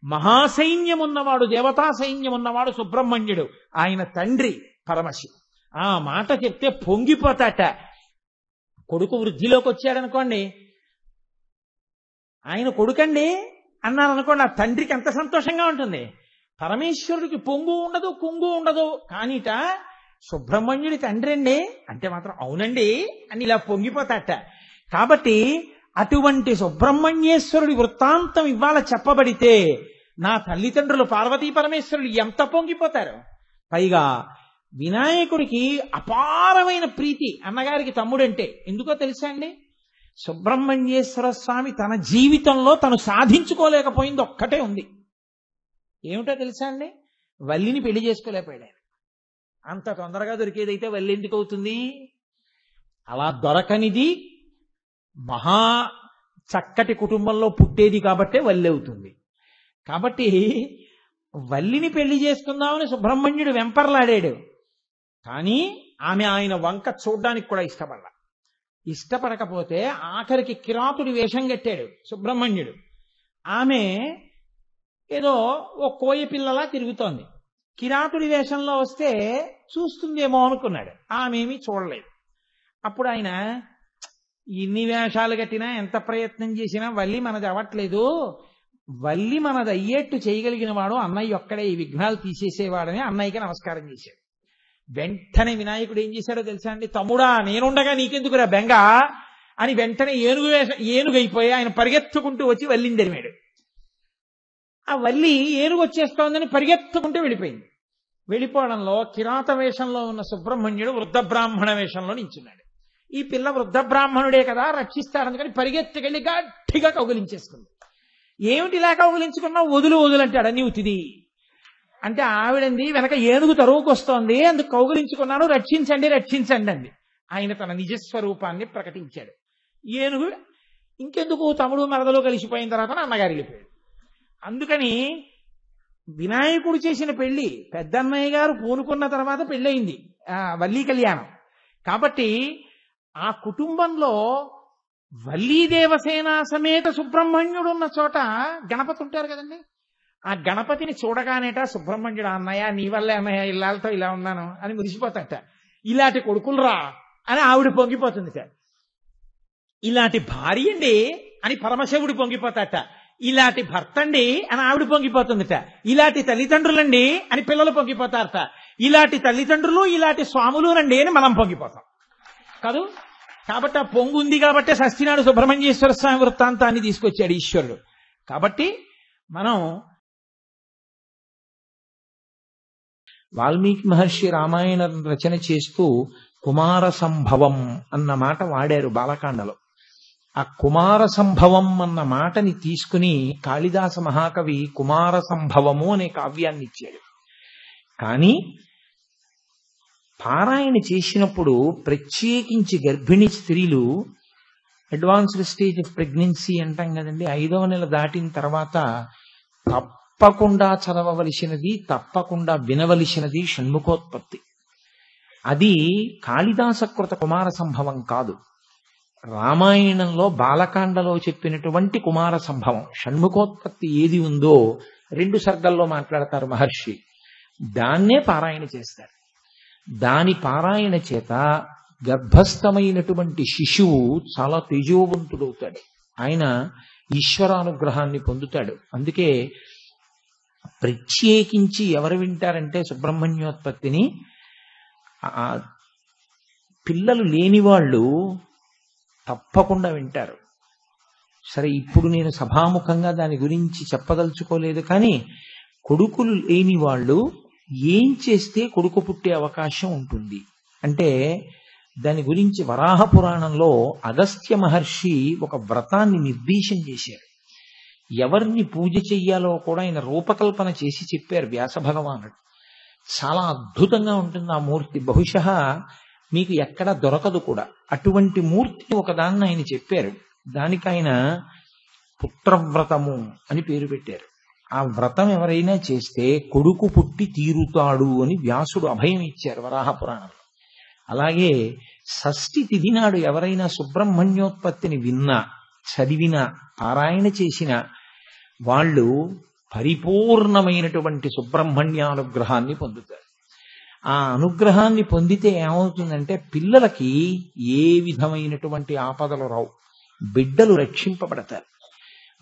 మహాసైన్యం ఉన్నవాడు, దేవతా సైన్యం ఉన్నవాడు సుబ్రహ్మణ్యుడు. ఆయన తండ్రి పరమశివుడు. ఆ మాట చెప్తే పొంగిపోతాట. కొడుకు వృద్ధిలోకి వచ్చాడనుకోండి, ఆయన కొడుకండి అన్నారనుకోండి, ఆ తండ్రికి ఎంత సంతోషంగా ఉంటుంది. పరమేశ్వరుడికి పొంగు ఉండదు, కుంగు ఉండదు. కానీట సుబ్రహ్మణ్యుడి తండ్రి అండి అంటే మాత్రం అవునండి అని ఇలా పొంగిపోతాట. కాబట్టి అటువంటి సుబ్రహ్మణ్యేశ్వరుడి వృత్తాంతం ఇవాళ చెప్పబడితే నా తల్లిదండ్రులు పార్వతీ పరమేశ్వరులు ఎంత పొంగిపోతారు. పైగా వినాయకుడికి అపారమైన ప్రీతి అన్నగారికి తమ్ముడంటే. ఎందుకో తెలుసా అండి? సుబ్రహ్మణ్యేశ్వర స్వామి తన జీవితంలో తను సాధించుకోలేకపోయింది ఒక్కటే ఉంది. ఏమిటో తెలుసా అండి? వల్లిని పెళ్లి చేసుకోలేకపోయాడు. అంత తొందరగా దొరికేదైతే వల్లి ఎందుకు అవుతుంది? అలా దొరకనిది మహా చక్కటి కుటుంబంలో పుట్టేది కాబట్టే వల్లి అవుతుంది. కాబట్టి వల్లిని పెళ్లి చేసుకుందామని సుబ్రహ్మణ్యుడు వెంపర్లాడాడు. కానీ ఆమె ఆయన వంక చూడ్డానికి కూడా ఇష్టపడకపోతే ఆఖరికి కిరాతుడి వేషం కట్టాడు సుబ్రహ్మణ్యుడు. ఆమె ఏదో ఓ కోయ పిల్లలా తిరుగుతోంది. కిరాతుడి వేషంలో వస్తే చూస్తుందేమో అనుకున్నాడు. ఆమెమీ చూడలేదు. అప్పుడు ఆయన, ఇన్ని వేషాలు కట్టినా ఎంత ప్రయత్నం చేసినా వల్లి మనది అవ్వట్లేదు, వల్లి మనది అయ్యేట్టు చేయగలిగిన వాడు అన్నయ్య ఒక్కడే, ఈ విఘ్నాలు తీసేసేవాడని అన్నయ్యకి నమస్కారం చేశాడు. వెంటనే వినాయకుడు ఏం చేశాడో తెలుసా అండి? తమ్ముడా, నేనుండగా నీకెందుకురా బెంగ అని వెంటనే ఏనుగైపోయి ఆయన పరిగెత్తుకుంటూ వచ్చి వల్లిని తరిమాడు. ఆ వల్లి ఏనుగు వచ్చేస్తోందని పరిగెత్తుకుంటూ వెళ్ళిపోయింది. వెళ్ళిపోవడంలో కిరాత వేషంలో ఉన్న సుబ్రహ్మణ్యుడు వృద్ధ బ్రాహ్మణ వేషంలో నించున్నాడు. ఈ పిల్ల వృద్ధ బ్రాహ్మణుడే కదా, రక్షిస్తాడని పరిగెత్తుకెళ్ళి గట్టిగా కౌగిలించేసుకుంది. ఏమిటి ఇలా కౌగిలించుకున్నావు? వదులు అంటాడు. నీవు తిది అంటే ఆవిడంది, వెనక ఏనుగు తరువుకొస్తోంది, అందుకు కౌగిలించుకున్నాను, రక్షించండి అంది. ఆయన తన నిజస్వరూపాన్ని ప్రకటించాడు. ఏనుగు ఇంకెందుకు తమ్ముడు మరదలో కలిసిపోయిన తర్వాత అన్నగారు వెళ్ళిపోయాడు. అందుకని వినాయకుడు చేసిన పెళ్లి పెద్దన్నయ్య గారు పూనుకున్న తర్వాత పెళ్ళయింది వల్లీ కళ్యాణం. కాబట్టి ఆ కుటుంబంలో వల్లీ దేవసేన సమేత సుబ్రహ్మణ్యుడు ఉన్న చోట గణపతి ఉంటారు కదండి. ఆ గణపతిని చూడగానేట సుబ్రహ్మణ్యుడు, అన్నయ్య నీ వల్లే అన్నయ్య ఇల్లాలతో ఇలా ఉన్నాను అని మురిసిపోతాట. ఇలాంటి కొడుకులురా అని ఆవిడ పొంగిపోతుందిట. ఇలాంటి భార్య అండి అని పరమశివుడు పొంగిపోతాట. ఇలాంటి భర్త అండి అని ఆవిడ పొంగిపోతుందిట. ఇలాంటి తల్లిదండ్రులండి అని పిల్లలు పొంగిపోతారట. ఇలాంటి తల్లిదండ్రులు ఇలాంటి స్వాములునండి అని మనం పొంగిపోతాం కాదు. కాబట్టి ఆ పొంగు ఉంది కాబట్టి షష్ఠినాడు సుబ్రహ్మణ్యేశ్వర స్వామి వృత్తాంతాన్ని తీసుకొచ్చాడు ఈశ్వరుడు. కాబట్టి మనం వాల్మీకి మహర్షి రామాయణ రచన చేస్తూ కుమార సంభవం అన్న మాట వాడారు బాలకాండలో. ఆ కుమార సంభవం అన్న మాటని తీసుకుని కాళిదాస మహాకవి కుమార సంభవము అనే కావ్యాన్ని ఇచ్చాడు. కానీ పారాయణ చేసినప్పుడు ప్రత్యేకించి గర్భిణీ స్త్రీలు అడ్వాన్స్డ్ స్టేజ్ ఆఫ్ ప్రెగ్నెన్సీ అంటాం కదండి, 5వ నెల దాటిన తర్వాత తప్పకుండా చదవవలసినది, తప్పకుండా వినవలసినది షణ్ముఖోత్పత్తి. అది కాళిదాసకృత కుమార సంభవం కాదు, రామాయణంలో బాలకాండలో చెప్పినటువంటి కుమార సంభవం. షణ్ముఖోత్పత్తి ఏది ఉందో 2 సర్గల్లో మాట్లాడతారు మహర్షి, దాన్నే పారాయణ చేస్తారు. దాని పారాయణ చేత గర్భస్థమైనటువంటి శిశువు చాలా తేజోవంతుడవుతాడు, ఆయన ఈశ్వరానుగ్రహాన్ని పొందుతాడు. అందుకే ప్రత్యేకించి ఎవరు వింటారంటే సుబ్రహ్మణ్యోత్పత్తిని పిల్లలు లేని వాళ్ళు తప్పకుండా వింటారు. సరే, ఇప్పుడు నేను సభాముఖంగా దాని గురించి చెప్పదలుచుకోలేదు. కానీ కొడుకులు లేని వాళ్ళు ఏం చేస్తే కొడుకు పుట్టే అవకాశం ఉంటుంది అంటే దాని గురించి వరాహ పురాణంలో అగస్త్య మహర్షి ఒక వ్రతాన్ని నిర్దేశం చేశారు. ఎవరిని పూజ చెయ్యాలో కూడా ఆయన రూపకల్పన చేసి చెప్పారు వ్యాస భగవానుడు. చాలా అద్భుతంగా ఉంటుంది ఆ మూర్తి. బహుశः మీకు ఎక్కడ దొరకదు కూడా. అటువంటి మూర్తిని ఒకదాన్ని ఆయన చెప్పారు. దానికి ఆయన పుత్రవ్రతము అని పేరు పెట్టారు. ఆ వ్రతం ఎవరైనా చేస్తే కొడుకు పుట్టి తీరుతాడు అని వ్యాసుడు అభయం ఇచ్చారు వరాహ పురాణంలో. అలాగే షష్ఠి తిథి నాడు ఎవరైనా సుబ్రహ్మణ్యోత్పత్తిని విన్నా, చదివినా, పారాయణ చేసిన వాళ్ళు పరిపూర్ణమైనటువంటి సుబ్రహ్మణ్యానుగ్రహాన్ని పొందుతారు. ఆ అనుగ్రహాన్ని పొందితే ఏమవుతుందంటే పిల్లలకి ఏ విధమైనటువంటి ఆపదలు రావు, బిడ్డలు రక్షింపబడతారు.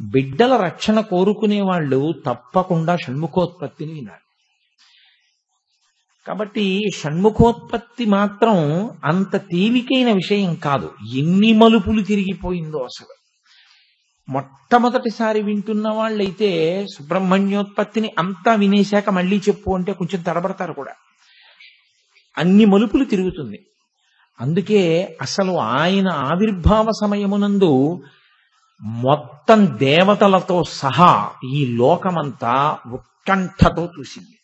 బిడ్డల రక్షణ కోరుకునే వాళ్ళు తప్పకుండా షణ్ముఖోత్పత్తిని వినాలి. కాబట్టి షణ్ముఖోత్పత్తి మాత్రం అంత తేలికైన విషయం కాదు. ఎన్ని మలుపులు తిరిగిపోయిందో అసలు. మొట్టమొదటిసారి వింటున్న వాళ్ళైతే సుబ్రహ్మణ్యోత్పత్తిని అంతా వినేశాక మళ్ళీ చెప్పు అంటే కొంచెం తడబడతారు కూడా. అన్ని మలుపులు తిరుగుతుంది. అందుకే అసలు ఆయన ఆవిర్భావ సమయమునందు మొత్తం దేవతలతో సహా ఈ లోకమంతా ఉత్కంఠతో చూసింది.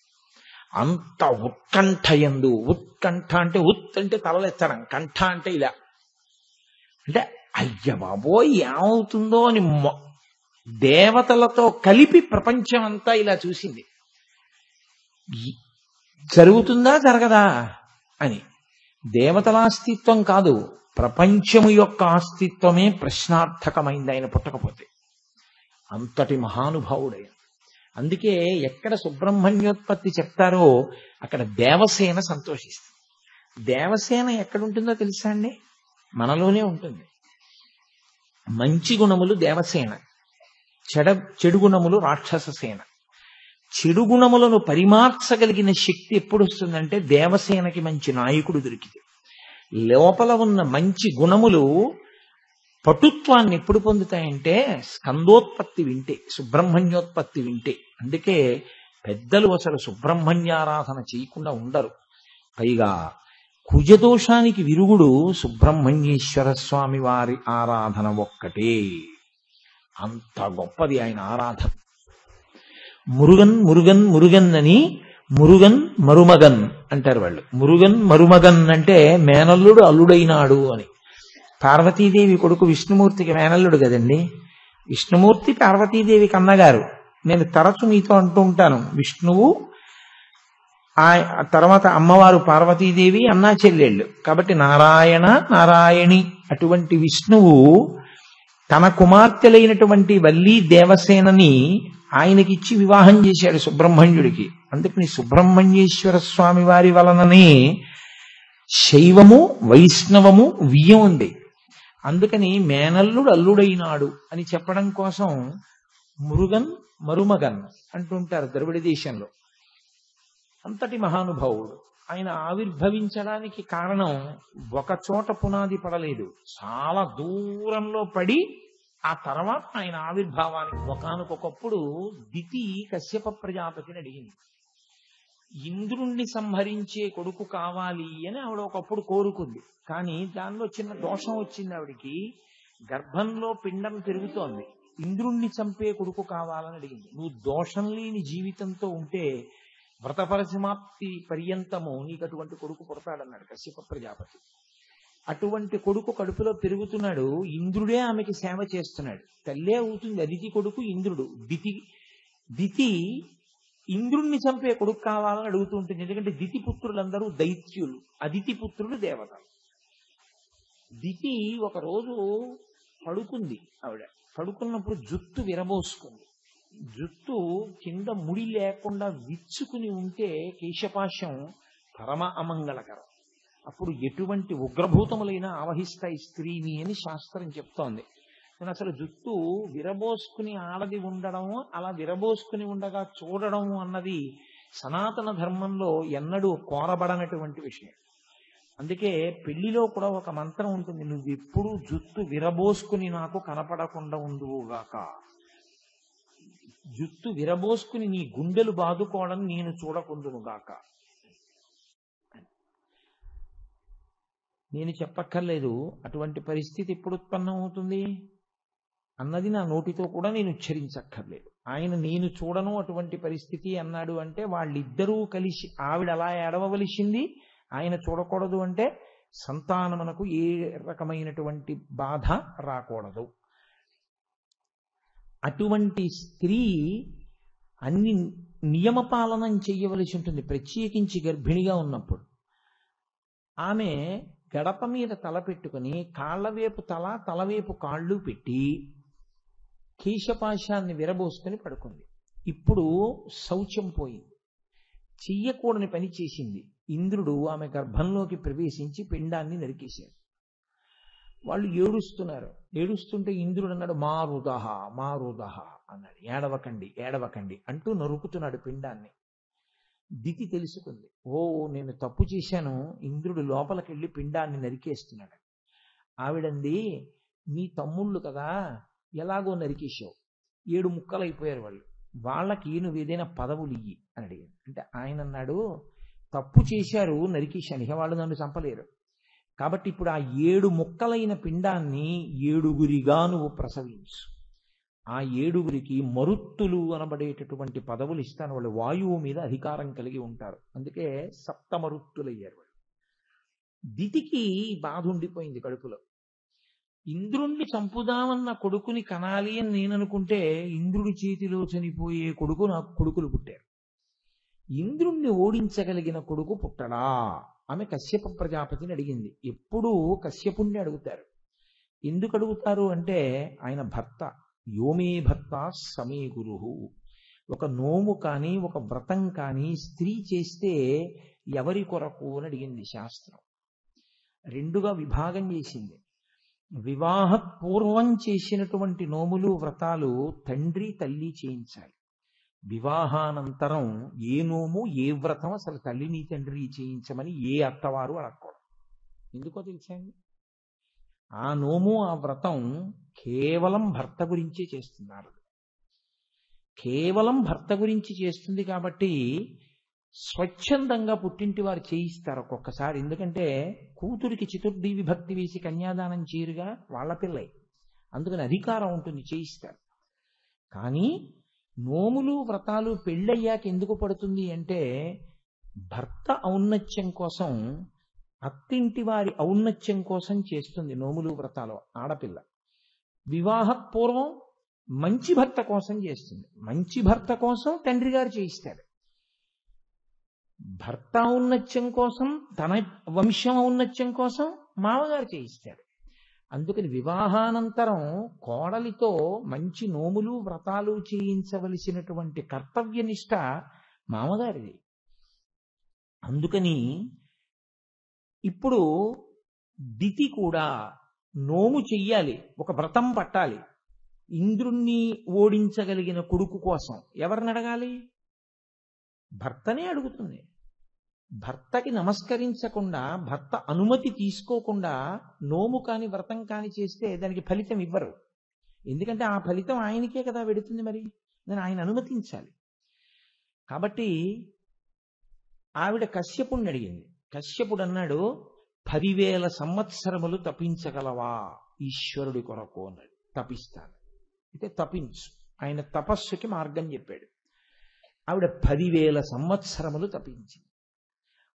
అంత ఉత్కంఠయందు, ఉత్కంఠ అంటే ఉత్ అంటే తలలెత్తడం, కంఠ అంటే ఇలా, అంటే అయ్య బాబోయ్ ఏమవుతుందో అని దేవతలతో కలిపి ప్రపంచం అంతా ఇలా చూసింది. జరుగుతుందా జరగదా అని. దేవతల అస్తిత్వం కాదు, ప్రపంచము యొక్క అస్తిత్వమే ప్రశ్నార్థకమైంది ఆయన పుట్టకపోతే. అంతటి మహానుభావుడైన. అందుకే ఎక్కడ సుబ్రహ్మణ్యోత్పత్తి చెప్తారో అక్కడ దేవసేన సంతోషిస్తుంది. దేవసేన ఎక్కడుంటుందో తెలుసా అండి? మనలోనే ఉంటుంది. మంచి గుణములు దేవసేన, చెడు గుణములు రాక్షస సేన. చెడు గుణములను పరిమార్చగలిగిన శక్తి ఎప్పుడు వస్తుందంటే దేవసేనకి మంచి నాయకుడు దొరికితే. లోపల ఉన్న మంచి గుణములు పటుత్వాన్ని ఎప్పుడు పొందుతాయంటే స్కందోత్పత్తి వింటే, సుబ్రహ్మణ్యోత్పత్తి వింటే. అందుకే పెద్దలు అసలు సుబ్రహ్మణ్యారాధన చేయకుండా ఉండరు. పైగా కుజదోషానికి విరుగుడు సుబ్రహ్మణ్యేశ్వర స్వామి వారి ఆరాధన ఒక్కటే. అంత గొప్పది ఆయన ఆరాధన. మురుగన్ మురుగన్ మురుగన్ అని మురుగన్ మరుమగన్ అంటారు వాళ్ళు. మురుగన్ మరుమగన్ అంటే మేనల్లుడు అల్లుడైనాడు అని. పార్వతీదేవి కొడుకు విష్ణుమూర్తికి మేనల్లుడు కదండి. విష్ణుమూర్తి పార్వతీదేవికి అన్నగారు. నేను తరచు మీతో అంటూ ఉంటాను, విష్ణువు ఆ తర్వాత అమ్మవారు పార్వతీదేవి అన్నా చెల్లెళ్ళు. కాబట్టి నారాయణ నారాయణి అటువంటి విష్ణువు తన కుమార్తెలైనటువంటి వల్లీ దేవసేనని ఆయనకిచ్చి వివాహం చేశాడు సుబ్రహ్మణ్యుడికి. అందుకని సుబ్రహ్మణ్యేశ్వర స్వామి వారి వలననే శైవము వైష్ణవము వియ్యం ఉంది. అందుకని మేనల్లుడు అల్లుడైనాడు అని చెప్పడం కోసం మురుగన్ మరుమగన్ అంటుంటారు ద్రవిడ దేశంలో. అంతటి మహానుభావుడు. ఆయన ఆవిర్భవించడానికి కారణం ఒక చోట పునాది పడలేదు, చాలా దూరంలో పడి ఆ తర్వాత ఆయన ఆవిర్భావానికి. ఒకానొకప్పుడు దితి కశ్యప ప్రజాపతిని అడిగింది, ఇంద్రుణ్ణి సంహరించే కొడుకు కావాలి అని ఆవిడ ఒకప్పుడు కోరుకుంది. కానీ దానిలో చిన్న దోషం వచ్చింది ఆవిడికి. గర్భంలో పిండం పెరుగుతోంది, ఇంద్రుణ్ణి చంపే కొడుకు కావాలని అడిగింది. నువ్వు దోషం లేని జీవితంతో ఉంటే వ్రతపరసమాప్తి పర్యంతము నీకు అటువంటి కొడుకు పుడతాడన్నాడు కశ్యప ప్రజాపతి. అటువంటి కొడుకు కడుపులో పెరుగుతున్నాడు. ఇంద్రుడే ఆమెకి సేవ చేస్తున్నాడు. తల్లే అవుతుంది. అదితి కొడుకు ఇంద్రుడు. దితి ఇంద్రుణ్ణి చంపే కొడుకు కావాలని అడుగుతూ ఉంటుంది. ఎందుకంటే దితి పుత్రులందరూ దైత్యులు, అదితి పుత్రులు దేవతలు. దితి ఒకరోజు పడుకుంది. ఆవిడ పడుకున్నప్పుడు జుట్టు విరబోసుకుంది. జుట్టు కింద ముడి లేకుండా విచ్చుకుని ఉంటే కేశపాశం పరమ అమంగళకరం. అప్పుడు ఎటువంటి ఉగ్రభూతములైనా ఆవహిస్తాయి స్త్రీని అని శాస్త్రం చెప్తోంది. నేను అసలు జుట్టు విరబోసుకుని ఆడది ఉండడము, అలా విరబోసుకుని ఉండగా చూడడం అన్నది సనాతన ధర్మంలో ఎన్నడూ కోరబడనటువంటి విషయం. అందుకే పెళ్లిలో కూడా ఒక మంత్రం ఉంటుంది, నువ్వెప్పుడు జుట్టు విరబోసుకుని నాకు కనపడకుండా ఉండువుగాక. జుట్టు విరబోసుకుని నీ గుండెలు బాదుకోవడం నేను చూడకుందునుగాక. నేను చెప్పక్కర్లేదు అటువంటి పరిస్థితి ఎప్పుడు ఉత్పన్నం అవుతుంది అన్నది నా నోటితో కూడా నేను ఉచ్చరించక్కర్లేదు. ఆయన నేను చూడను అటువంటి పరిస్థితి అన్నాడు అంటే వాళ్ళిద్దరూ కలిసి, ఆవిడ అలా ఏడవవలసింది, ఆయన చూడకూడదు అంటే సంతానమునకు ఏ రకమైనటువంటి బాధ రాకూడదు. అటువంటి స్త్రీ అన్ని నియమపాలనం చెయ్యవలసి ఉంటుంది, ప్రత్యేకించి గర్భిణిగా ఉన్నప్పుడు. ఆమె గడప మీద తల పెట్టుకుని కాళ్లవేపు తల, తలవేపు కాళ్ళు పెట్టి కేశపాశాన్ని విరబోసుకుని పడుకుంది. ఇప్పుడు శౌచం పోయింది, చెయ్యకూడని పని చేసింది. ఇంద్రుడు ఆమె గర్భంలోకి ప్రవేశించి పిండాన్ని నరికేశాడు. వాళ్ళు ఏడుస్తున్నారు. ఏడుస్తుంటే ఇంద్రుడు అన్నాడు, మారుదహ మారుదహ అన్నాడు. ఏడవకండి ఏడవకండి అంటూ నరుకుతున్నాడు పిండాన్ని. దితి తెలుసుకుంది, ఓ నేను తప్పు చేశాను, ఇంద్రుడు లోపలికెళ్ళి పిండాన్ని నరికేస్తున్నాడు. ఆవిడంది, మీ తమ్ముళ్ళు కదా, ఎలాగో నరికేశావు, 7 ముక్కలైపోయారు వాళ్ళు, వాళ్ళకి నువ్వు ఏదైనా పదవులు ఇయ్యి అని అడిగాడు. అంటే ఆయన అన్నాడు, తప్పు చేశారు, నరికేశాను, ఇక వాళ్ళు నన్ను చంపలేరు. కాబట్టి ఇప్పుడు ఆ 7 ముక్కలైన పిండాన్ని 7గురిగా నువ్వు ప్రసవించు. ఆ 7గురికి మరుత్తులు అనబడేటటువంటి పదవులు ఇస్తాను. వాళ్ళు వాయువు మీద అధికారం కలిగి ఉంటారు. అందుకే సప్తమరుత్తులయ్యారు వాళ్ళు. దితికి బాధ ఉండిపోయింది కడుపులో. ఇంద్రుణ్ణి చంపుదామన్న కొడుకుని కనాలి అని నేను అనుకుంటే ఇంద్రుడి చేతిలో చనిపోయే కొడుకు నాకు కొడుకులు పుట్టారు. ఇంద్రుణ్ణి ఓడించగలిగిన కొడుకు పుట్టడా? ఆమె కశ్యప ప్రజాపతిని అడిగింది. ఎప్పుడూ కశ్యపుణ్ణి అడుగుతారు. ఎందుకు అడుగుతారు అంటే ఆయన భర్త. యోమే భర్త సమే గురుహు. ఒక నోము కానీ ఒక వ్రతం కానీ స్త్రీ చేస్తే ఎవరి కొరకు అని అడిగింది శాస్త్రం. 2గా విభాగం చేసింది. వివాహ పూర్వం చేసినటువంటి నోములు వ్రతాలు తండ్రి తల్లి చేయించాలి. వివాహానంతరం ఏ నోము ఏ వ్రతం అసలు తల్లిని తండ్రి చేయించమని ఏ అత్తవారు అడగకూడదు. ఎందుకో తెలుసండి, ఆ నోము ఆ వ్రతం కేవలం భర్త గురించే చేస్తున్నారు. కేవలం భర్త గురించి చేస్తుంది కాబట్టి స్వచ్ఛందంగా పుట్టింటి వారు చేయిస్తారు ఒక్కొక్కసారి. ఎందుకంటే కూతురికి చతుర్థి విభక్తి వేసి కన్యాదానం చేయరుగా, వాళ్ళ పిల్లై, అందుకని అధికారం ఉంటుంది, చేయిస్తారు. కానీ నోములు వ్రతాలు పెళ్ళయ్యాక ఎందుకు పడుతుంది అంటే భర్త ఔన్నత్యం కోసం, అత్తింటి వారి ఔన్నత్యం కోసం చేస్తుంది నోములు వ్రతాలు ఆడపిల్ల. వివాహ పూర్వం మంచి భర్త కోసం చేస్తుంది. మంచి భర్త కోసం తండ్రి గారు చేయిస్తాడు. భర్త ఔన్నత్యం కోసం, తన వంశం ఔన్నత్యం కోసం మామగారు చేయిస్తాడు. అందుకని వివాహానంతరం కోడలితో మంచి నోములు వ్రతాలు చేయించవలసినటువంటి కర్తవ్యనిష్ట మామగారిది. అందుకని ఇప్పుడు దితి కూడా నోము చెయ్యాలి, ఒక వ్రతం పట్టాలి. ఇంద్రుణ్ణి ఓడించగలిగిన కొడుకు కోసం ఎవరిని అడగాలి? భర్తనే అడుగుతుంది. భర్తకి నమస్కరించకుండా, భర్త అనుమతి తీసుకోకుండా నోము కాని వ్రతం కాని చేస్తే దానికి ఫలితం ఇవ్వరు. ఎందుకంటే ఆ ఫలితం ఆయనకే కదా వెడుతుంది. మరి నేను ఆయన అనుమతించాలి. కాబట్టి ఆవిడ కశ్యపుణ్ణి అడిగింది. కశ్యపుడు అన్నాడు, 10,000 సంవత్సరములు తపించగలవా ఈశ్వరుడి కొరకు అన్నాడు. తపిస్తాను. అయితే తపించు. ఆయన తపస్సుకి మార్గం చెప్పాడు. ఆవిడ 10,000 సంవత్సరములు తపించింది.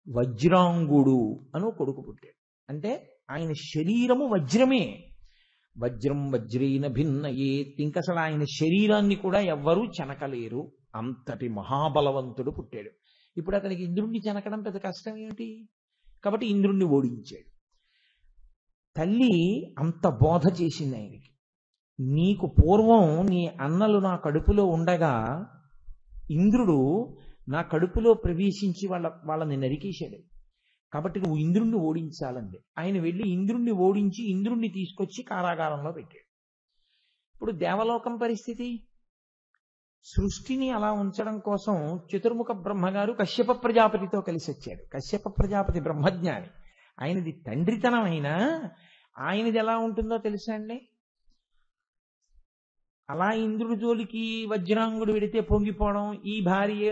వజ్రాంగుడు అను కొడుకు పుట్టాడు. అంటే ఆయన శరీరము వజ్రమే. వజ్రం వజ్రేన భిన్నయే. ఇంకసలు ఆయన శరీరాన్ని కూడా ఎవ్వరూ చెనకలేరు. అంతటి మహాబలవంతుడు పుట్టాడు. ఇప్పుడు అతనికి ఇంద్రుణ్ణి చెనకడం పెద్ద కష్టం ఏమిటి? కాబట్టి ఇంద్రుణ్ణి ఓడించాడు. తల్లి అంత బోధ చేసింది ఆయనకి. నీకు పూర్వం నీ అన్నలు నా కడుపులో ఉండగా ఇంద్రుడు నా కడుపులో ప్రవేశించి వాళ్ళని నరికేశాడు. కాబట్టి నువ్వు ఇంద్రుణ్ణి ఓడించాలంది. ఆయన వెళ్ళి ఇంద్రుణ్ణి ఓడించి ఇంద్రుణ్ణి తీసుకొచ్చి కారాగారంలో పెట్టాడు. ఇప్పుడు దేవలోకం పరిస్థితి, సృష్టిని అలా ఉంచడం కోసం చతుర్ముఖ బ్రహ్మగారు కశ్యప ప్రజాపతితో కలిసి వచ్చాడు. కశ్యప ప్రజాపతి బ్రహ్మజ్ఞాని. ఆయనది తండ్రితనం అయినా ఆయనది ఎలా ఉంటుందో తెలుసా అండి? అలా ఇంద్రుడి జోలికి వజ్రాంగుడు వెడితే పొంగిపోవడం, ఈ భార్య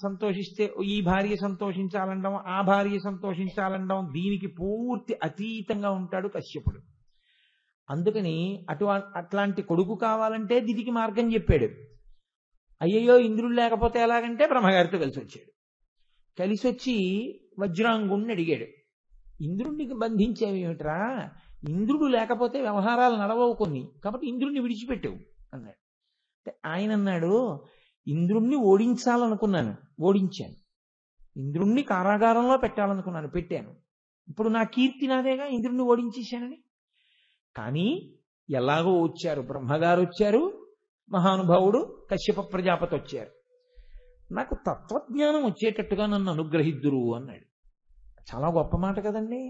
సంతోషిస్తే ఈ భార్య సంతోషించాలండం, ఆ భార్య సంతోషించాలండం, దీనికి పూర్తి అతీతంగా ఉంటాడు కశ్యపుడు. అందుకని అట్లాంటి కొడుకు కావాలంటే దితికి మార్గం చెప్పాడు. అయ్యయ్యో ఇంద్రుడు లేకపోతే ఎలాగంటే బ్రహ్మగారితో కలిసి వచ్చాడు. కలిసి వచ్చి వజ్రాంగుణ్ణి అడిగాడు, ఇంద్రుడికి బంధించేవేమిట్రా? ఇంద్రుడు లేకపోతే వ్యవహారాలు నడవవు కొన్ని, కాబట్టి ఇంద్రుడిని విడిచిపెట్టావు అన్నాడు. అంటే ఆయన అన్నాడు, ఇంద్రుణ్ణి ఓడించాలనుకున్నాను, ఓడించాను. ఇంద్రుణ్ణి కారాగారంలో పెట్టాలనుకున్నాను, పెట్టాను. ఇప్పుడు నా కీర్తి నాదేగా, ఇంద్రుణ్ణి ఓడించేశానని. కానీ ఎలాగో వచ్చారు, బ్రహ్మగారు వచ్చారు, మహానుభావుడు కశ్యప ప్రజాపతి వచ్చారు. నాకు తత్వజ్ఞానం వచ్చేటట్టుగా నన్ను అనుగ్రహిద్దురు అన్నాడు. చాలా గొప్ప మాట కదండి.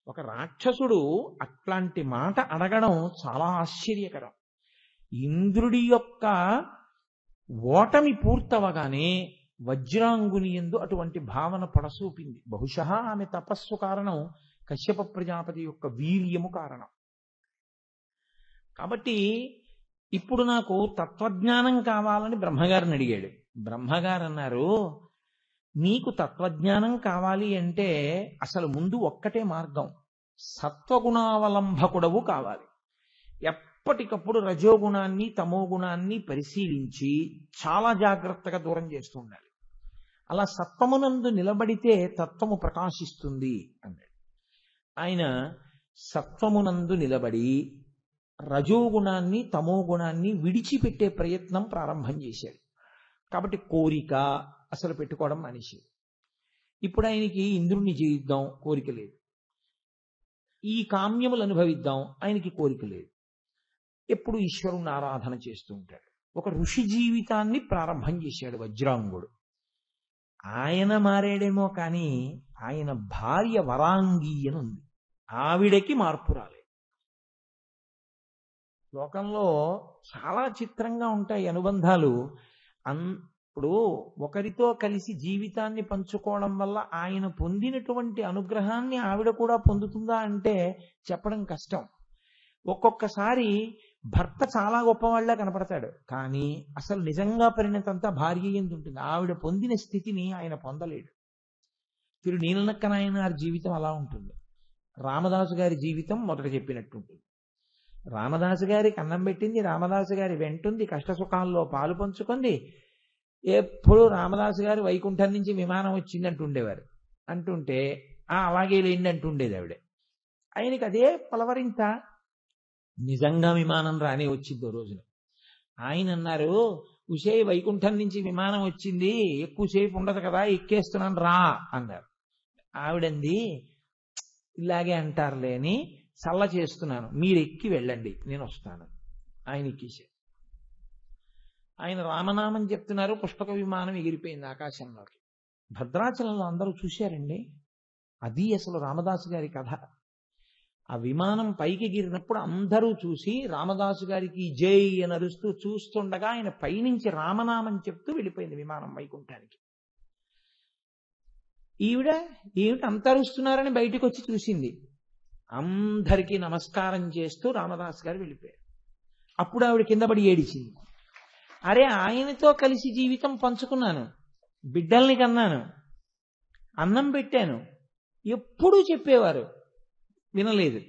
ఒక రాక్షసుడు అట్లాంటి మాట అడగడం చాలా ఆశ్చర్యకరం. ఇంద్రుడి యొక్క ఓటమి పూర్తవగానే వజ్రాంగుని యందు అటువంటి భావన పడసూపింది. బహుశా ఆమె తపస్సు కారణం, కశ్యప ప్రజాపతి యొక్క వీర్యము కారణం. కాబట్టి ఇప్పుడు నాకు తత్వజ్ఞానం కావాలని బ్రహ్మగారిని అడిగాడు. బ్రహ్మగారు అన్నారు, నీకు తత్వజ్ఞానం కావాలి అంటే అసలు ముందు ఒక్కటే మార్గం, సత్వగుణావలంబకుడవు కావాలి. ఎప్పటికప్పుడు రజోగుణాన్ని తమోగుణాన్ని పరిశీలించి చాలా జాగ్రత్తగా దూరం చేస్తూ ఉండాలి. అలా సత్వమునందు నిలబడితే తత్వము ప్రకాశిస్తుంది అన్నాడు. ఆయన సత్వమునందు నిలబడి రజోగుణాన్ని తమోగుణాన్ని విడిచిపెట్టే ప్రయత్నం ప్రారంభం చేశాడు. కాబట్టి కోరిక అసలు పెట్టుకోవడం మనిషి. ఇప్పుడు ఆయనకి ఇంద్రుణ్ణి జయిద్దాం కోరిక లేదు, ఈ కామ్యములు అనుభవిద్దాం ఆయనకి కోరిక లేదు. ఎప్పుడు ఈశ్వరుణ్ణి ఆరాధన చేస్తూ ఉంటాడు. ఒక ఋషి జీవితాన్ని ప్రారంభం చేశాడు వజ్రాంగుడు. ఆయన మారాడేమో కానీ ఆయన భార్య వరాంగి అని ఉంది, ఆవిడకి మార్పు రాలేదు. లోకంలో చాలా చిత్రంగా ఉంటాయి అనుబంధాలు. ఇప్పుడు ఒకరితో కలిసి జీవితాన్ని పంచుకోవడం వల్ల ఆయన పొందినటువంటి అనుగ్రహాన్ని ఆవిడ కూడా పొందుతుందా అంటే చెప్పడం కష్టం. ఒక్కొక్కసారి భర్త చాలా గొప్పవాళ్లా కనపడతాడు, కానీ అసలు నిజంగా పరిణతంతా భార్య యందు ఉంటుంది. ఆవిడ పొందిన స్థితిని ఆయన పొందలేడు. నీలనక్క నాయనార్ జీవితం అలా ఉంటుంది. రామదాసు గారి జీవితం మొదట చెప్పినట్టుంటుంది. రామదాసు గారికి అన్నం పెట్టింది, రామదాసు గారి వెంటుంది, కష్టసుఖాల్లో పాలు పంచుకుంది. ఎప్పుడు రామదాసు గారు వైకుంఠం నుంచి విమానం వచ్చింది అంటుండేవారు. అంటుంటే అలాగే లేండి అంటుండేది ఆవిడ. ఆయనకి అదే పలవరింత. నిజంగా విమానం రానే వచ్చిందో రోజున ఆయన అన్నారు, ఉషే వైకుంఠం నుంచి విమానం వచ్చింది, ఎక్కువసేపు ఉండదు కదా, ఎక్కేస్తున్నాను రా అన్నారు. ఆవిడంది, ఇలాగే అంటారులే అని చల్ల చేస్తున్నాను, మీరు ఎక్కి వెళ్ళండి నేను వస్తాను. ఆయన ఎక్కేశారు. ఆయన రామనామం చెప్తున్నారు, పుష్పక విమానం ఎగిరిపోయింది ఆకాశంలోకి. భద్రాచలంలో అందరూ చూశారండి. అది అసలు రామదాసు గారి కథ. ఆ విమానం పైకి ఎగిరినప్పుడు అందరూ చూసి రామదాసు గారికి జై అని అరుస్తూ చూస్తుండగా ఆయన పైనుంచి రామనామం చెప్తూ వెళ్ళిపోయింది విమానం వైకుంఠానికి. ఈవిడ ఏమిటి అంత అరుస్తున్నారని బయటకు వచ్చి చూసింది. అందరికీ నమస్కారం చేస్తూ రామదాసు గారు వెళ్ళిపోయారు. అప్పుడు ఆవిడ కింద పడి ఏడిచింది. అరే, ఆయనతో కలిసి జీవితం పంచుకున్నాను, బిడ్డల్ని కన్నాను, అన్నం పెట్టాను, ఎప్పుడూ చెప్పేవారు, వినలేదు,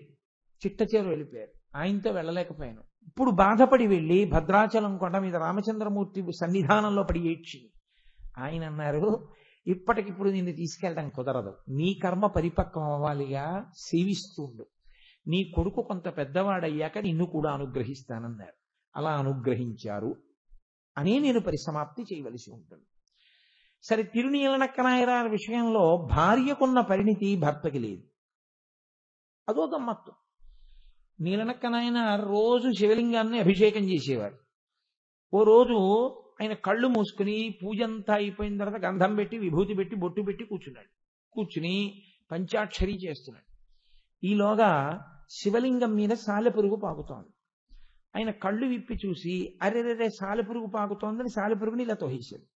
చిట్టచేరు వెళ్ళిపోయారు, ఆయనతో వెళ్ళలేకపోయాను. ఇప్పుడు బాధపడి వెళ్ళి భద్రాచలం కొండ మీద రామచంద్రమూర్తి సన్నిధానంలో పడి ఏడ్చింది. ఆయన అన్నారు, ఇప్పటికిప్పుడు నిన్ను తీసుకెళ్ళడం కుదరదు, నీ కర్మ పరిపక్వం అవ్వాలిగా, సేవిస్తుండు, నీ కొడుకు కొంత పెద్దవాడయ్యాక నిన్ను కూడా అనుగ్రహిస్తానన్నారు. అలా అనుగ్రహించారు అని నేను పరిసమాప్తి చేయవలసి ఉంటుంది. సరే, తిరునీలనక్క నాయనార్ విషయంలో భార్యకున్న పరిణితి భర్తకి లేదు. అదో గమ్మత్తు. నీలనక్క నాయనార్ రోజు శివలింగాన్ని అభిషేకం చేసేవారు. ఓ రోజు ఆయన కళ్ళు మూసుకుని పూజంతా అయిపోయిన తర్వాత గంధం పెట్టి విభూతి పెట్టి బొట్టు పెట్టి కూర్చున్నాడు. కూర్చుని పంచాక్షరి చేస్తున్నాడు. ఈలోగా శివలింగం మీద సాలెపురుగు పాకుతోంది. ఆయన కళ్ళు విప్పి చూసి, అరెరెరే సాలెపురుగు పాకుతోందని సాలెపురుగుని ఇలా తోసేశాడు.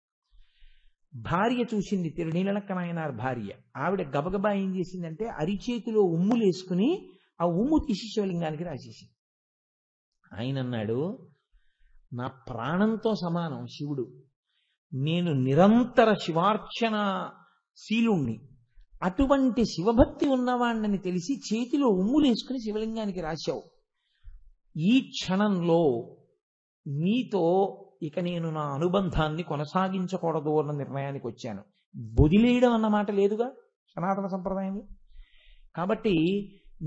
భార్య చూసింది, తిరునీలనక్క నాయనార్ భార్య. ఆవిడ గబగబా ఏం చేసిందంటే అరిచేతిలో ఉమ్ములు వేసుకుని ఆ ఉమ్ము తీసి శివలింగానికి రాసేసింది. ఆయన అన్నాడు, నా ప్రాణంతో సమానం శివుడు, నేను నిరంతర శివార్చన శీలుణ్ణి, అటువంటి శివభక్తి ఉన్నవాణ్ణని తెలిసి చేతిలో ఉమ్ములు వేసుకుని శివలింగానికి రాశావు. ఈ క్షణంలో నీతో ఇక నేను నా అనుబంధాన్ని కొనసాగించకూడదు అన్న నిర్ణయానికి వచ్చాను. వదిలేయడం అన్న మాట లేదుగా సనాతన సంప్రదాయంలో. కాబట్టి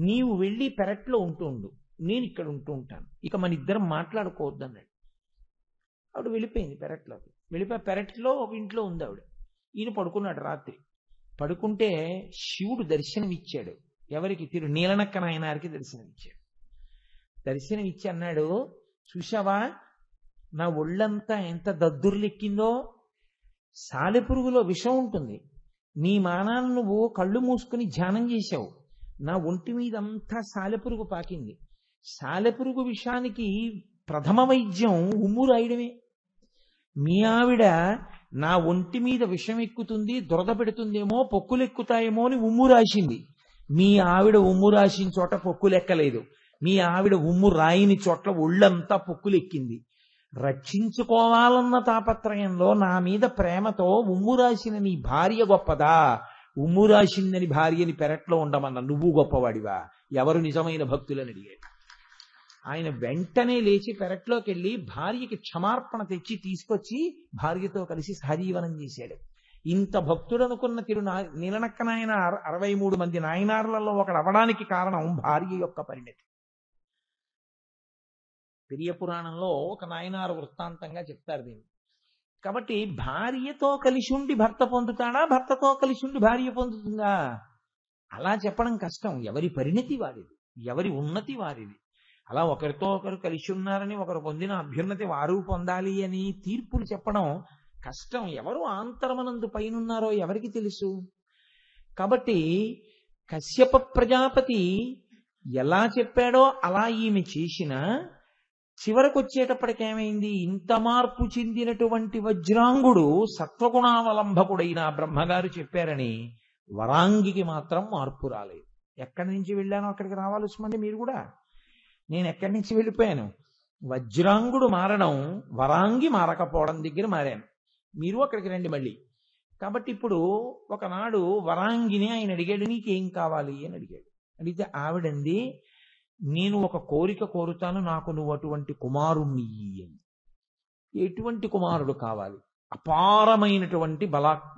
నీవు వెళ్ళి పెరట్లో ఉంటూ, నేను ఇక్కడ ఉంటూ ఉంటాను, ఇక మన ఇద్దరం మాట్లాడుకోవద్దు అన్నాడు. ఆవిడ వెళ్ళిపోయింది పెరట్లోకి. వెళ్ళిపోయి పెరట్లో ఒక ఇంట్లో ఉంది ఆవిడ. ఈయన పడుకున్నాడు. రాత్రి పడుకుంటే శివుడు దర్శనమిచ్చాడు. ఎవరికి? తిరునీలనక్క నాయనారికి దర్శనమిచ్చాడు. దర్శనమిచ్చి అన్నాడు, చూశావా నా ఒళ్ళంతా ఎంత దద్దుర్లెక్కిందో, సాలెపురుగులో విషం ఉంటుంది. నీ మానాన్ని నువ్వు కళ్ళు మూసుకుని ధ్యానం చేశావు, నా ఒంటి మీద అంతా సాలెపురుగు పాకింది. సాలెపురుగు విషానికి ప్రథమ వైద్యం ఉమ్ము రాయడమే. మీ ఆవిడ నా ఒంటి మీద విషం ఎక్కుతుంది, దురద పెడుతుందేమో, పొక్కులు ఎక్కుతాయేమో అని ఉమ్ము రాసింది. మీ ఆవిడ ఉమ్ము రాసిన చోట పొక్కులు ఎక్కలేదు. మీ ఆవిడ ఉమ్ము రాయిని చోట్ల ఒళ్ళంతా పొక్కులు ఎక్కింది. రక్షించుకోవాలన్న తాపత్రయంలో నా మీద ప్రేమతో ఉమ్ము రాసిన నీ భార్య గొప్పదా, ఉమ్ము రాసిందని భార్యని పెరట్లో ఉండమన్న నువ్వు గొప్పవాడివా? ఎవరు నిజమైన భక్తులని అడిగాడు. ఆయన వెంటనే లేచి పెరట్లోకి వెళ్ళి భార్యకి క్షమార్పణ తెచ్చి తీసుకొచ్చి భార్యతో కలిసి సహజీవనం చేశాడు. ఇంత భక్తుడనుకున్న నీలనక్క నాయన 63 మంది నాయనార్లలో ఒకడు అవడానికి కారణం భార్య యొక్క పరిణతి. పెరియ పురాణంలో ఒక నాయనారు వృత్తాంతంగా చెప్తారు దీన్ని. కాబట్టి భార్యతో కలిసి ఉండి భర్త పొందుతాడా, భర్తతో కలిసి ఉండి భార్య పొందుతుందా? అలా చెప్పడం కష్టం. ఎవరి పరిణతి వారిది, ఎవరి ఉన్నతి వారిది. అలా ఒకరితో ఒకరు కలిసి ఉన్నారని, ఒకరు పొందిన అభ్యున్నతి వారు పొందాలి అని తీర్పులు చెప్పడం కష్టం. ఎవరు ఆంతరమనందు పైనున్నారో ఎవరికి తెలుసు? కాబట్టి కశ్యప ప్రజాపతి ఎలా చెప్పాడో అలా ఈమె చేసిన చివరకు వచ్చేటప్పటికేమైంది? ఇంత మార్పు చెందినటువంటి వజ్రాంగుడు సత్వగుణావలంబకుడైన బ్రహ్మగారు చెప్పారని వరాంగికి మాత్రం మార్పు రాలేదు. ఎక్కడి నుంచి వెళ్ళానో అక్కడికి రావాల్సింది మీరు కూడా. నేను ఎక్కడి నుంచి వెళ్ళిపోయాను? వజ్రాంగుడు మారడం, వరాంగి మారకపోవడం దగ్గర మారాను. మీరు అక్కడికి రండి మళ్ళీ. కాబట్టి ఇప్పుడు ఒకనాడు వరాంగిని ఆయన అడిగాడు, నీకేం కావాలి అని అడిగాడు. అడిగితే ఆవిడంది, నేను ఒక కోరిక కోరుతాను, నాకు నువ్వు అటువంటి కుమారుణ్ణి అని. ఎటువంటి కుమారుడు కావాలి? అపారమైనటువంటి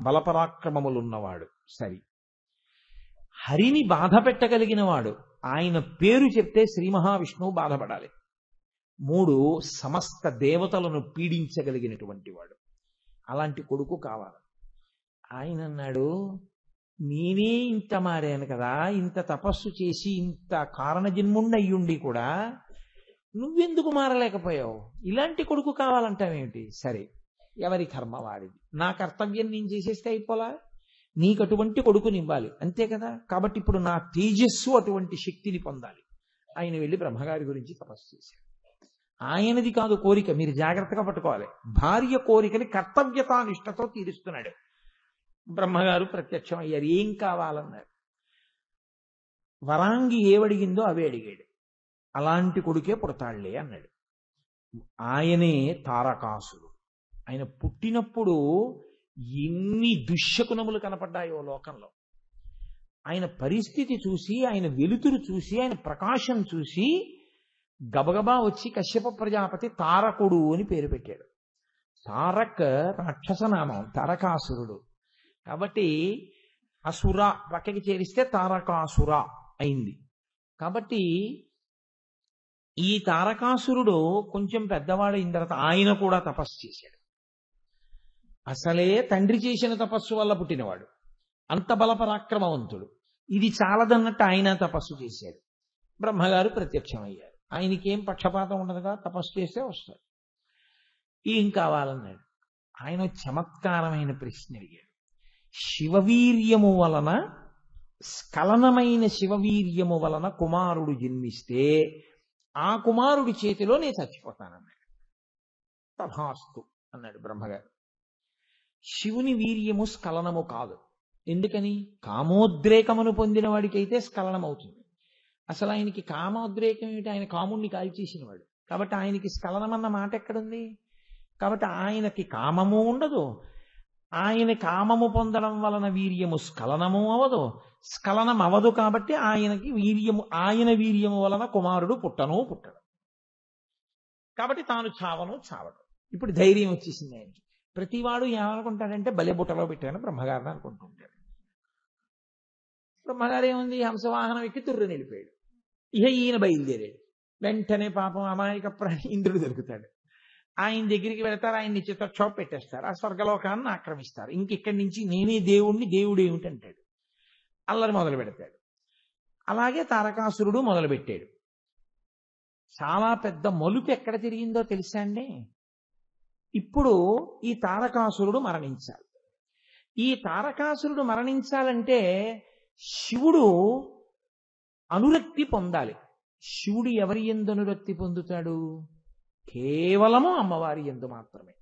బలపరాక్రమములున్నవాడు. సరి, హరిని బాధ పెట్టగలిగిన వాడు. ఆయన పేరు చెప్తే శ్రీ మహావిష్ణువు బాధపడాలి. 3, సమస్త దేవతలను పీడించగలిగినటువంటి వాడు. అలాంటి కొడుకు కావాలి. ఆయన అన్నాడు, నేనే ఇంత మారాను కదా, ఇంత తపస్సు చేసి ఇంత కారణజన్ముండి అయ్యుండి కూడా నువ్వెందుకు మారలేకపోయావు? ఇలాంటి కొడుకు కావాలంటావేమిటి? సరే, ఎవరి కర్మ వాడిది. నా కర్తవ్యం నేను చేసేస్తే అయిపోలా? నీకు అటువంటి కొడుకునివ్వాలి, అంతే కదా. కాబట్టి ఇప్పుడు నా తేజస్సు అటువంటి శక్తిని పొందాలి. ఆయన వెళ్ళి బ్రహ్మగారి గురించి తపస్సు చేశారు. ఆయనది కాదు కోరిక, మీరు జాగ్రత్తగా పట్టుకోవాలి. భార్య కోరికని కర్తవ్యతానిష్టతో తీరుస్తున్నాడు. బ్రహ్మగారు ప్రత్యక్షం అయ్యారు. ఏం కావాలన్నారు. వరాంగి ఏవడిగిందో అవే అడిగాడు. అలాంటి కొడుకే పుడతాళ్లే అన్నాడు. ఆయనే తారకాసుడు. ఆయన పుట్టినప్పుడు ఎన్ని దుశ్శకునములు కనపడ్డాయో లోకంలో. ఆయన పరిస్థితి చూసి, ఆయన వెలుతురు చూసి, ఆయన ప్రకాశం చూసి గబగబా వచ్చి కశ్యప ప్రజాపతి తారకుడు అని పేరు పెట్టాడు. తారక్ రాక్షసనామం, తారకాసురుడు. కాబట్టి అసుర పక్కకి చేరిస్తే తారకాసుర అయింది. కాబట్టి ఈ తారకాసురుడు కొంచెం పెద్దవాడైన తర్వాత ఆయన కూడా తపస్సు చేశాడు. అసలే తండ్రి చేసిన తపస్సు వల్ల పుట్టినవాడు, అంత బలపరాక్రమవంతుడు. ఇది చాలదన్నట్టు ఆయన తపస్సు చేశాడు. బ్రహ్మగారు ప్రత్యక్షమయ్యారు. ఆయనకేం పక్షపాతం ఉండదుగా, తపస్సు చేస్తే వస్తాడు. ఏం కావాలన్నాడు. ఆయన చమత్కారమైన ప్రశ్న అడిగాడు. శివవీర్యము వలన, స్ఖలనమైన శివవీర్యము వలన కుమారుడు జన్మిస్తే ఆ కుమారుడి చేతిలో నేను చచ్చిపోతానన్నాడు. తథాస్తు అన్నాడు బ్రహ్మగారు. శివుని వీర్యము స్ఖలనము కాదు. ఎందుకని? కామోద్రేకమును పొందిన వాడికైతే స్ఖలనం అవుతుంది. అసలు ఆయనకి కామోద్రేకం ఏమిటి? ఆయన కాముణ్ణి కాల్చేసిన వాడు. కాబట్టి ఆయనకి స్ఖలనం అన్న మాట ఎక్కడుంది? కాబట్టి ఆయనకి కామము ఉండదు. ఆయన కామము పొందడం వలన వీర్యము స్ఖలనము అవదు. స్ఖలనం అవదు కాబట్టి ఆయనకి వీర్యము, ఆయన వీర్యము వలన కుమారుడు పుట్టను పుట్టడు. కాబట్టి తాను చావను చావడు. ఇప్పుడు ధైర్యం వచ్చేసింది ఆయనకి. ప్రతివాడు ఏమనుకుంటాడంటే బలె బుట్టలో పెట్టాను బ్రహ్మగారిని అనుకుంటుంటాడు. బ్రహ్మగారు ఏముంది, హంసవాహనం ఎక్కి తుర్రు నిలిపాడు. ఇహ ఈయన బయలుదేరాడు. వెంటనే పాపం అమాయక ప్రాణి ఇంద్రుడు దొరుకుతాడు. ఆయన దగ్గరికి వెళతారు. ఆయన్ని చిత్తక్షోభ పెట్టేస్తారు. ఆ స్వర్గలోకాన్ని ఆక్రమిస్తారు. ఇంకెక్కడి నుంచి నేనే దేవుణ్ణి, దేవుడు ఏమిటి అంటాడు. అల్లరి మొదలు పెడతాడు. అలాగే తారకాసురుడు మొదలుపెట్టాడు. చాలా పెద్ద మలుపు ఎక్కడ తిరిగిందో తెలుసా అండి? ఇప్పుడు ఈ తారకాసురుడు మరణించాలి. ఈ తారకాసురుడు మరణించాలంటే శివుడు అనురక్తి పొందాలి. శివుడు ఎవరి యందు అనురక్తి పొందుతాడు? కేవలము అమ్మవారి యందు మాత్రమే.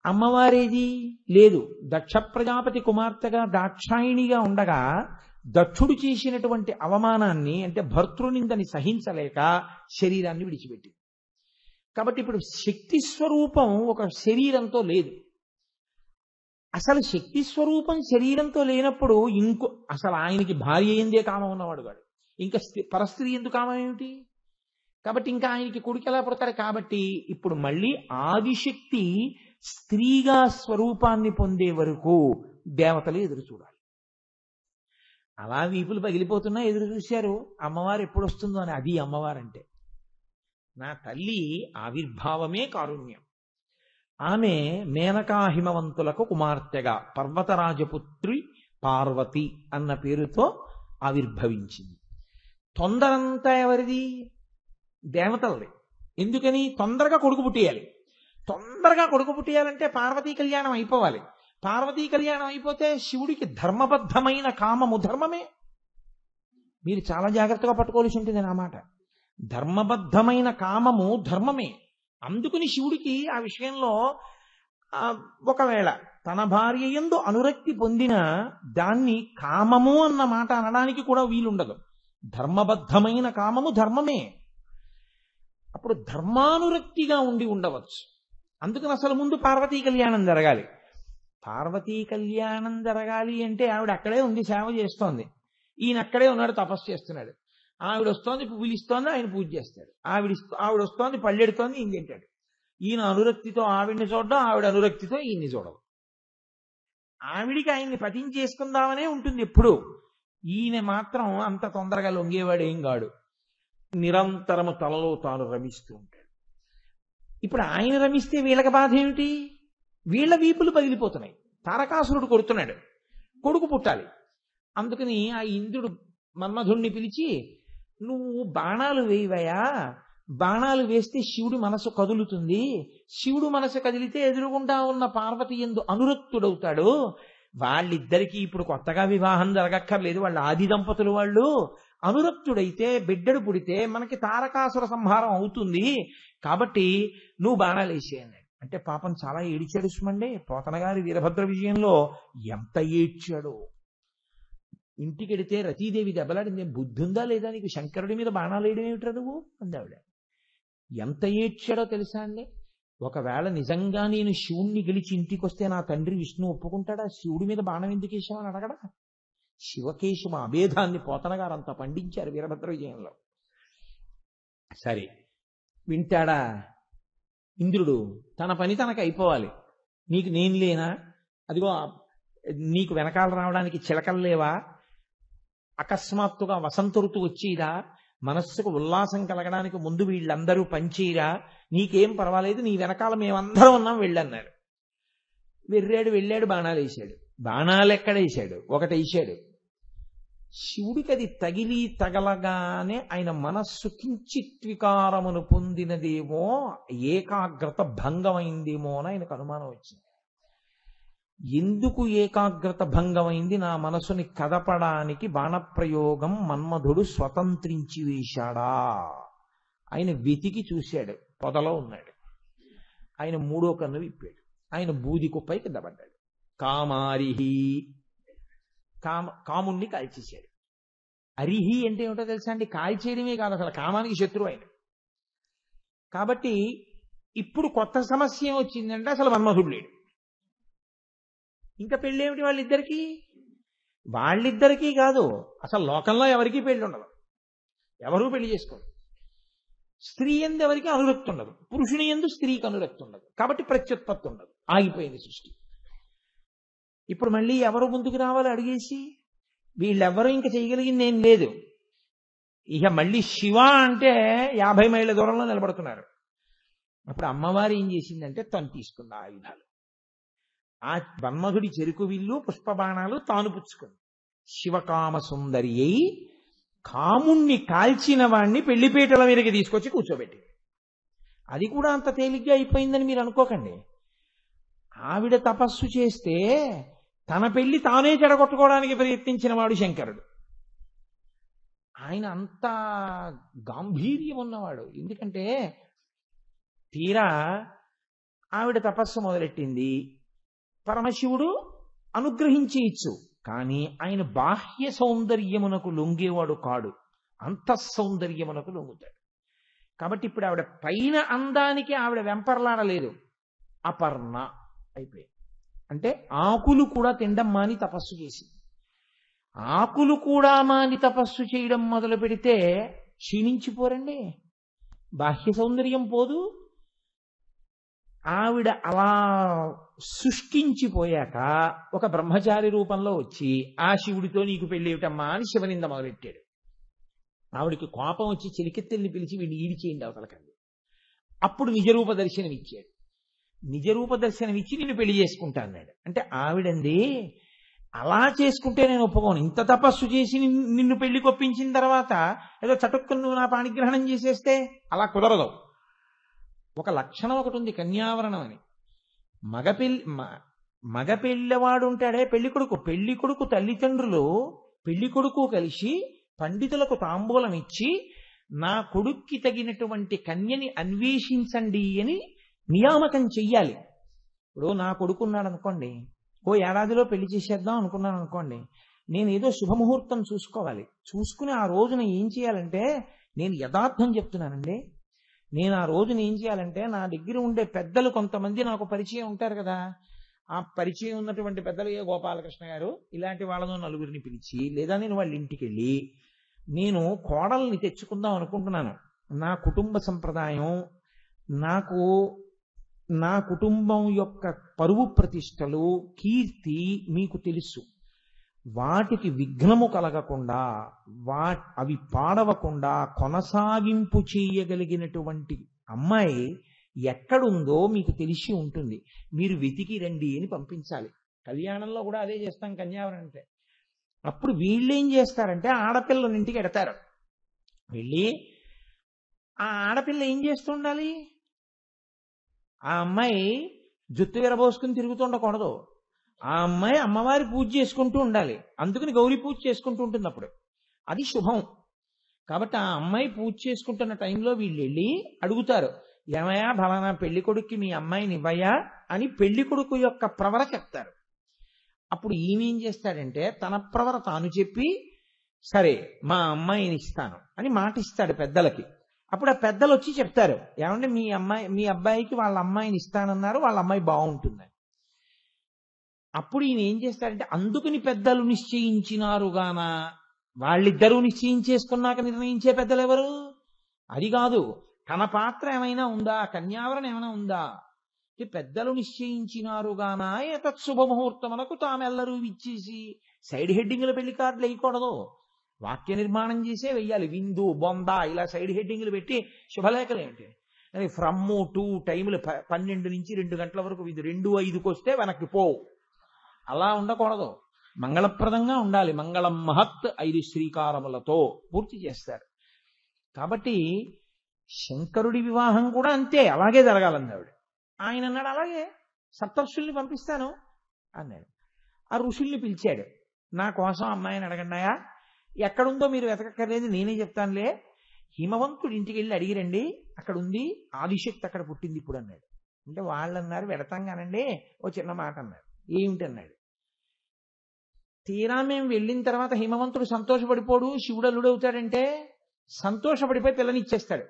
అమ్మవారేది లేదు. దక్ష ప్రజాపతి కుమార్తెగా దాక్షాయిణిగా ఉండగా దక్షుడు చేసినటువంటి అవమానాన్ని, అంటే భర్తృనిందని సహించలేక శరీరాన్ని విడిచిపెట్టింది. కాబట్టి ఇప్పుడు శక్తి స్వరూపం ఒక శరీరంతో లేదు. అసలు శక్తి స్వరూపం శరీరంతో లేనప్పుడు అసలు ఆయనకి భార్య ఏందే కామం ఉన్నవాడు కాడు, ఇంకా పరస్త్రీ ఎందుకు కామం ఏమిటి? కాబట్టి ఇంకా ఆయనకి కొడుకు ఎలా పుడతాడు? కాబట్టి ఇప్పుడు మళ్ళీ ఆదిశక్తి స్త్రీగా స్వరూపాన్ని పొందే వరకు దేవతలు ఎదురు చూడాలి. అలా వీపులు పగిలిపోతున్నా ఎదురు చూశారు అమ్మవారు ఎప్పుడు వస్తుందో అని. అది అమ్మవారంటే. నా తల్లి ఆవిర్భావమే కారుణ్యం. ఆమె మేనకా హిమవంతులకు కుమార్తెగా పర్వతరాజపుత్రి పార్వతి అన్న పేరుతో ఆవిర్భవించింది. తొందరంతా ఎవరిది? దేవతలది. ఎందుకని? తొందరగా కొడుకు పుట్టేయాలి. తొందరగా కొడుకు పుట్టేయాలంటే పార్వతీ కళ్యాణం అయిపోవాలి. పార్వతీ కళ్యాణం అయిపోతే శివుడికి ధర్మబద్ధమైన కామము ధర్మమే. మీరు చాలా జాగ్రత్తగా పట్టుకోవాల్సి ఉంటుంది నా మాట. ధర్మబద్ధమైన కామము ధర్మమే. అందుకుని శివుడికి ఆ విషయంలో ఒకవేళ తన భార్య యందు అనురక్తి పొందిన దాన్ని కామము అన్న మాట అనడానికి కూడా వీలుండదు. ధర్మబద్ధమైన కామము ధర్మమే. అప్పుడు ధర్మానురక్తిగా ఉండి ఉండవచ్చు. అందుకని అసలు ముందు పార్వతీ కళ్యాణం జరగాలి. పార్వతీ కళ్యాణం జరగాలి అంటే ఆవిడ అక్కడే ఉంది, సేవ చేస్తోంది. ఈయన అక్కడే ఉన్నాడు, తపస్సు చేస్తున్నాడు. ఆవిడ వస్తోంది, పువ్వులు ఇస్తోంది, ఆయన పూజ చేస్తాడు. ఆవిడ వస్తోంది, పళ్ళెడుతోంది, ఈయన తింటాడు. ఈయన అనురక్తితో ఆవిడ్ని చూడడం, ఆవిడ అనురక్తితో ఈయన్ని చూడడం. ఆవిడికి ఆయన్ని పతించేసుకుందామనే ఉంటుంది ఎప్పుడు. ఈయన మాత్రం అంత తొందరగా లొంగేవాడేం కాడు. నిరంతరము తలలో తాను రమిస్తూ ఉంటాడు. ఇప్పుడు ఆయన రమిస్తే వీళ్ళకి బాధ ఏమిటి? వీళ్ళ వీపులు పగిలిపోతున్నాయి. తారకాసురుడు కొడుతున్నాడు, కొడుకు పుట్టాలి. అందుకని ఆ ఇంద్రుడు మన్మధుణ్ణి పిలిచి, నువ్వు బాణాలు వేయవయా, బాణాలు వేస్తే శివుడి మనసు కదులుతుంది. శివుడు మనసు కదిలితే ఎదురుగుండా ఉన్న పార్వతి యందు అనురక్తుడవుతాడు. వాళ్ళిద్దరికీ ఇప్పుడు కొత్తగా వివాహం జరగక్కర్లేదు, వాళ్ళ ఆది దంపతులు వాళ్ళు. అనురక్తుడైతే బిడ్డడు పుడితే మనకి తారకాసుర సంహారం అవుతుంది. కాబట్టి నువ్వు బాణాలు వేసేయండి అంటే పాపం చాలా ఏడిచాడు సుమండే. పోతన గారి వీరభద్ర విజయంలో ఎంత ఏడ్చాడో. ఇంటికెడితే రతీదేవి దెబ్బలాడింది. బుద్ధి ఉందా లేదా నీకు? శంకరుడి మీద బాణాలు వేయడం ఏమిట్రా నువ్వు అందావిడ. ఎంత ఏడ్చాడో తెలుసా అండి. ఒకవేళ నిజంగా నేను శివుణ్ణి గెలిచి ఇంటికి వస్తే నా తండ్రి విష్ణు ఒప్పుకుంటాడా? శివుడి మీద బాణం ఎందుకు వేసామని అడగడా? శివకేశవ అభేదాన్ని పోతన గారు అంత పండించారు వీరభద్ర విజయంలో. సరే, వింటాడా ఇంద్రుడు? తన పని తనకు అయిపోవాలి. నీకు నేను లేనా? అదిగో నీకు వెనకాల రావడానికి చిలకలు లేవా? అకస్మాత్తుగా వసంత ఋతువు వచ్చేదా? మనస్సుకు ఉల్లాసం కలగడానికి ముందు వీళ్ళందరూ పనిచేయరా? నీకేం పర్వాలేదు, నీ వెనకాల మేమందరం ఉన్నాం వెళ్ళన్నారు. వెళ్ళాడు, బాణాలు వేశాడు. బాణాలు ఎక్కడ వేశాడు? ఒకటి వేశాడు. శివుడికి అది తగలగానే ఆయన మనస్సు కించిత్ వికారమును పొందినదేమో, ఏకాగ్రత భంగమైందేమో అని ఆయనకు అనుమానం వచ్చింది. ఎందుకు ఏకాగ్రత భంగమైంది? నా మనసుని కదపడానికి బాణప్రయోగం మన్మధుడు స్వతంత్రించి వేశాడా? ఆయన వెతికి చూశాడు, పొదలో ఉన్నాడు. ఆయన మూడో కన్ను విప్పాడు. ఆయన బూది కుప్పై కింద పడ్డాడు. కామారిహి, కాముణ్ణి కాల్చేశాడు. అరిహి అంటే ఏమిటో తెలుసా అండి? కాల్చేయడమే కాదు, అసలు కామానికి శత్రువు ఆయన. కాబట్టి ఇప్పుడు కొత్త సమస్య వచ్చిందంటే అసలు మన్మధుడు లేడు. ఇంకా పెళ్ళేమిటి వాళ్ళిద్దరికీ? వాళ్ళిద్దరికీ కాదు, అసలు లోకంలో ఎవరికీ పెళ్లి ఉండదు, ఎవరూ పెళ్లి చేసుకోరు. స్త్రీ ఎందు ఎవరికి అనురక్తి ఉండదు, పురుషుని ఎందు స్త్రీకి అనురక్తి ఉండదు. కాబట్టి ప్రత్యుత్పత్తి ఉండదు, ఆగిపోయింది సృష్టి. ఇప్పుడు మళ్ళీ ఎవరు ముందుకు రావాలి అడిగేసి? వీళ్ళెవ్వరూ ఇంకా చేయగలిగింది ఏం లేదు. ఇక మళ్ళీ శివ అంటే 50 మైళ్ళ దూరంలో నిలబడుతున్నారు. అప్పుడు అమ్మవారు ఏం చేసిందంటే తను తీసుకుంది ఆయుధాలు. ఆ మన్మధుడి చెరుకు విల్లు పుష్పబాణాలు తాను పుచ్చుకుంది. శివకామ సుందరి అయి కాముణ్ణి కాల్చిన వాణ్ణి పెళ్లిపీటల మీదకి తీసుకొచ్చి కూర్చోబెట్టింది. అది కూడా అంత తేలిగ్గా అయిపోయిందని మీరు అనుకోకండి. ఆవిడ తపస్సు చేస్తే తన పెళ్లి తానే చెడగొట్టుకోవడానికి ప్రయత్నించిన వాడు శంకరుడు. ఆయన అంత గాంభీర్యం ఉన్నవాడు. ఎందుకంటే తీరా ఆవిడ తపస్సు మొదలెట్టింది, పరమశివుడు అనుగ్రహించి ఇచ్చు, కానీ ఆయన బాహ్య సౌందర్యమునకు లొంగేవాడు కాడు, అంతఃసౌందర్యమునకు లొంగుతాడు. కాబట్టి ఇప్పుడు ఆవిడ పైన అందానికి ఆవిడ వెంపర్లాడలేదు, అపర్ణ అయిపోయింది. అంటే ఆకులు కూడా తినడం మాని తపస్సు చేసింది. ఆకులు కూడా మాని తపస్సు చేయడం మొదలు పెడితే క్షీణించిపోరండి, బాహ్య సౌందర్యం పోదు. ఆవిడ అలా శుష్కించిపోయాక ఒక బ్రహ్మచారి రూపంలో వచ్చి ఆ శివుడితో నీకు పెళ్లి ఏమిటమ్మా అని శివనింద మొదలెట్టాడు. ఆవిడికి కోపం వచ్చి చిలికెత్తెల్ని పిలిచి వీడిని ఈడిచేయండి అవతలకండి. అప్పుడు నిజరూప దర్శనం ఇచ్చాడు. నిజరూప దర్శనం ఇచ్చి నిన్ను పెళ్లి చేసుకుంటా అన్నాడు. అంటే ఆవిడంది, అలా చేసుకుంటే నేను ఒప్పుకోను, ఇంత తపస్సు చేసి నిన్ను పెళ్లి కొప్పించిన తర్వాత ఏదో చటుక్కుని నువ్వు నా పాణిగ్రహణం చేసేస్తే అలా కుదరదు. ఒక లక్షణం ఒకటి ఉంది, కన్యావరణం అని. మగ పెళ్ళవాడు ఉంటాడే పెళ్లి కొడుకు తల్లిదండ్రులు పెళ్లి కొడుకు కలిసి పండితులకు తాంబూలం ఇచ్చి నా కొడుక్కి తగినటువంటి కన్యని అన్వేషించండి అని నియామకం చెయ్యాలి. ఇప్పుడు నా కొడుకున్నాడు అనుకోండి, ఓ ఏడాదిలో పెళ్లి చేసేద్దాం అనుకున్నాను అనుకోండి, నేను ఏదో శుభముహూర్తం చూసుకోవాలి. చూసుకుని ఆ రోజున ఏం చేయాలంటే, నేను యథార్థం చెప్తున్నానండి, నేను ఆ రోజున ఏం చేయాలంటే నా దగ్గర ఉండే పెద్దలు కొంతమంది నాకు పరిచయం ఉంటారు కదా, ఆ పరిచయం ఉన్నటువంటి పెద్దలు, ఏ గోపాలకృష్ణ గారు ఇలాంటి వాళ్ళను నలుగురిని పిలిచి, లేదా నేను వాళ్ళ ఇంటికి వెళ్ళి నేను కోడల్ని తెచ్చుకుందాం అనుకుంటున్నాను. నా కుటుంబ సంప్రదాయం, నా కుటుంబం యొక్క పరువు ప్రతిష్టలు, కీర్తి మీకు తెలుసు. వాటికి విఘ్నము కలగకుండా, అవి పాడవకుండా కొనసాగింపు చేయగలిగినటువంటి అమ్మాయి ఎక్కడుందో మీకు తెలిసి ఉంటుంది, మీరు వెతికి రండి అని పంపించాలి. కళ్యాణంలో కూడా అదే చేస్తాం కన్యావరణ అంటే. అప్పుడు వీళ్ళేం చేస్తారంటే ఆడపిల్లని ఇంటికి ఎడతారు. వెళ్ళి ఆ ఆడపిల్ల ఏం చేస్తుండాలి, ఆ అమ్మాయి జుత్తు విరబోసుకుని తిరుగుతుండకూడదు, ఆ అమ్మాయి అమ్మవారి పూజ చేసుకుంటూ ఉండాలి. అందుకని గౌరీ పూజ చేసుకుంటూ ఉంటుంది అప్పుడు, అది శుభం. కాబట్టి ఆ అమ్మాయి పూజ చేసుకుంటున్న టైంలో వీళ్ళు వెళ్ళి అడుగుతారు, ఏమయ్యా ఫలానా పెళ్లి కొడుక్కి మీ అమ్మాయిని ఇవ్వయా అని పెళ్లి కొడుకు యొక్క ప్రవర చెప్తారు. అప్పుడు ఈమెం చేస్తాడంటే తన ప్రవర తాను చెప్పి, సరే మా అమ్మాయిని ఇస్తాను అని మాట ఇస్తాడు పెద్దలకి. అప్పుడు ఆ పెద్దలు వచ్చి చెప్తారు, ఏమంటే మీ అబ్బాయికి వాళ్ళ అమ్మాయిని ఇస్తానన్నారు, వాళ్ళ అమ్మాయి బాగుంటుందని. అప్పుడు ఈయన ఏం చేస్తాడంటే, అందుకని పెద్దలు నిశ్చయించినారుగాన, వాళ్ళిద్దరూ నిశ్చయించేసుకున్నాక నిర్ణయించే పెద్దలు ఎవరు? అది కాదు, తన పాత్ర ఏమైనా ఉందా, కన్యావరణ ఏమైనా ఉందా? పెద్దలు నిశ్చయించినారుగాన ఏతత్ శుభముహూర్తమునకు తామెల్లరూ ఇచ్చేసి సైడ్ హెడ్డింగ్ల పెళ్లి కార్డులు వేయకూడదు, వాక్య నిర్మాణం చేసే వెయ్యాలి. విందు బొంద ఇలా సైడ్ హెడ్డింగ్లు పెట్టి శుభలేఖలు ఏంటి, ఫ్రమ్ టు టైములు 12 నుంచి 2 గంటల వరకు విందు, 2:05కు వస్తే వెనక్కి పోవు, అలా ఉండకూడదు. మంగళప్రదంగా ఉండాలి. మంగళం మహత్ 5 శ్రీకారములతో పూర్తి చేస్తారు. కాబట్టి శంకరుడి వివాహం కూడా అంతే, అలాగే జరగాలన్నాడు ఆవిడ. ఆయన అన్నాడు, అలాగే సప్తర్షుల్ని పంపిస్తాను అన్నాడు. ఆ ఋషుల్ని పిలిచాడు, నా కోసం అమ్మాయిని అడగండాయా, ఎక్కడుందో మీరు వెతకక్కర్లేదు నేనే చెప్తానులే, హిమవంతుడి ఇంటికి వెళ్ళి అడిగిరండి, అక్కడ ఉంది, ఆదిశక్తి అక్కడ పుట్టింది ఇప్పుడు అన్నాడు. అంటే వాళ్ళు అన్నారు, వెడతాం కానండి, ఓ చిన్న మాట అన్నారు. ఏమిటన్నాడు. తీరా మేము వెళ్ళిన తర్వాత హిమవంతుడు సంతోషపడిపోడు, శివుడు అల్లుడు అవుతాడంటే సంతోషపడిపోయి పిల్లనిచ్చేస్తాడు.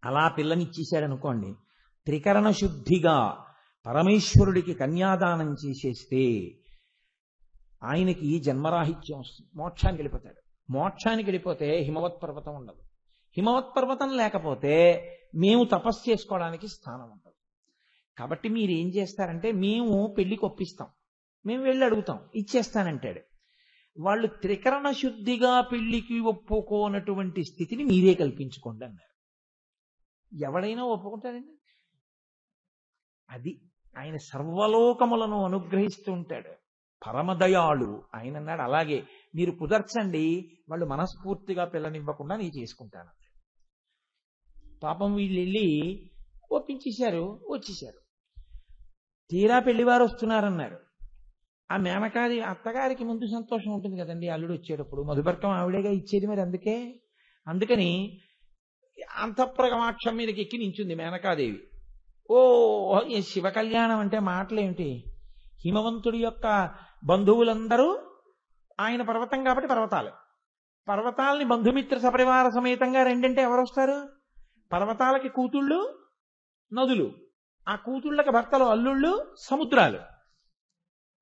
అలా పిల్లనిచ్చేశాడు అనుకోండి, త్రికరణ శుద్ధిగా పరమేశ్వరుడికి కన్యాదానం చేసేస్తే ఆయనకి జన్మరాహిత్యం వస్తుంది, మోక్షానికి వెళ్ళిపోతాడు. మోక్షానికి వెళ్ళిపోతే హిమవత్ పర్వతం ఉండదు, హిమవత్ పర్వతం లేకపోతే మేము తపస్సు చేసుకోవడానికి స్థానం ఉండదు. కాబట్టి మీరు ఏం చేస్తారంటే, మేము పెళ్లికి ఒప్పిస్తాం, మేము వెళ్ళి అడుగుతాం, ఇచ్చేస్తానంటాడు. వాళ్ళు త్రికరణ శుద్ధిగా పెళ్లికి ఒప్పుకోనటువంటి స్థితిని మీరే కల్పించుకోండి అన్నారు. ఎవడైనా ఒప్పుకుంటాడండి. అది ఆయన సర్వలోకములను అనుగ్రహిస్తూ ఉంటాడు, పరమదయాళు ఆయన అన్నాడు. అలాగే మీరు కుదర్చండి, వాళ్ళు మనస్ఫూర్తిగా పిల్లనివ్వకుండా నేను చేసుకుంటాను. పాపం వీళ్ళు వెళ్ళి ఒప్పించేశారు, వచ్చేశారు. తీరా పెళ్లివారు వస్తున్నారన్నారు. ఆ మేనకాది అత్తగారికి ముందు సంతోషం ఉంటుంది కదండి, అల్లుడు వచ్చేటప్పుడు. మధుపర్కం ఆవిడేగా ఇచ్చేది, మరి అందుకని అంతఃపురగమాక్షం మీదకి ఎక్కి నించుంది మేనకాదేవి. ఓ శివ కళ్యాణం అంటే మాటలేమిటి? హిమవంతుడి యొక్క బంధువులందరూ, ఆయన పర్వతం కాబట్టి పర్వతాలని బంధుమిత్ర సపరివార సమేతంగా రెండంటే ఎవరు వస్తారు? పర్వతాలకి కూతుళ్ళు నదులు, ఆ కూతుళ్ళకి భర్తలు అల్లుళ్ళు సముద్రాలు,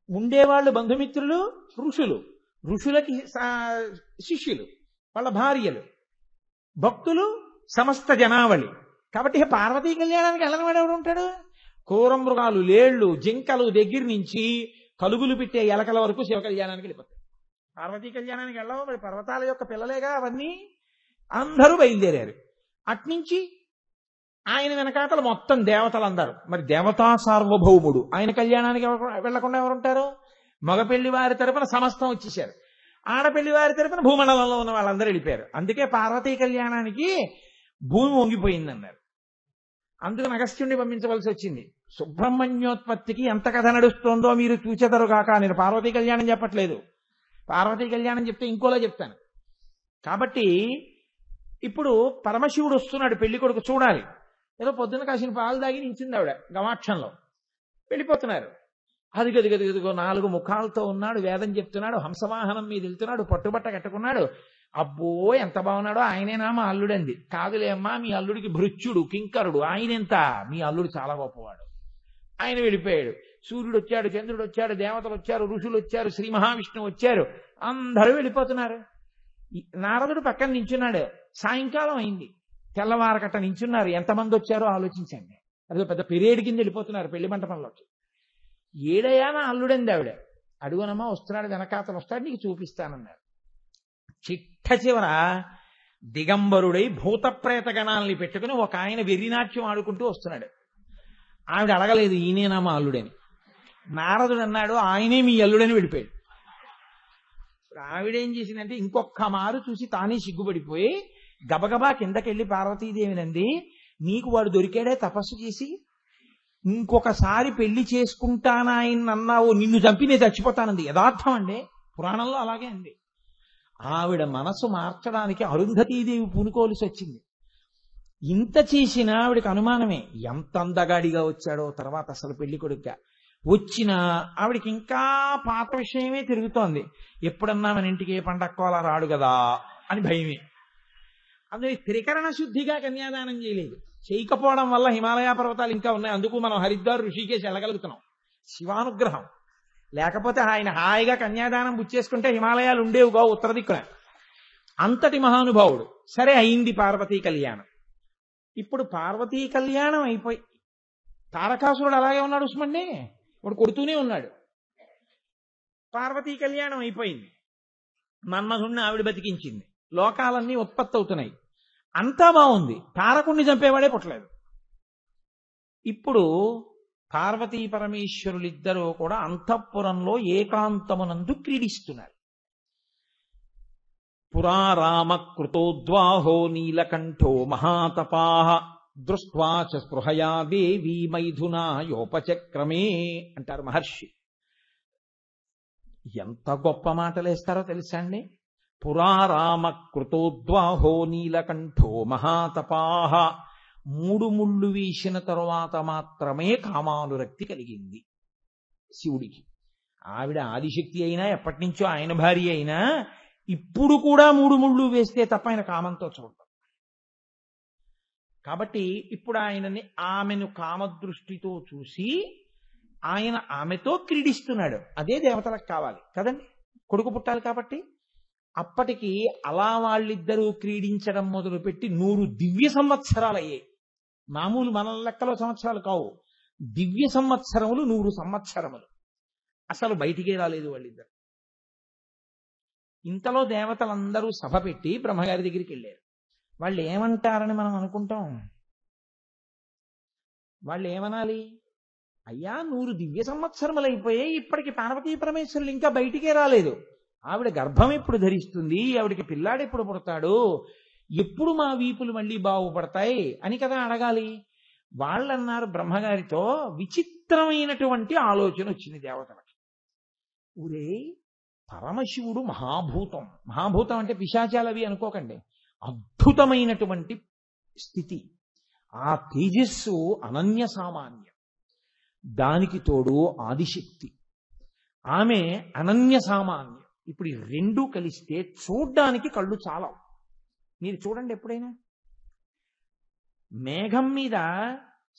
ఉండేవాళ్ళు బంధుమిత్రులు ఋషులు, ఋషులకి శిష్యులు వాళ్ళ భార్యలు, భక్తులు సమస్త జనావళి. కాబట్టి పార్వతీ కళ్యాణానికి వెళ్ళనివాడు ఎవడు ఉంటాడు? క్రూర మృగాలు, లేళ్లు, జింకలు దగ్గర నుంచి కలుగులు పెట్టే ఎలకల వరకు శివ కళ్యాణానికి వెళ్ళిపోతాయి. పార్వతీ కళ్యాణానికి వెళ్ళవు, మరి పర్వతాల యొక్క పిల్లలేగా అవన్నీ. అందరూ బయలుదేరారు. అట్నుంచి ఆయన వెనకాతలు మొత్తం దేవతలందరూ. మరి దేవతా సార్వభౌముడు ఆయన కళ్యాణానికి వెళ్లకుండా ఎవరుంటారు? మగపెళ్లి వారి తరపున సమస్తం వచ్చేసారు, ఆడపెళ్లి వారి తరపున భూమండలంలో ఉన్న వాళ్ళందరూ వెళ్ళిపోయారు. అందుకే పార్వతీ కళ్యాణానికి భూమి వంగిపోయిందన్నారు. అందుకు అగస్త్యుడిని పంపించవలసి వచ్చింది. సుబ్రహ్మణ్యోత్పత్తికి ఎంత కథ నడుస్తోందో మీరు చూచెదరు కాక. నేను పార్వతీ కళ్యాణం చెప్పట్లేదు, పార్వతీ కళ్యాణం చెప్తే ఇంకోలా చెప్తాను. కాబట్టి ఇప్పుడు పరమశివుడు వస్తున్నాడు, పెళ్లి కొడుకు చూడాలి. ఏదో పొద్దున్న కాసిన పాలు దాగి నించింది ఆవిడ గవాక్షంలో. వెళ్ళిపోతున్నారు. అదిగదిగదిగదిగో 4 ముఖాలతో ఉన్నాడు, వేదం చెప్తున్నాడు, హంసవాహనం మీద వెళ్తున్నాడు, పట్టుబట్ట కట్టుకున్నాడు. అబ్బో ఎంత బాగున్నాడో, ఆయనేనా మా అల్లుడంది. కాదులే అమ్మా, మీ అల్లుడికి భృత్యుడు కింకరుడు, ఆయనెంత, మీ అల్లుడు చాలా గొప్పవాడు. ఆయన వెళ్ళిపోయాడు. సూర్యుడు వచ్చాడు, చంద్రుడు వచ్చాడు, దేవతలు వచ్చారు, ఋషులు వచ్చారు, శ్రీ మహావిష్ణువు వచ్చారు, అందరూ వెళ్ళిపోతున్నారు. నారదుడు పక్కన నించున్నాడు. సాయంకాలం అయింది, తెల్లవారకట్ట నించున్నారు. ఎంతమంది వచ్చారో ఆలోచించండి. అదే పెద్ద పెరేడ్ కింద వెళ్ళిపోతున్నారు పెళ్లి మంటపంలోకి. ఏడయ్యా నా అల్లుడంది ఆవిడ. అడుగునమ్మా వస్తున్నాడు, వెనకాతలు వస్తాడు, నీకు చూపిస్తానన్నారు. చిట్ట చివర దిగంబరుడై భూత ప్రేత గణాలని పెట్టుకుని ఒక ఆయన వెర్రినాట్యం ఆడుకుంటూ వస్తున్నాడు. ఆవిడ అడగలేదు ఈయనేనా మా అల్లుడని. నారదుడు అన్నాడు ఆయనే మీ అల్లుడని వెళ్ళిపోయాడు. ఆవిడేం చేసిందంటే ఇంకొక మారు చూసి తానే సిగ్గుపడిపోయి గబగబా కిందకెళ్ళి పార్వతీదేవినంది, నీకు వాడు దొరికాడే తపస్సు చేసి, ఇంకొకసారి పెళ్లి చేసుకుంటానాయన అన్నావు, నిన్ను చంపి నేను చచ్చిపోతానంది. యథార్థం అండి, పురాణంలో అలాగే అంది. ఆవిడ మనసు మార్చడానికి అరుంధతీదేవి పూనుకోవలసి వచ్చింది. ఇంత చేసినా ఆవిడకి అనుమానమే, ఎంత అందగాడిగా వచ్చాడో తర్వాత అసలు పెళ్లి కొడుగ్గా వచ్చినా ఆవిడికి ఇంకా పాత విషయమే తిరుగుతోంది. ఎప్పుడన్నా మన ఇంటికి ఏ పండక్కోలా రాడు కదా అని భయమే. అందుకే త్రికరణ శుద్ధిగా కన్యాదానం చేయకపోవడం వల్ల హిమాలయ పర్వతాలు ఇంకా ఉన్నాయి. అందుకు మనం హరిద్వార్, ఋషికేశ్ వెళ్ళగలుగుతున్నాం, శివానుగ్రహం. లేకపోతే ఆయన హాయిగా కన్యాదానం బుచ్చేసుకుంటే హిమాలయాలు ఉండేవిగా ఉత్తర దిక్కున. అంతటి మహానుభావుడు. సరే అయింది పార్వతీ కళ్యాణం. ఇప్పుడు పార్వతీ కళ్యాణం అయిపోయి తారకాసురుడు అలాగే ఉన్నాడు ఉస్మండి, ఇప్పుడు కొడుతూనే ఉన్నాడు. పార్వతీ కళ్యాణం అయిపోయింది, మన్మధుణ్ణి ఆవిడ బతికించింది, లోకాలన్నీ ఉత్పత్తి అవుతున్నాయి, అంతా బాగుంది. తారకుణ్ణి చంపేవాడే పుట్టలేదు. ఇప్పుడు పార్వతీ పరమేశ్వరులిద్దరూ కూడా అంతఃపురంలో ఏకాంతమునందు క్రీడిస్తున్నారు. పురారామ కృతోద్వాహో నీలకంఠో మహాతపాః దృష్ట్వా చ స్పృహయా దేవీ మైథునాయోపచక్రమే అంటారు మహర్షి. ఎంత గొప్ప మాటలేస్తారో తెలుసా అండి. పురారామ కృతోద్వాహో నీలకంఠో మహాతపాః, 3 ముళ్ళు వేసిన తరువాత మాత్రమే కామానురక్తి కలిగింది శివుడికి. ఆవిడ ఆదిశక్తి అయినా, ఎప్పటి నుంచో ఆయన భార్య అయినా, ఇప్పుడు కూడా 3 ముళ్ళు వేస్తే తప్ప ఆయన కామంతో చూడటం. కాబట్టి ఇప్పుడు ఆయనని, ఆమెను కామదృష్టితో చూసి ఆయన ఆమెతో క్రీడిస్తున్నాడు. అదే దేవతలకు కావాలి కదండి, కొడుకు పుట్టాలి కాబట్టి. అప్పటికి అలా వాళ్ళిద్దరూ క్రీడించడం మొదలుపెట్టి 100 దివ్య సంవత్సరాలు అయ్యాయి. మామూలు మన లెక్కలో సంవత్సరాలు కావు, దివ్య సంవత్సరములు 100 సంవత్సరములు. అసలు బయటికే రాలేదు వాళ్ళిద్దరు. ఇంతలో దేవతలందరూ సభ పెట్టి బ్రహ్మగారి దగ్గరికి వెళ్ళారు. వాళ్ళు ఏమంటారని మనం అనుకుంటాం. వాళ్ళు ఏమనాలి? అయ్యా 100 దివ్య సంవత్సరములు అయిపోయాయి, ఇప్పటికి పార్వతీ పరమేశ్వరులు ఇంకా బయటికే రాలేదు. ఆవిడ గర్భం ఎప్పుడు ధరిస్తుంది, ఆవిడికి పిల్లాడు ఎప్పుడు పుడతాడు, ఎప్పుడు మా వీపులు మళ్ళీ బాగుపడతాయి అని కదా అడగాలి. వాళ్ళన్నారు బ్రహ్మగారితో, విచిత్రమైనటువంటి ఆలోచన వచ్చింది దేవతలకి. ఊరే, పరమశివుడు మహాభూతం. మహాభూతం అంటే పిశాచాలవి అనుకోకండి, అద్భుతమైనటువంటి స్థితి. ఆ తేజస్సు అనన్య సామాన్యం. దానికి తోడు ఆదిశక్తి, ఆమె అనన్య సామాన్యం. ఇప్పుడు ఈ రెండూ కలిస్తే చూడ్డానికి కళ్ళు చాలవు. మీరు చూడండి, ఎప్పుడైనా మేఘం మీద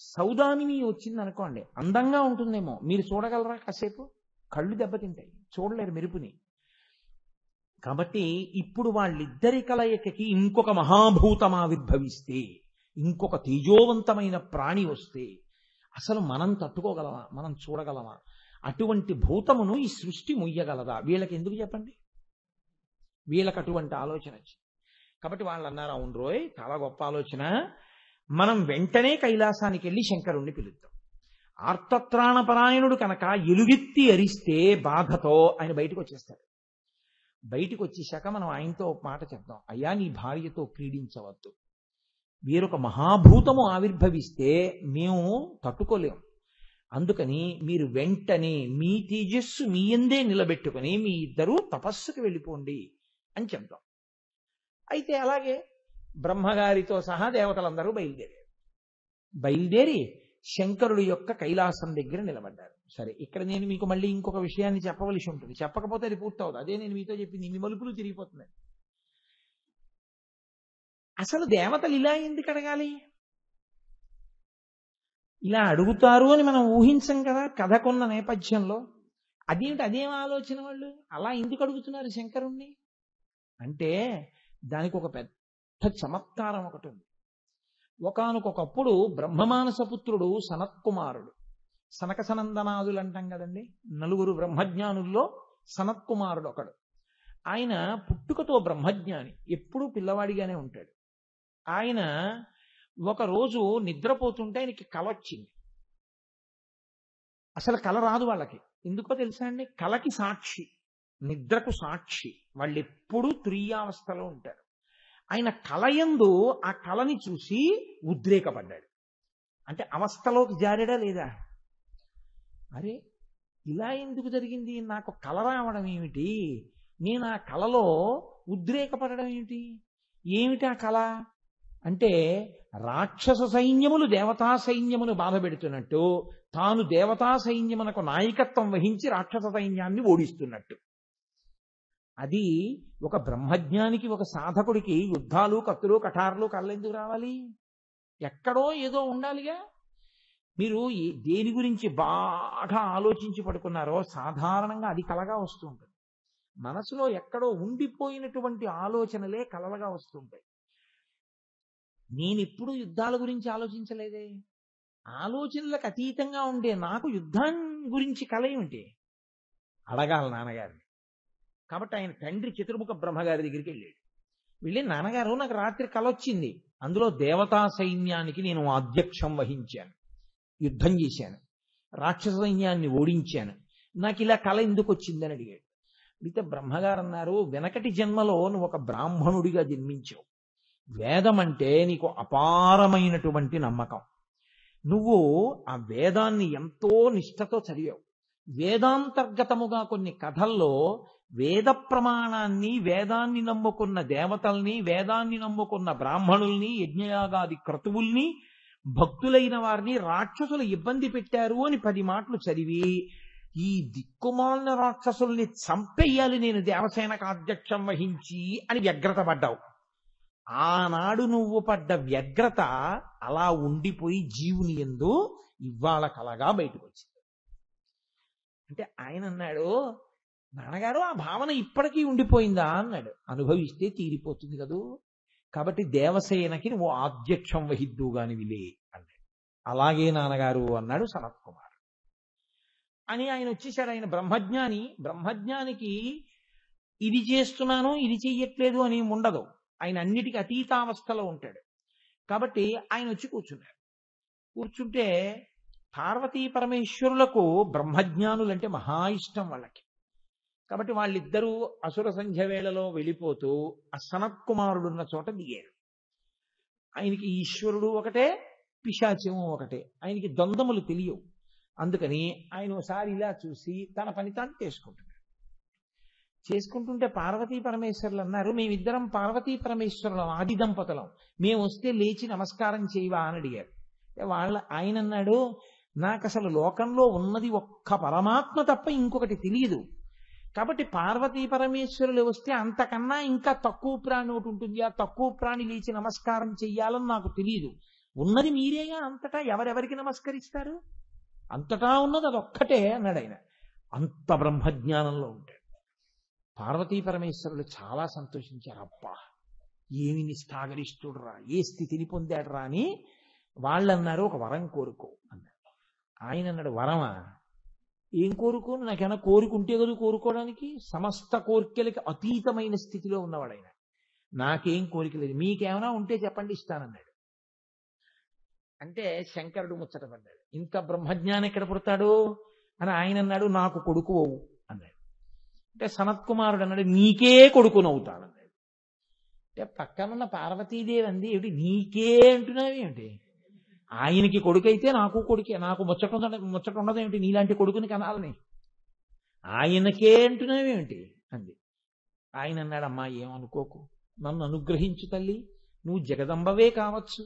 సౌదామిని వచ్చింది అనుకోండి, అందంగా ఉంటుందేమో, మీరు చూడగలరా? కాసేపు కళ్ళు దెబ్బతింటాయి, చూడలేరు మెరుపుని. కాబట్టి ఇప్పుడు వాళ్ళిద్దరి కలయికకి ఇంకొక మహాభూతం ఆవిర్భవిస్తే, ఇంకొక తేజోవంతమైన ప్రాణి వస్తే అసలు మనం తట్టుకోగలమా? మనం చూడగలమా? అటువంటి భూతమును ఈ సృష్టి ముయ్యగలదా? వీళ్ళకి ఎందుకు చెప్పండి? వీళ్ళకి అటువంటి ఆలోచన వచ్చింది. కాబట్టి వాళ్ళు అన్నారు, అవును రోయ్, చాలా గొప్ప ఆలోచన, మనం వెంటనే కైలాసానికి వెళ్ళి శంకరుణ్ణి పిలుద్దాం. ఆర్తత్రాణపరాయణుడు కనుక ఎలుగెత్తి అరిస్తే బాధతో ఆయన బయటకు వచ్చేస్తాడు. బయటకు వచ్చేశాక మనం ఆయనతో ఒక మాట చెప్దాం, అయ్యా నీ భార్యతో క్రీడించవద్దు, వీరొక మహాభూతము ఆవిర్భవిస్తే మేము తట్టుకోలేము, అందుకని మీరు వెంటనే మీ తేజస్సు మీ యందే నిలబెట్టుకుని మీ ఇద్దరూ తపస్సుకు వెళ్ళిపోండి అని చెప్దాం. అయితే అలాగే బ్రహ్మగారితో సహా దేవతలందరూ బయలుదేరి శంకరుడి యొక్క కైలాసం దగ్గర నిలబడ్డారు. సరే, ఇక్కడ నేను మీకు మళ్ళీ ఇంకొక విషయాన్ని చెప్పవలసి ఉంటుంది, చెప్పకపోతే అది పూర్తవుతుంది. అదే నేను మీతో చెప్పింది, మీ మలుపులు తిరిగిపోతున్నాయి. అసలు దేవతలు ఇలా ఎందుకు అడగాలి? ఇలా అడుగుతారు అని మనం ఊహించం కదా కథకున్న నేపథ్యంలో. అదేం ఆలోచన వాళ్ళు అలా ఎందుకు అడుగుతున్నారు శంకరుణ్ణి అంటే, దానికి ఒక పెద్ద చమత్కారం ఒకటి ఉంది. ఒకానొకప్పుడు బ్రహ్మమానసపుత్రుడు సనత్కుమారుడు, సనక సనందనాదులు అంటాం కదండి, నలుగురు బ్రహ్మజ్ఞానుల్లో సనత్కుమారుడు ఒకడు. ఆయన పుట్టుకతో బ్రహ్మజ్ఞాని, ఎప్పుడూ పిల్లవాడిగానే ఉంటాడు. ఆయన ఒకరోజు నిద్రపోతుంటే ఆయనకి కల వచ్చింది. అసలు కల రాదు వాళ్ళకి, ఎందుకో తెలుసా అండి? కలకి సాక్షి, నిద్రకు సాక్షి, వాళ్ళు ఎప్పుడూ తురీయావస్థలో ఉంటారు. ఆయన కలయందు ఆ కలని చూసి ఉద్రేకపడ్డాడు. అంటే అవస్థలోకి జారాడా లేదా? అరే, ఇలా ఎందుకు జరిగింది? నాకు కల రావడం ఏమిటి, నేను ఆ కలలో ఉద్రేకపడడం ఏమిటి? ఏమిటి ఆ కళ అంటే, రాక్షస సైన్యములు దేవతా సైన్యమును బాధపెడుతున్నట్టు, తాను దేవతా సైన్యమునకు నాయకత్వం వహించి రాక్షస సైన్యాన్ని ఓడిస్తున్నట్టు. అది ఒక బ్రహ్మజ్ఞానికి, ఒక సాధకుడికి యుద్ధాలు, కత్తులు, కఠారులు కళ్ళెందుకు రావాలి? ఎక్కడో ఏదో ఉండాలిగా. మీరు దేని గురించి బాగా ఆలోచించి పడుకున్నారో సాధారణంగా అది కలగా వస్తూ ఉంటుంది. మనసులో ఎక్కడో ఉండిపోయినటువంటి ఆలోచనలే కలలుగా వస్తుంటాయి. నేనెప్పుడు యుద్ధాల గురించి ఆలోచించలేదే. ఆలోచనలకు అతీతంగా ఉండే నాకు యుద్ధం గురించి కల ఏమిటి? అడగాలి నాన్నగారిని. కాబట్టి ఆయన తండ్రి చతుర్ముఖ బ్రహ్మగారి దగ్గరికి వెళ్ళాడు. వెళ్ళి, నాన్నగారు, నాకు రాత్రి కల వచ్చింది, అందులో దేవతా సైన్యానికి నేను అధ్యక్షం వహించాను, యుద్ధం చేశాను, రాక్షస సైన్యాన్ని ఓడించాను, నాకు ఇలా కల ఎందుకు వచ్చిందని అడిగాడు. అయితే బ్రహ్మగారు అన్నారు, వెనకటి జన్మలో నువ్వు ఒక బ్రాహ్మణుడిగా జన్మించావు, వేదం అంటే నీకు అపారమైనటువంటి నమ్మకం, నువ్వు ఆ వేదాన్ని ఎంతో నిష్ఠతో చదివావు. వేదాంతర్గతముగా కొన్ని కథల్లో వేద ప్రమాణాన్ని, వేదాన్ని నమ్ముకున్న దేవతల్ని, వేదాన్ని నమ్ముకున్న బ్రాహ్మణుల్ని, యజ్ఞయాగాది క్రతువుల్ని, భక్తులైన వారిని రాక్షసులు ఇబ్బంది పెట్టారు అని 10 మాటలు చదివి, ఈ దిక్కుమాలిన రాక్షసుల్ని చంపేయాలి నేను దేవసేనకు అధ్యక్షం వహించి అని వ్యగ్రత పడ్డావు. ఆనాడు నువ్వు పడ్డ వ్యగ్రత అలా ఉండిపోయి జీవుని యందు ఇవాళ కలగా బయటకు వచ్చింది. అంటే ఆయన అన్నాడు, నాన్నగారు, ఆ భావన ఇప్పటికీ ఉండిపోయిందా అన్నాడు. అనుభవిస్తే తీరిపోతుంది కదూ, కాబట్టి దేవసేనకి నువ్వు ఆధ్యక్షం వహిద్దుగాని విలే అన్నాడు. అలాగే నాన్నగారు అన్నాడు సనత్కుమార్. అని ఆయన వచ్చేసాడు. ఆయన బ్రహ్మజ్ఞాని. బ్రహ్మజ్ఞానికి ఇది చేస్తున్నాను, ఇది చెయ్యట్లేదు అని ఉండదు. ఆయన అన్నిటికీ అతీతావస్థలో ఉంటాడు. కాబట్టి ఆయన వచ్చి కూర్చున్నాడు. కూర్చుంటే పార్వతీ పరమేశ్వరులకు బ్రహ్మజ్ఞానులంటే మహా ఇష్టం వాళ్ళకి. కాబట్టి వాళ్ళిద్దరూ అసుర సంధ్య వేళలో వెళ్ళిపోతూ ఆ సనత్కుమారుడున్న చోట దిగారు. ఆయనకి ఈశ్వరుడు ఒకటే, పిశాచము ఒకటే. ఆయనకి ద్వంద్వములు తెలియవు. అందుకని ఆయన ఒకసారి ఇలా చూసి తన పని తాను చేసుకుంటుంటే పార్వతీ పరమేశ్వరులు అన్నారు, మేమిద్దరం పార్వతీ పరమేశ్వరులం, ఆది దంపతులం, మేము వస్తే లేచి నమస్కారం చేయవా అని అడిగారు. ఆయన అన్నాడు, నాకు అసలు లోకంలో ఉన్నది ఒక్క పరమాత్మ తప్ప ఇంకొకటి తెలియదు. కాబట్టి పార్వతీ పరమేశ్వరులు వస్తే అంతకన్నా ఇంకా తక్కువ ప్రాణి ఒకటి ఉంటుంది, ఆ తక్కువ ప్రాణి లేచి నమస్కారం చెయ్యాలని నాకు తెలియదు. ఉన్నది మీరేగా, అంతటా ఎవరెవరికి నమస్కరిస్తారు? అంతటా ఉన్నది అదొక్కటే అన్నాడు ఆయన. అంత బ్రహ్మజ్ఞానంలో ఉంటాడు. పార్వతీ పరమేశ్వరులు చాలా సంతోషించారు. అబ్బా, ఏమి నిష్ఠాగరిష్ఠుడు రా, ఏ స్థితిని పొందాడు రా అని వాళ్ళన్నారు, ఒక వరం కోరుకో అన్నాడు. ఆయన అన్నాడు, వరమా? ఏం కోరుకోను, నాకేమైనా కోరుకుంటే కదా కోరుకోవడానికి, సమస్త కోరికలకి అతీతమైన స్థితిలో ఉన్నవాడు ఆయన, నాకేం కోరిక లేదు, మీకేమైనా ఉంటే చెప్పండి ఇస్తానన్నాడు. అంటే శంకరుడు ముచ్చటపడ్డాడు, ఇంత బ్రహ్మజ్ఞానం ఎక్కడ పుడతాడు అని. ఆయన అన్నాడు, నాకు కొడుకు అవు అన్నాడు. అంటే సనత్కుమారుడు అన్నాడు, నీకే కొడుకునవుతాడన్నాడు. అంటే పక్కనున్న పార్వతీదేవి అంది, ఏమిటి నీకే అంటున్నావు ఏమిటి? ఆయనకి కొడుకైతే నాకు కొడుకే, నాకు ముచ్చట ఉండదేమిటి నీలాంటి కొడుకుని కనాలని? ఆయనకే అంటున్నావేమిటి అంది. ఆయన అన్నాడు, అమ్మా ఏమనుకోకు, నన్ను అనుగ్రహించు తల్లి, నువ్వు జగదంబవే కావచ్చు,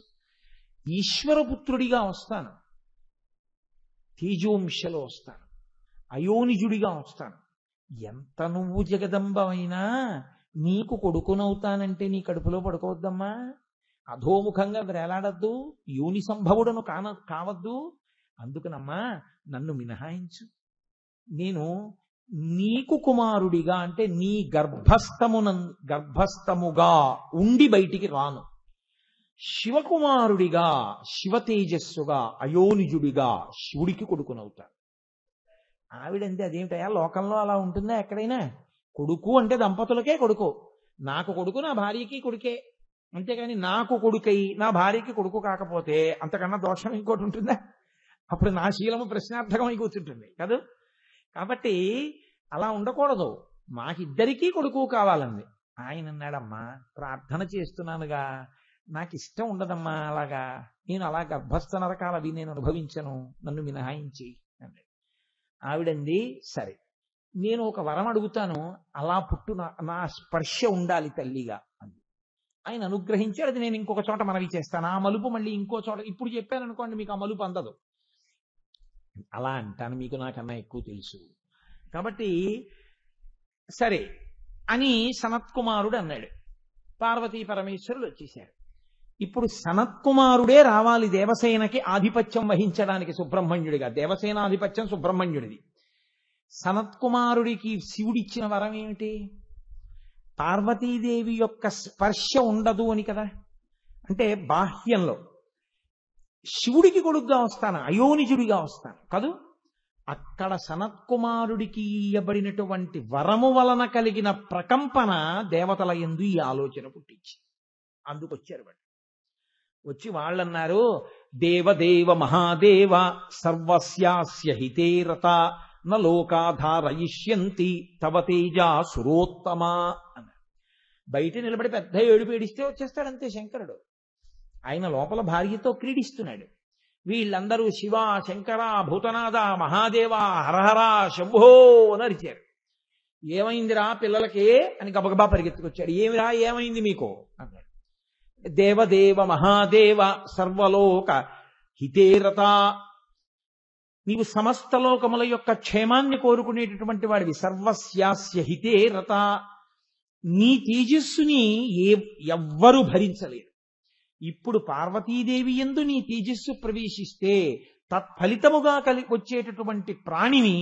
ఈశ్వరపుత్రుడిగా వస్తాను, తేజోంశలో వస్తాను, అయోనిజుడిగా వస్తాను. ఎంత నువ్వు జగదంబమైనా నీకు కొడుకునవుతానంటే నీ కడుపులో పడుకోవద్దమ్మా, అధోముఖంగా వేలాడద్దు, యోని సంభవుడను కావద్దు. అందుకనమ్మా నన్ను మినహాయించు, నీకు కుమారుడిగా అంటే నీ గర్భస్థముగా ఉండి బయటికి రాను, శివకుమారుడిగా, శివ తేజస్సుగా, అయోనిజుడిగా శివుడికి కొడుకునవుతాను. ఆవిడంటే అదేమిటయా, లోకంలో అలా ఉంటుందా ఎక్కడైనా? కొడుకు అంటే దంపతులకే కొడుకు, నాకు కొడుకు నా భార్యకి కొడుకే, అంతేగాని నాకు కొడుకై నా భార్యకి కొడుకు కాకపోతే అంతకన్నా దోషం ఇంకోటి ఉంటుందా? అప్పుడు నా శీలము ప్రశ్నార్థకమై కూర్చుంటుంది కదా. కాబట్టి అలా ఉండకూడదు, మాకిద్దరికీ కొడుకు కావాలంది. ఆయన అన్నాడమ్మా, ప్రార్థన చేస్తున్నానుగా, నాకు ఇష్టం ఉండదమ్మా అలాగా, నేను అలా గర్భస్థ నరకాలవి నేను అనుభవించను, నన్ను మినహాయించి అన్నాడు. ఆవిడంది, సరే నేను ఒక వరం అడుగుతాను, అలా పుట్టు నా స్పర్శ ఉండాలి తల్లిగా అంది. ఆయన అనుగ్రహించాడు. అది నేను ఇంకొక చోట మనవి చేస్తాను, ఆ మలుపు మళ్ళీ ఇంకో చోట ఇప్పుడు చెప్పాను అనుకోండి, మీకు ఆ మలుపు అందదు. అలా అంటాను, మీకు నాకన్నా ఎక్కువ తెలుసు కాబట్టి సరే అని సనత్కుమారుడు అన్నాడు. పార్వతీ పరమేశ్వరులు వచ్చేశారు. ఇప్పుడు సనత్కుమారుడే రావాలి దేవసేనకి ఆధిపత్యం వహించడానికి సుబ్రహ్మణ్యుడిగా. దేవసేనాధిపత్యం సుబ్రహ్మణ్యుడిది. సనత్కుమారుడికి శివుడిచ్చిన వరం ఏమిటి? పార్వతీదేవి యొక్క స్పర్శ ఉండదు అని కదా. అంటే బాహ్యంలో శివుడికి కొడుకుగా వస్తాను, అయోనిజుడిగా వస్తాను కదూ. అక్కడ సనత్కుమారుడికి ఇయ్యబడినటువంటి వరము వలన కలిగిన ప్రకంపన దేవతల యందు ఈ ఆలోచన పుట్టించి అందుకొచ్చారు వాళ్ళు. వచ్చి వాళ్ళన్నారు, దేవదేవ మహాదేవ సర్వస్యాస్య హితే రత న లోకాధారయిష్యంతి తవ తేజా సురోత్తమా అన్నారు. బయట నిలబడి పెద్ద ఏడుపు ఏడిస్తే వచ్చేస్తాడంతే శంకరుడు. ఆయన లోపల భార్యతో క్రీడిస్తున్నాడు. వీళ్ళందరూ శివ, శంకర, భూతనాథ, మహాదేవ, హరహర, శంభో అని అరిచారు. ఏమైందిరా పిల్లలకి అని గబగబా పరిగెత్తుకొచ్చాడు. ఏమిరా ఏమైంది మీకు అన్నాడు. దేవదేవ మహాదేవ సర్వలోక హితేరత, నీవు సమస్త లోకముల యొక్క క్షేమాన్ని కోరుకునేటటువంటి వాడివి. సర్వస్యాస్య హితేరత, నీ తేజస్సుని ఎవ్వరూ భరించలేరు. ఇప్పుడు పార్వతీదేవి యందు నీ తేజస్సు ప్రవేశిస్తే తత్ఫలితముగా వచ్చేటటువంటి ప్రాణిని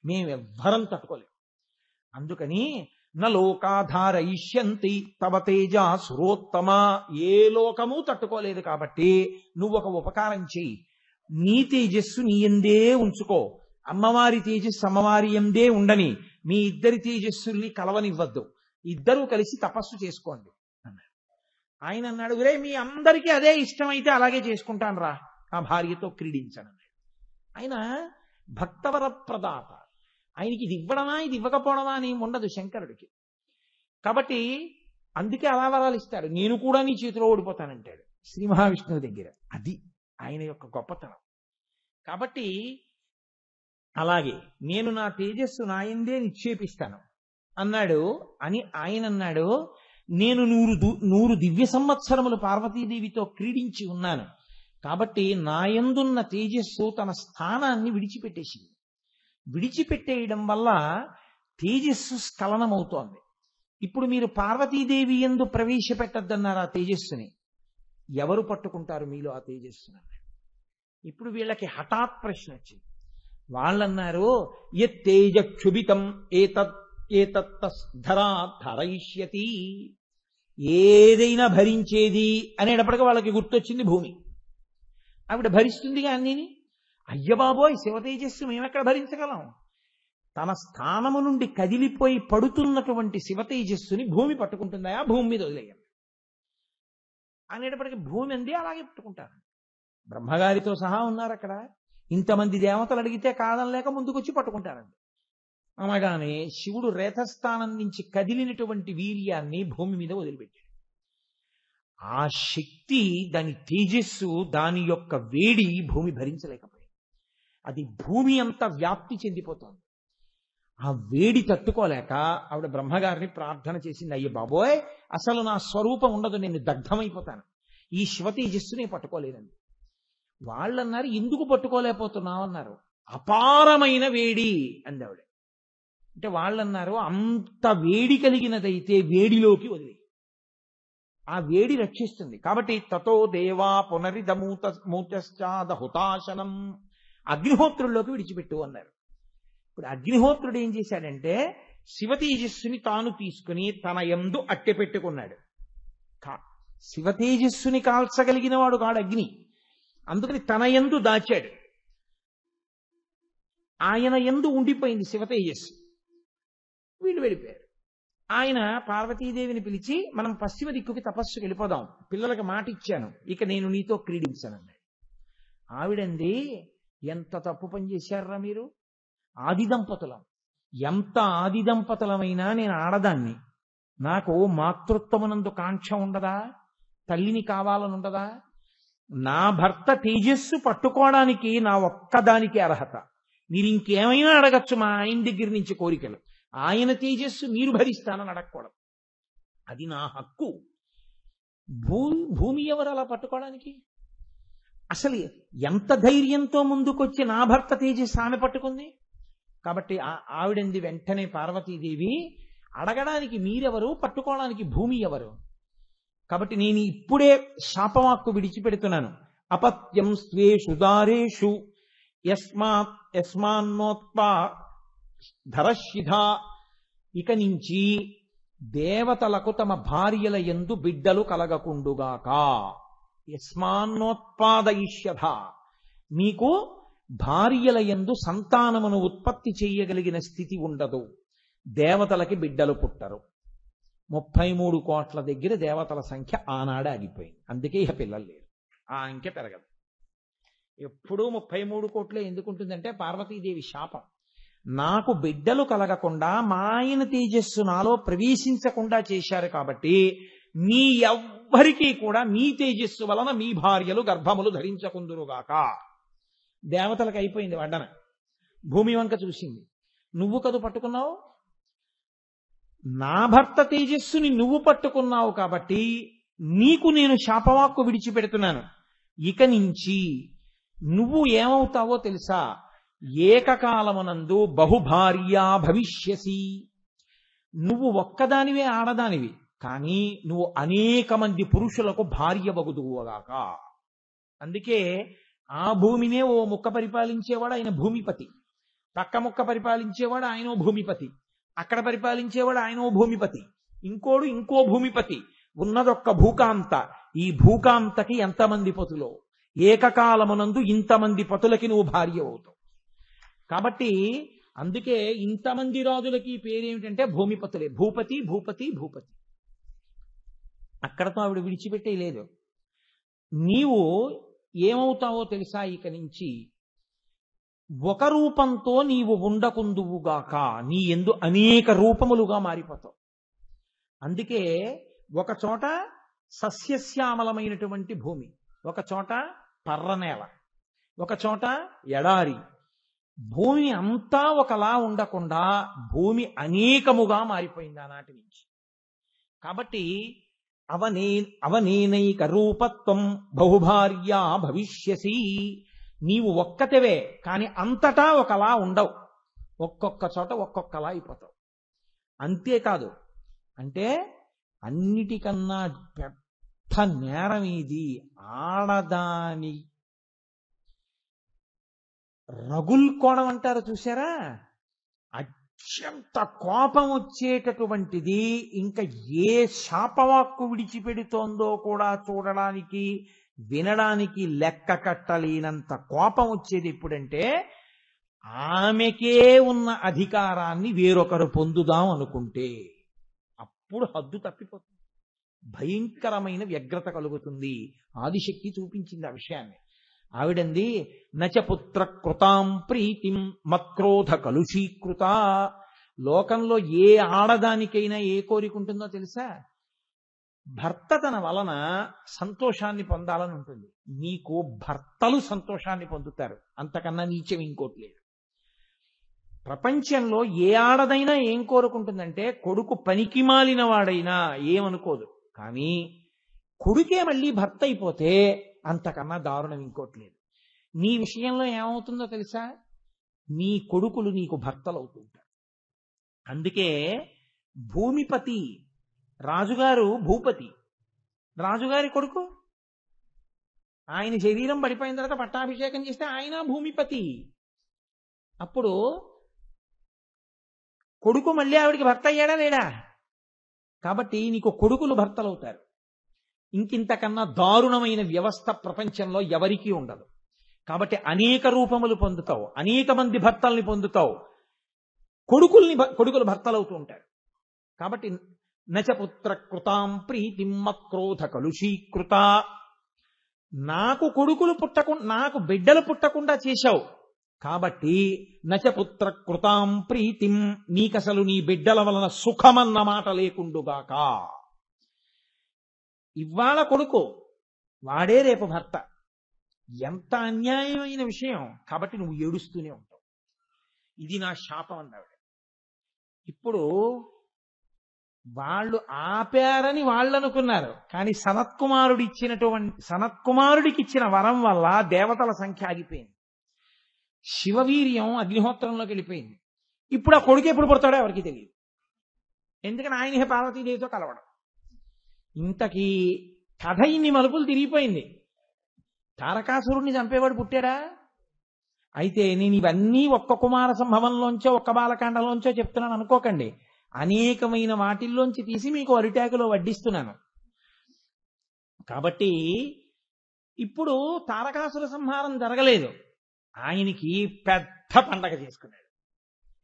మేమెవ్వరం తట్టుకోలేము. అందుకని నలోకాధారయిష్యంతి తవ తేజా సురోత్తమ, ఏ లోకము తట్టుకోలేదు. కాబట్టి నువ్వు ఒక ఉపకారం చెయ్యి, నీ తేజస్సు నీ యందే ఉంచుకో, అమ్మవారి తేజస్సు అమ్మవారి యందే ఉండని, మీ ఇద్దరి తేజస్సుల్ని కలవనివ్వద్దు, ఇద్దరూ కలిసి తపస్సు చేసుకోండి అన్నాడు. ఆయన అన్నాడు, రే మీ అందరికీ అదే ఇష్టమైతే అలాగే చేసుకుంటాను రా, ఆ భార్యతో క్రీడించనన్నాడు. ఆయన భక్తవర ప్రదాత, ఆయనకి ఇది ఇవ్వడమా ఇది ఇవ్వకపోవడమా అని ఉండదు శంకరుడికి. కాబట్టి అందుకే అలా వరాలు ఇస్తాడు. నేను కూడా నీ చేతిలో ఓడిపోతానంటాడు. శ్రీ మహావిష్ణువు దగ్గర. అది ఆయన యొక్క గొప్పతనం. కాబట్టి అలాగే నేను నా తేజస్సు నాయందే నిక్షేపిస్తాను అన్నాడు. అని ఆయన అన్నాడు, నేను 100 దివ్య సంవత్సరములు పార్వతీదేవితో క్రీడించి ఉన్నాను కాబట్టి నాయందున్న తేజస్సు తన స్థానాన్ని విడిచిపెట్టేసింది. విడిచిపెట్టేయడం వల్ల తేజస్సు స్ఖలనమవుతోంది. ఇప్పుడు మీరు పార్వతీదేవి యందు ప్రవేశపెట్టద్దన్నారు ఆ తేజస్సుని. ఎవరు పట్టుకుంటారు మీలో ఆ తేజస్సుని? ఇప్పుడు వీళ్ళకి హఠాత్ ప్రశ్న వచ్చింది. వాళ్ళన్నారు, యత్తేజ క్షుభితం ఏతత్తరా ధరయిష్యతి. ఏదైనా భరించేది అనేటప్పటికీ వాళ్ళకి గుర్తొచ్చింది భూమి. ఆవిడ భరిస్తుందిగా అన్నిని. అయ్య బాబోయ్, శివ తేజస్సు మేమెక్కడ భరించగలం? తన స్థానము నుండి కదిలిపోయి పడుతున్నటువంటి శివ తేజస్సుని భూమి పట్టుకుంటుందా? భూమి మీద వదిలేయండి అనేటప్పటికీ భూమి అంది అలాగే పట్టుకుంటారు. బ్రహ్మగారితో సహా ఉన్నారు అక్కడ. ఇంతమంది దేవతలు అడిగితే కాదనలేక ముందుకొచ్చి పట్టుకుంటారండి. అనగానే శివుడు రేతస్థానం నుంచి కదిలినటువంటి వీర్యాన్ని భూమి మీద వదిలిపెట్టాడు. ఆ శక్తి, దాని తేజస్సు, దాని యొక్క వేడి భూమి భరించలేకపోయింది. అది భూమి అంతా వ్యాప్తి చెందిపోతోంది. ఆ వేడి తట్టుకోలేక ఆవిడ బ్రహ్మగారిని ప్రార్థన చేసింది, అయ్య బాబోయ్, అసలు నా స్వరూపం ఉండదు, నేను దగ్ధమైపోతాను, ఈ శివ తేజస్సు నేను పట్టుకోలేనండి. వాళ్ళన్నారు, ఎందుకు పట్టుకోలేకపోతున్నావు అన్నారు. అపారమైన వేడి అంది ఆవిడ. అంటే వాళ్ళన్నారు, అంత వేడి కలిగినదైతే వేడిలోకి వదిలి, ఆ వేడి రక్షిస్తుంది. కాబట్టి తతో దేవా పునరిదమూతశ్చాదహుతాశనం, అగ్నిహోత్రుల్లోకి విడిచిపెట్టు అన్నారు. ఇప్పుడు అగ్నిహోత్రుడు ఏం చేశాడంటే శివ తేజస్సుని తాను తీసుకుని తన యందు అట్టె పెట్టుకున్నాడు. శివ తేజస్సుని కాల్చగలిగిన వాడు కాడు అగ్ని, అందుకని తన యందు దాచాడు. ఆయన యందు ఉండిపోయింది శివ తేజస్సు. వీళ్ళు వెళ్ళిపోయారు. ఆయన పార్వతీదేవిని పిలిచి, మనం పశ్చిమ దిక్కుకి తపస్సుకి వెళ్ళిపోదాం, పిల్లలకు మాట ఇచ్చాను, ఇక నేను నీతో క్రీడించానన్నాడు. ఆవిడంది, ఎంత తప్పు పని చేశారా మీరు, ఆది దంపతులం, ఎంత ఆది దంపతులమైనా నేను ఆడదాన్ని, నాకు మాతృత్వమునందు కాంక్ష ఉండదా, తల్లిని కావాలని ఉండదా? నా భర్త తేజస్సు పట్టుకోవడానికి నా ఒక్కదానికి అర్హత, మీరు ఇంకేమైనా అడగచ్చు మా ఆయన దగ్గర నుంచి కోరికలు, ఆయన తేజస్సు మీరు భరిస్తానని అడగకూడదు, అది నా హక్కు. భూమి ఎవరు అలా పట్టుకోవడానికి? అసలు ఎంత ధైర్యంతో ముందుకొచ్చి నా భర్త తేజస్సు ఆమె పట్టుకుంది. కాబట్టి ఆవిడంది వెంటనే పార్వతీదేవి, అడగడానికి మీరెవరు, పట్టుకోవడానికి భూమి ఎవరు? కాబట్టి నేను ఇప్పుడే శాపవాక్కు విడిచిపెడుతున్నాను. అపత్యం స్వేషు దారేషు యస్మాన్నోత్పా ధరశిధా, ఇక నుంచి దేవతలకు తమ భార్యల యందు బిడ్డలు కలగకుండుగాక. యస్మాన్నోత్పాదయిష్యథ, మీకు భార్యల యందు సంతానమును ఉత్పత్తి చేయగలిగిన స్థితి ఉండదు, దేవతలకి బిడ్డలు పుట్టరు. 33 కోట్ల దగ్గర దేవతల సంఖ్య ఆనాడే ఆగిపోయింది. అందుకే ఇక పిల్లలు లేరు, ఆ అంకె పెరగదు. ఎప్పుడూ 33 కోట్లే ఎందుకుంటుందంటే పార్వతీదేవి శాపం. నాకు బిడ్డలు కలగకుండా మా ఆయన తేజస్సు నాలో ప్రవేశించకుండా చేశారు కాబట్టి మీ ఎవ్వరికీ కూడా మీ తేజస్సు వలన మీ భార్యలు గర్భములు ధరించకుందురుగాక. దేవతలకు అయిపోయింది వడ్డన. భూమి వంక చూసింది, నువ్వు కదు పట్టుకున్నావు, నా భర్త తేజస్సుని నువ్వు పట్టుకున్నావు కాబట్టి నీకు నేను శాపవాక్కు విడిచిపెడుతున్నాను. ఇక నుంచి నువ్వు ఏమవుతావో తెలుసా, ఏకకాలమునందు బహుభార్యా భవిష్యసి. నువ్వు ఒక్కదానివే ఆడదానివి, కానీ నువ్వు అనేక మంది పురుషులకు భార్య వగుదువుగాక. అందుకే ఆ భూమినే ఓ ముక్క పరిపాలించేవాడు ఆయన భూమిపతి, పక్క ముక్క పరిపాలించేవాడు ఆయనో భూమిపతి, అక్కడ పరిపాలించేవాడు ఆయనో భూమిపతి, ఇంకోడు ఇంకో భూమిపతి, ఉన్నదొక్క భూకాంత. ఈ భూకాంతకి ఎంతమంది పతులో, ఏకకాలమునందు ఇంతమంది పతులకి నువ్వు భార్య అవుతావు. కాబట్టి అందుకే ఇంతమంది రాజులకి పేరేమిటంటే భూమిపతులే. భూపతి భూపతి భూపతి. అక్కడతో ఆవిడ విడిచిపెట్టే లేదు. నీవు ఏమవుతావో తెలుసా, ఇక నుంచి ఒక రూపంతో నీవు ఉండకుందువుగాక, నీ యందు అనేక రూపములుగా మారిపోతావు. అందుకే ఒక చోట సస్యశ్యామలమైనటువంటి భూమి, ఒక చోట పర్రనేల, ఒక చోట ఎడారి. భూమి అంతా ఒకలా ఉండకుండా భూమి అనేకముగా మారిపోయింది ఆనాటి నుంచి. కాబట్టి అవనేనైక రూపత్వం బహుభార్యా భవిష్యసి. నీవు ఒక్కతివే కానీ అంతటా ఒకలా ఉండవు, ఒక్కొక్క చోట ఒక్కొక్కలా అయిపోతావు. అంతేకాదు, అంటే అన్నిటికన్నా పెద్ద నేరం ఇది, ఆడదాని రగుల్కోవడం అంటారు చూసారా, అత్యంత కోపం వచ్చేటటువంటిది. ఇంకా ఏ శాపవాక్కు విడిచిపెడుతోందో కూడా చూడడానికి వినడానికి లెక్క కట్టలేనంత కోపం వచ్చేది ఎప్పుడంటే, ఆమెకే ఉన్న అధికారాన్ని వేరొకరు పొందుదాం అనుకుంటే అప్పుడు హద్దు తప్పిపోతుంది, భయంకరమైన వ్యగ్రత కలుగుతుంది. ఆదిశక్తి చూపించింది ఆ విషయాన్ని. ఆవిడంది, నచపుత్ర కృతాం ప్రీతిం మత్క్రోధ కలుషీకృత. లోకంలో ఏ ఆడదానికైనా ఏ కోరిక ఉంటుందో తెలుసా? భర్త తన వలన సంతోషాన్ని పొందాలని ఉంటుంది. నీకు భర్తలు సంతోషాన్ని పొందుతారు, అంతకన్నా నీచం ఇంకోటి లేదు. ప్రపంచంలో ఏ ఆడదైనా ఏం కోరుకుంటుందంటే, కొడుకు పనికి మాలిన వాడైనా ఏమనుకోదు, కానీ కొడుకే మళ్ళీ భర్త అయిపోతే అంతకన్నా దారుణం ఇంకోటి లేదు. నీ విషయంలో ఏమవుతుందో తెలుసా? నీ కొడుకులు నీకు భర్తలు అవుతుంటారు. అందుకే భూమిపతి, రాజుగారు భూపతి, రాజుగారి కొడుకు, ఆయన శరీరం పడిపోయిన తర్వాత పట్టాభిషేకం చేస్తే ఆయన భూమిపతి. అప్పుడు కొడుకు మళ్ళీ ఆవిడికి భర్త అయ్యాడా లేడా? కాబట్టి నీకు కొడుకులు భర్తలు అవుతారు. ఇంకింతకన్నా దారుణమైన వ్యవస్థ ప్రపంచంలో ఎవరికీ ఉండదు. కాబట్టి అనేక రూపములు పొందుతావు, అనేక మంది భర్తల్ని పొందుతావు, కొడుకులు భర్తలవుతూ ఉంటారు. కాబట్టి నచపుత్ర కృతాం ప్రీతిం మత్క్రోధ కలుషీకృత. నాకు బిడ్డలు పుట్టకుండా చేశావు కాబట్టి నచపుత్ర కృతాం ప్రీతిం, నీకసలు నీ బిడ్డల వలన సుఖమన్న మాట లేకుండుగాక. ఇవాళ కొడుకు, వాడే రేపు భర్త. ఎంత అన్యాయమైన విషయం. కాబట్టి నువ్వు ఏడుస్తూనే ఉంటావు. ఇది నా శాపం అన్నాడు. ఇప్పుడు వాళ్ళు ఆపారని వాళ్ళు అనుకున్నారు, కానీ సనత్కుమారుడికి ఇచ్చిన వరం వల్ల దేవతల సంఖ్య ఆగిపోయింది. శివవీర్యం అగ్నిహోత్రంలోకి వెళ్ళిపోయింది. ఇప్పుడు ఆ కొడుకు ఎప్పుడు పుడతాడో ఎవరికి తెలియదు. ఎందుకని ఆయన పార్వతీదేవితో కలవడం. ఇంతకీ కథ ఇన్ని మలుపులు తిరిగిపోయింది. తారకాసురుణ్ణి చంపేవాడు పుట్టాడా? అయితే నేను ఇవన్నీ ఒక్క కుమార సంభవంలోంచో ఒక్క బాలకాండలోంచో చెప్తున్నాను అనుకోకండి. అనేకమైన వాటిల్లోంచి తీసి మీకు అరిటాకులో వడ్డిస్తున్నాను. కాబట్టి ఇప్పుడు తారకాసుర సంహారం జరగలేదు, ఆయనకి పెద్ద పండగ చేసుకున్నాడు.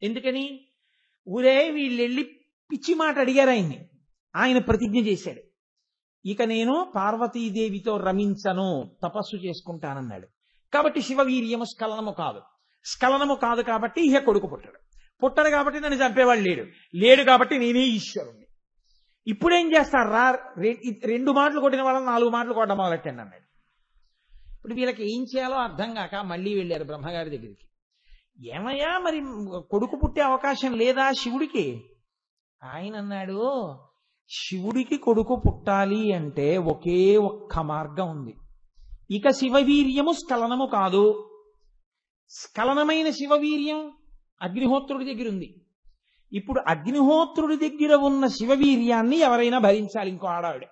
ఎందుకని? ఊరే వీళ్ళెళ్ళి పిచ్చి మాట అడిగారు ఆయన్ని. ఆయన ప్రతిజ్ఞ చేశాడు, ఇక నేను పార్వతీదేవితో రమించను, తపస్సు చేసుకుంటానన్నాడు. కాబట్టి శివవీర్యము స్ఖలనము కాదు కాబట్టి ఇహ కొడుకు పుట్టడు కాబట్టి నన్ను చంపేవాడు లేడు కాబట్టి నేనే ఈశ్వరుణ్ణి. ఇప్పుడేం చేస్తారు? 2 మాటలు కొట్టిన వాళ్ళని 4 మాటలు కొట్టడం మొదలెట్టండి అన్నాడు. ఇప్పుడు వీళ్ళకి ఏం చేయాలో అర్థం కాక మళ్ళీ వెళ్ళారు బ్రహ్మగారి దగ్గరికి. ఏమయ్యా, మరి కొడుకు పుట్టే అవకాశం లేదా శివుడికి? ఆయన అన్నాడు, శివుడికి కొడుకు పుట్టాలి అంటే ఒకే ఒక్క మార్గం ఉంది. ఇక శివవీర్యము స్ఖలనము కాదు. స్ఖలనమైన శివవీర్యం అగ్నిహోత్రుడి దగ్గర ఉంది. ఇప్పుడు అగ్నిహోత్రుడి దగ్గర ఉన్న శివవీర్యాన్ని ఎవరైనా భరించాలి. ఇంకో ఆడావిడ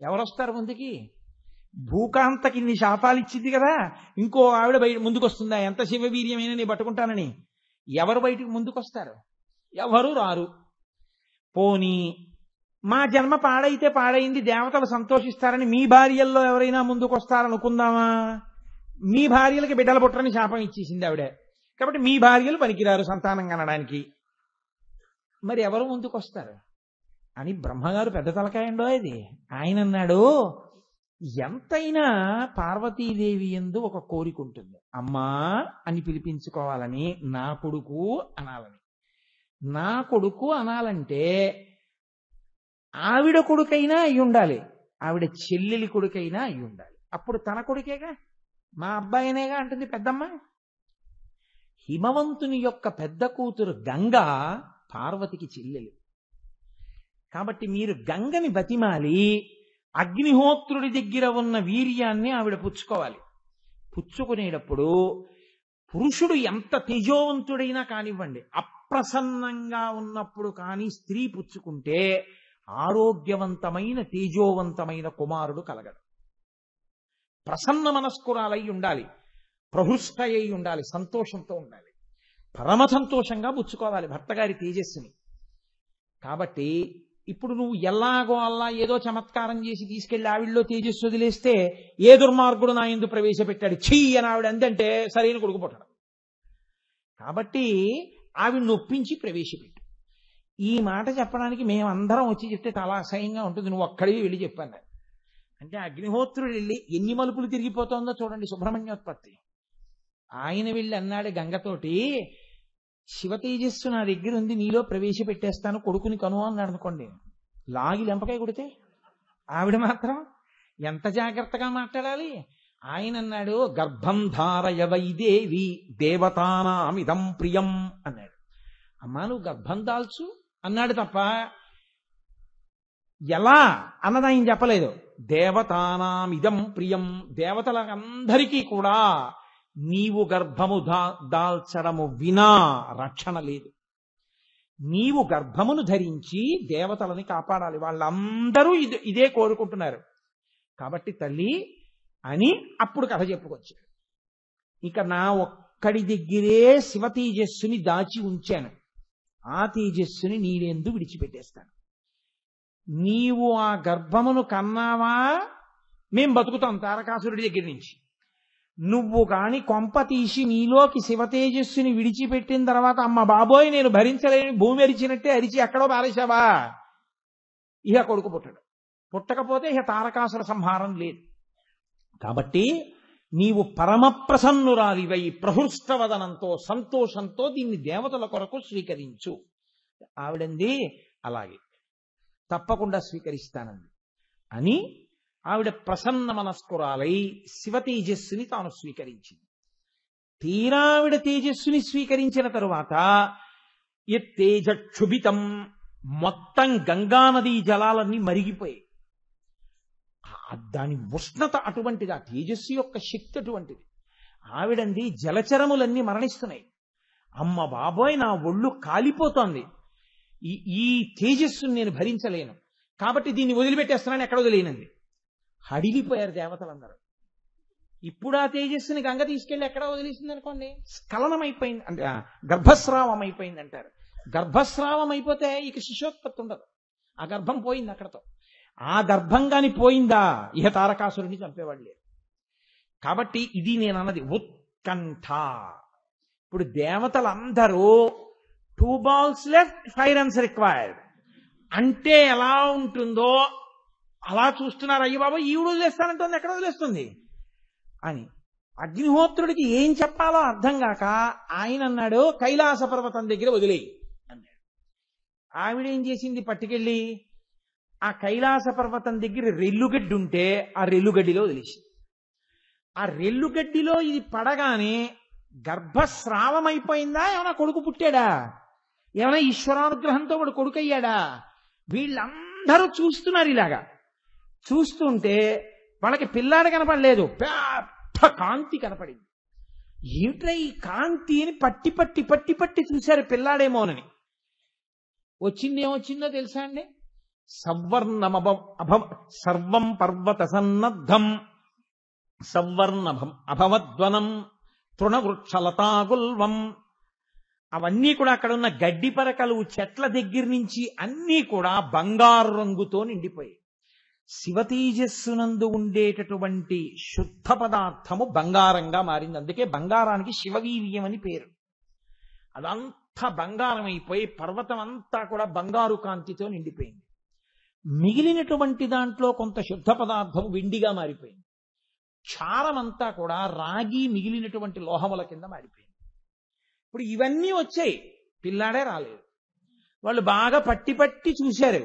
ఎవరొస్తారు ముందుకి? భూకాంతకి ఇన్ని శాపాలు ఇచ్చింది కదా, ఇంకో ఆవిడ ముందుకు వస్తుందా? ఎంత శివవీర్యమైనా నేను పట్టుకుంటానని. ఎవరు బయటికి ముందుకొస్తారు? ఎవరు రారు. పోనీ మా జన్మ పాడైతే పాడైంది, దేవతలు సంతోషిస్తారని మీ భార్యల్లో ఎవరైనా ముందుకు వస్తారనుకుందామా? మీ భార్యలకి బిడ్డల పుట్టరని శాపం ఇచ్చేసింది ఆవిడ. కాబట్టి మీ భార్యలు పనికిరారు సంతానం కనడానికి. మరి ఎవరు ముందుకు వస్తారు అని బ్రహ్మగారు పెద్ద తలకాయండో ఇది. ఆయన అన్నాడు, ఎంతైనా పార్వతీదేవి యందు ఒక కోరిక ఉంటుంది. అమ్మా అని పిలిపించుకోవాలని, నా కొడుకు అనాలని. నా కొడుకు అనాలంటే ఆవిడ కొడుకైనా అయి ఉండాలి. ఆవిడ చెల్లెలి కొడుకైనా అయి ఉండాలి. అప్పుడు తన కొడుకేగా, మా అబ్బాయినేగా అంటుంది పెద్దమ్మ. హిమవంతుని యొక్క పెద్ద కూతురు గంగ పార్వతికి చెల్లెలు. కాబట్టి మీరు గంగని బతిమాలి అగ్నిహోత్రుడి దగ్గర ఉన్న వీర్యాన్ని ఆవిడ పుచ్చుకోవాలి. పుచ్చుకునేటప్పుడు పురుషుడు ఎంత తేజోవంతుడైనా కానివ్వండి, అప్రసన్నంగా ఉన్నప్పుడు కానీ స్త్రీ పుచ్చుకుంటే ఆరోగ్యవంతమైన తేజోవంతమైన కుమారుడు కలగడు. ప్రసన్న మనస్కురాలై ఉండాలి, ప్రహృష్ట అయి ఉండాలి, సంతోషంతో ఉండాలి, పరమ సంతోషంగా పుచ్చుకోవాలి భర్త గారి తేజస్సుని. కాబట్టి ఇప్పుడు నువ్వు ఎలాగో అలా ఏదో చమత్కారం చేసి తీసుకెళ్లి ఆవిడలో తేజస్సు వదిలేస్తే ఏ దుర్మార్గుడు నా యందు ప్రవేశపెట్టాడు ఛీ అని ఆవిడ అందంటే సరైన కొడుకు పుట్టడం. కాబట్టి ఆవిడ నొప్పించి ప్రవేశపెట్టు. ఈ మాట చెప్పడానికి మేమందరం వచ్చి చెప్తే చాలా అసహ్యంగా ఉంటుంది, నువ్వు ఒక్కడివి వెళ్ళి చెప్పాను. అంటే అగ్నిహోత్రుడు వెళ్ళి ఎన్ని మలుపులు తిరిగిపోతుందో చూడండి సుబ్రహ్మణ్యోత్పత్తి. ఆయన వెళ్ళి అన్నాడు గంగతోటి, శివ తేజస్సు నా దగ్గర ఉంది, నీలో ప్రవేశపెట్టేస్తాను, కొడుకుని కను అన్నాడు అనుకోండి. లాగి లెంపకాయ కొడితే ఆవిడ మాత్రం ఎంత జాగ్రత్తగా మాట్లాడాలి. ఆయన అన్నాడు, గర్భం ధారయ వైదేవి దేవతానామిదం ప్రియం అన్నాడు. అమ్మా నువ్వు గర్భం దాల్చు అన్నాడు తప్ప ఎలా అన్నది ఆయన చెప్పలేదు. దేవతానామిదం ప్రియం, దేవతలందరికీ కూడా నీవు గర్భము దాల్చడము వినా రక్షణ లేదు. నీవు గర్భమును ధరించి దేవతలని కాపాడాలి, వాళ్ళందరూ ఇదే కోరుకుంటున్నారు. కాబట్టి తల్లి అని అప్పుడు కథ చెప్పుకొచ్చాడు. ఇక నా ఒక్కడి దగ్గరే శివ తేజస్సుని దాచి ఉంచాను, ఆ తేజస్సుని నీవెందు విడిచిపెట్టేస్తాను. నీవు ఆ గర్భమును కన్నావా మేం బతుకుతాం తారకాసురుడి దగ్గర నుంచి. నువ్వు కాని కొంప తీసి నీలోకి శివ తేజస్సుని విడిచిపెట్టిన తర్వాత అమ్మ బాబోయ్ నేను భరించలేని భూమి అరిచినట్టే అరిచి ఎక్కడో పారేశావా, ఇక కొడుకు పుట్టడు. పుట్టకపోతే ఇక తారకాసుర సంహారం లేదు. కాబట్టి నీవు పరమ ప్రసన్నురాలివై ప్రహృష్టవదనంతో సంతోషంతో దీన్ని దేవతల కొరకు స్వీకరించు. ఆవిడంది అలాగే తప్పకుండా స్వీకరిస్తానంది అని ఆవిడ ప్రసన్న మనస్కురాలై శివ తేజస్సుని తాను స్వీకరించింది. తీరావిడ తేజస్సుని స్వీకరించిన తరువాత తేజక్షుభితం మొత్తం గంగానదీ జలాలన్నీ మరిగిపోయాయి. దాని ఉష్ణత అటువంటిది, ఆ తేజస్సు యొక్క శక్తి అటువంటిది. ఆవిడంది జలచరములన్నీ మరణిస్తున్నాయి, అమ్మ బాబోయ్ నా ఒళ్ళు కాలిపోతోంది, ఈ తేజస్సుని నేను భరించలేను, కాబట్టి దీన్ని వదిలిపెట్టేస్తున్నాను, ఎక్కడ వదిలేనంది. హడిలిపోయారు దేవతలందరూ. ఇప్పుడు ఆ తేజస్సుని గంగ తీసుకెళ్లి ఎక్కడ వదిలేసింది అనుకోండి, స్ఖలనం అయిపోయింది అంటే గర్భస్రావం అయిపోయింది అంటారు. గర్భస్రావం అయిపోతే ఇక శిశోత్పత్తి ఉండదు, ఆ గర్భం పోయింది అక్కడతో. ఆ గర్భం కాని పోయిందా ఇహ తారకాసురుడిని చంపేవాడు లేరు. కాబట్టి ఇది నేను అన్నది ఉత్కంఠ. ఇప్పుడు దేవతలందరూ 2 balls left 5 runs required అంటే ఎలా ఉంటుందో అలా చూస్తున్నారు. అయ్యి బాబా ఈవిడ వదిలేస్తానంటుంది, ఎక్కడ వదిలేస్తుంది అని. అగ్నిహోత్రుడికి ఏం చెప్పాలో అర్థం కాక ఆయన అన్నాడు కైలాస పర్వతం దగ్గర వదిలేయి అన్నాడు. ఆవిడేం చేసింది, పట్టుకెళ్ళి ఆ కైలాస పర్వతం దగ్గర రెల్లుగడ్డి ఉంటే ఆ రెల్లుగడ్డిలో వదిలేసింది. ఆ రెల్లుగడ్డిలో ఇది పడగానే గర్భస్రావం అయిపోయిందా, ఏమైనా కొడుకు పుట్టాడా, ఏమైనా ఈశ్వరానుగ్రహంతో వాడు కొడుకు అయ్యాడా? వీళ్ళందరూ చూస్తున్నారు. ఇలాగా చూస్తుంటే వాళ్ళకి పిల్లాడు కనపడలేదు, పెద్ద కాంతి కనపడింది. ఏమిట్రా ఈ కాంతి అని పట్టి పట్టి పట్టి పట్టి చూశారు పిల్లాడేమోనని. వచ్చింది ఏమొచ్చిందో తెలుసా అండి, సర్వం పర్వత సన్నద్ధం సవర్ణభం అభవద్వనం తృణవృక్షలతాగుల్వం. అవన్నీ కూడా అక్కడ ఉన్న గడ్డి పరకలు చెట్ల దగ్గర నుంచి అన్నీ కూడా బంగారు రంగుతో నిండిపోయాయి. శివతేజస్సునందు ఉండేటటువంటి శుద్ధ పదార్థము బంగారంగా మారింది. అందుకే బంగారానికి శివవీర్యం అని పేరు. అదంతా బంగారం అయిపోయి పర్వతం అంతా కూడా బంగారు కాంతితో నిండిపోయింది. మిగిలినటువంటి దాంట్లో కొంత శుద్ధ పదార్థము వెండిగా మారిపోయింది. క్షారమంతా కూడా రాగి మిగిలినటువంటి లోహముల కింద మారిపోయింది. ఇప్పుడు ఇవన్నీ వచ్చాయి, పిల్లాడే రాలేదు. వాళ్ళు బాగా పట్టి పట్టి చూశారు,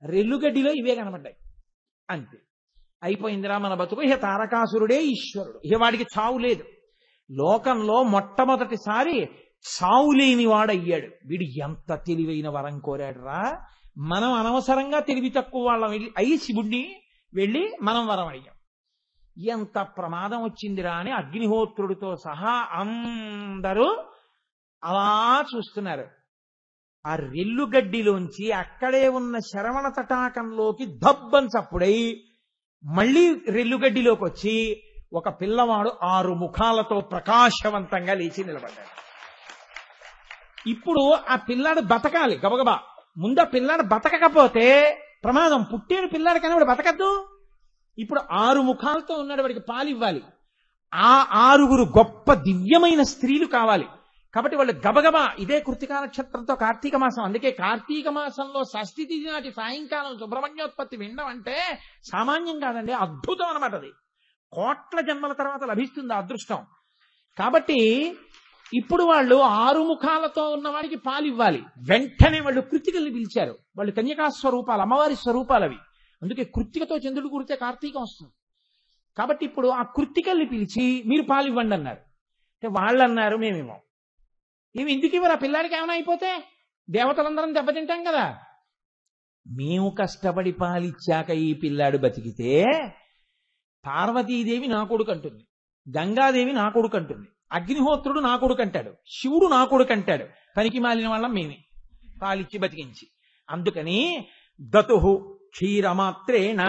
రెల్లుగడ్డిలో ఇవే కనబడ్డాయి. అంతే అయిపోయిందిరా మన బతుకు. ఇక తారకాసురుడే ఈశ్వరుడు, ఇక వాడికి చావు లేదు. లోకంలో మొట్టమొదటిసారి చావు లేని వాడయ్యాడు. వీడు ఎంత తెలివైన వరం కోరాడురా. మనం అనవసరంగా తెలివి తక్కువ వాళ్ళం అయ్యి శివుణ్ణి వెళ్ళి మనం వరం అడిగాం. ఎంత ప్రమాదం వచ్చిందిరా అని అగ్నిహోత్రుడితో సహా అందరూ అలా చూస్తున్నారు. ఆ రెల్లుగడ్డిలోంచి అక్కడే ఉన్న శరవణ తటాకంలోకి దబ్బని చప్పుడై మళ్ళీ రెల్లుగడ్డిలోకి వచ్చి ఒక పిల్లవాడు 6 ముఖాలతో ప్రకాశవంతంగా లేచి నిలబడ్డాడు. ఇప్పుడు ఆ పిల్లాడు బతకాలి గబగబా. ముందు ఆ పిల్లాడు బతకకపోతే ప్రమాదం. పుట్టేడు పిల్లాడు కానీ వాడు బతకద్దు. ఇప్పుడు 6 ముఖాలతో ఉన్నాడు, వాడికి పాలివ్వాలి. ఆ 6 గొప్ప దివ్యమైన స్త్రీలు కావాలి. కాబట్టి వాళ్ళు గబగబా, ఇదే కృత్తికా నక్షత్రంతో కార్తీక మాసం, అందుకే కార్తీక మాసంలో షష్ఠి తిథి నాటి సాయంకాలం సుబ్రహ్మణ్యోత్పత్తి వినడం అంటే సామాన్యం కాదండి, అద్భుతం అనమాట. అది కోట్ల జన్మల తర్వాత లభిస్తుంది ఆ అదృష్టం. కాబట్టి ఇప్పుడు వాళ్ళు 6 ముఖాలతో ఉన్నవాడికి పాలు ఇవ్వాలి. వెంటనే వాళ్ళు కృత్తికల్ని పిలిచారు. వాళ్ళు కన్యకా స్వరూపాలు, అమ్మవారి స్వరూపాలు అవి. అందుకే కృత్తికతో చంద్రుడు కూడితే కార్తీకం వస్తుంది. కాబట్టి ఇప్పుడు ఆ కృత్తికల్ని పిలిచి మీరు పాలు ఇవ్వండి అన్నారు. అంటే వాళ్ళు అన్నారు మేమేమో ఏమి ఎందుకు ఇవ్వరు, ఆ పిల్లాడికి ఏమైనా అయిపోతే దేవతలందరం దెబ్బతింటాం కదా. మేము కష్టపడి పాలిచ్చాక ఈ పిల్లాడు బతికితే పార్వతీదేవి నా కొడుకు అంటుంది, గంగాదేవి నా కొడుకు అంటుంది, అగ్నిహోత్రుడు నా కొడుకు అంటాడు, శివుడు నా కొడుకు అంటాడు. పనికి మాలిన వాళ్ళం మేమే పాలిచ్చి బతికించి. అందుకని దతుహు క్షీరమాత్రేణ,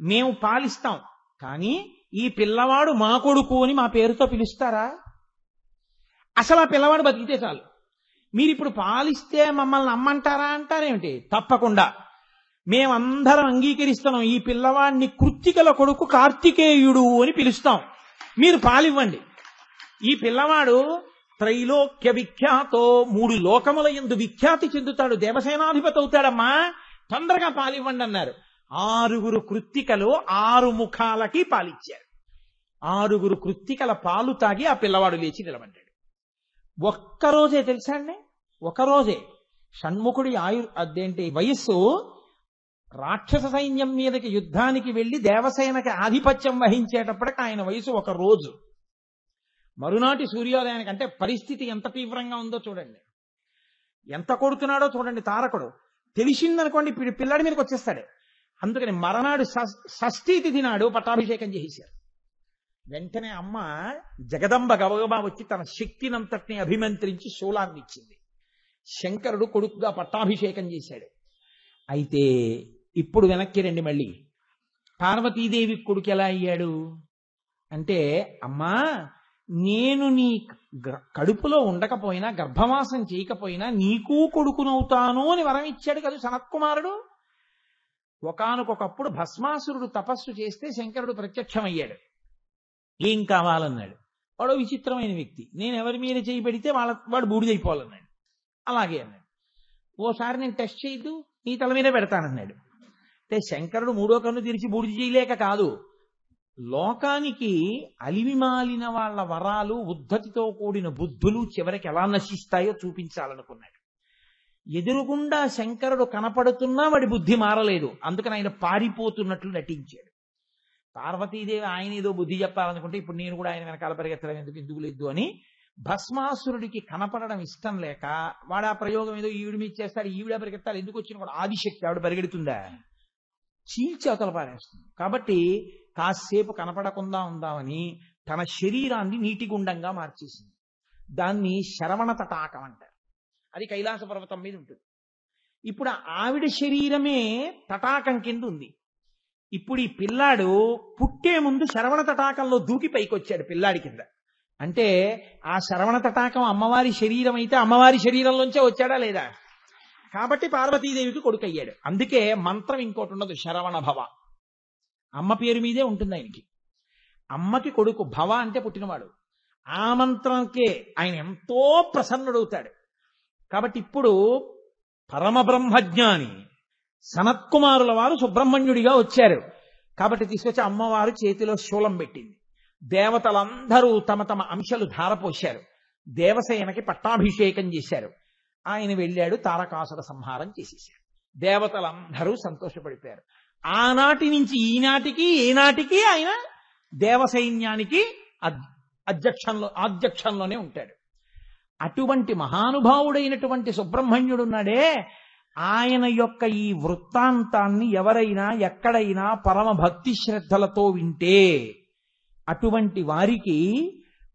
మేము పాలిస్తాం కానీ ఈ పిల్లవాడు మా కొడుకు అని మా పేరుతో పిలుస్తారా? అసలు ఆ పిల్లవాడు బతికితే చాలు. మీరు ఇప్పుడు పాలిస్తే మమ్మల్ని అమ్మంటారా అంటారేమిటి? తప్పకుండా మేమందరం అంగీకరిస్తున్నాం. ఈ పిల్లవాడిని కృత్తికల కొడుకు కార్తికేయుడు అని పిలుస్తాం, మీరు పాలివ్వండి. ఈ పిల్లవాడు త్రైలోక్య విఖ్యాతో 3 లోకముల యందు విఖ్యాతి చెందుతాడు, దేవసేనాధిపతి అవుతాడమ్మా, తొందరగా పాలివ్వండి అన్నారు. 6 కృత్తికలు 6 ముఖాలకి పాలిచ్చారు. 6 కృత్తికల పాలు తాగి ఆ పిల్లవాడు లేచి నిలబడ్డాడు. ఒక్కరోజే తెలుసా అండి, ఒకరోజే షణ్ముఖుడి అదేంటి వయస్సు, రాక్షస సైన్యం మీదకి యుద్ధానికి వెళ్లి దేవసేనకి ఆధిపత్యం వహించేటప్పటికి ఆయన వయసు 1 రోజు. మరునాటి సూర్యోదయానికి, అంటే పరిస్థితి ఎంత తీవ్రంగా ఉందో చూడండి, ఎంత కొడుతున్నాడో చూడండి తారకుడు. తెలిసిందనుకోండి ఇప్పుడు పిల్లాడి మీదకి వచ్చేస్తాడు. అందుకని మరనాడు షష్ఠీ తిథి నాడు పట్టాభిషేకం చేసేశారు. వెంటనే అమ్మ జగదంబ గబగబా వచ్చి తన శక్తినంతటిని అభిమంత్రించి శూలాన్ని ఇచ్చింది. శంకరుడు కొడుకుగా పట్టాభిషేకం చేశాడు. అయితే ఇప్పుడు వెనక్కి రండి, మళ్ళీ పార్వతీదేవి కొడుకు ఎలా అయ్యాడు అంటే, అమ్మా నేను నీ కడుపులో ఉండకపోయినా, గర్భవాసం చేయకపోయినా నీకు కొడుకునవుతాను అని వరం ఇచ్చాడు కదా సనత్కుమారుడు. ఒకానొకప్పుడు భస్మాసురుడు తపస్సు చేస్తే శంకరుడు ప్రత్యక్షమయ్యాడు. ఏం కావాలన్నాడు. వాడు విచిత్రమైన వ్యక్తి, నేను ఎవరి మీద చేయి పెడితే వాడు బూడిదైపోవాలన్నాడు. అలాగే అన్నాడు. ఓసారి నేను టెస్ట్ చేయొద్దు, నీ తల మీదే పెడతానన్నాడు. అంటే శంకరుడు 3వ కన్ను తెరిచి బూడిద చేయలేక కాదు, లోకానికి అలివిమాలిన వాళ్ళ వరాలు, ఉద్ధతితో కూడిన బుద్ధులు చివరికి ఎలా నశిస్తాయో చూపించాలనుకున్నాడు. ఎదురుగుండా శంకరుడు కనపడుతున్నా వాడి బుద్ధి మారలేదు, అందుకని ఆయన పారిపోతున్నట్లు నటించాడు. పార్వతీదేవి ఆయన ఏదో బుద్ధి చెప్పాలనుకుంటే ఇప్పుడు నేను కూడా ఆయన వెనకాల పరిగెత్తడం ఎందుకు లేదు అని భస్మాసురుడికి కనపడడం ఇష్టం లేక వాడు ఆ ప్రయోగం ఏదో ఈవిడ మీద చేస్తాడు, ఈవిడ పరిగెత్తాలి, ఎందుకు వచ్చిన కూడా ఆదిశక్తి ఆవిడ పరిగెడుతుందా, చీల్చి అవతల పారేస్తుంది. కాబట్టి కాసేపు కనపడకుండా ఉందామని తన శరీరాన్ని నీటి గుండంగా మార్చేసింది. దాన్ని శరవణ తటాకం అంటారు. అది కైలాస పర్వతం మీద ఉంటుంది. ఇప్పుడు ఆవిడ శరీరమే తటాకం కింద ఉంది. ఇప్పుడు ఈ పిల్లాడు పుట్టే ముందు శరవణ తటాకంలో దూకి పైకొచ్చాడు పిల్లాడి కింద. అంటే ఆ శరవణ తటాకం అమ్మవారి శరీరం అయితే అమ్మవారి శరీరంలోంచే వచ్చాడా లేదా? కాబట్టి పార్వతీదేవికి కొడుకు అయ్యాడు. అందుకే మంత్రం ఇంకోటి ఉండదు, శరవణ భవ, అమ్మ పేరు మీదే ఉంటుంది ఆయనకి. అమ్మకి కొడుకు, భవ అంటే పుట్టినవాడు. ఆ మంత్రంకే ఆయన ఎంతో ప్రసన్నుడవుతాడు. కాబట్టి ఇప్పుడు పరమ బ్రహ్మజ్ఞాని సనత్కుమారుల వారు సుబ్రహ్మణ్యుడిగా వచ్చారు. కాబట్టి తీసుకొచ్చి అమ్మవారు చేతిలో శూలం పెట్టింది. దేవతలందరూ తమ తమ అంశలు ధారపోశారు. దేవసేనకి పట్టాభిషేకం చేశారు. ఆయన వెళ్ళాడు, తారకాసుర సంహారం చేసేశారు. దేవతలందరూ సంతోషపడిపోయారు. ఆనాటి నుంచి ఈనాటికి ఏనాటికి ఆయన దేవసైన్యానికి ఆధ్యక్షంలోనే ఉంటాడు. అటువంటి మహానుభావుడైనటువంటి సుబ్రహ్మణ్యుడున్నాడే, ఆయన యొక్క ఈ వృత్తాంతాన్ని ఎవరైనా ఎక్కడైనా పరమ భక్తి శ్రద్ధలతో వింటే అటువంటి వారికి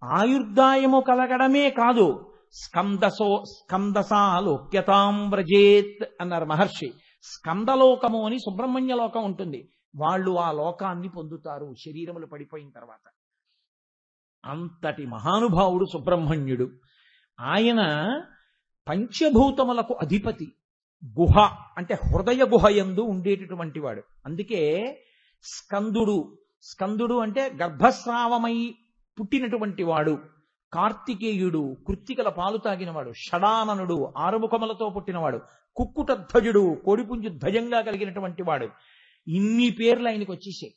ఆయుర్దాయము కలగడమే కాదు, స్కందసాలోక్యతాం వ్రజేత్ అన్నారు మహర్షి. స్కందలోకము అని సుబ్రహ్మణ్య లోకం ఉంటుంది, వాళ్ళు ఆ లోకాన్ని పొందుతారు శరీరములు పడిపోయిన తర్వాత. అంతటి మహానుభావుడు సుబ్రహ్మణ్యుడు. ఆయన పంచభూతములకు అధిపతి. గుహ అంటే హృదయ గుహ యందు ఉండేటటువంటి వాడు. అందుకే స్కందుడు అంటే గర్భస్రావమై పుట్టినటువంటి వాడు. కార్తికేయుడు కృత్తికల పాలు తాగినవాడు. షడాననుడు ఆరుముఖములతో పుట్టినవాడు. కుక్కుటధ్వజుడు కోడిపుంజు ధ్వజంగా కలిగినటువంటి వాడు. ఇన్ని పేర్లు ఆయనకు వచ్చేసాయి.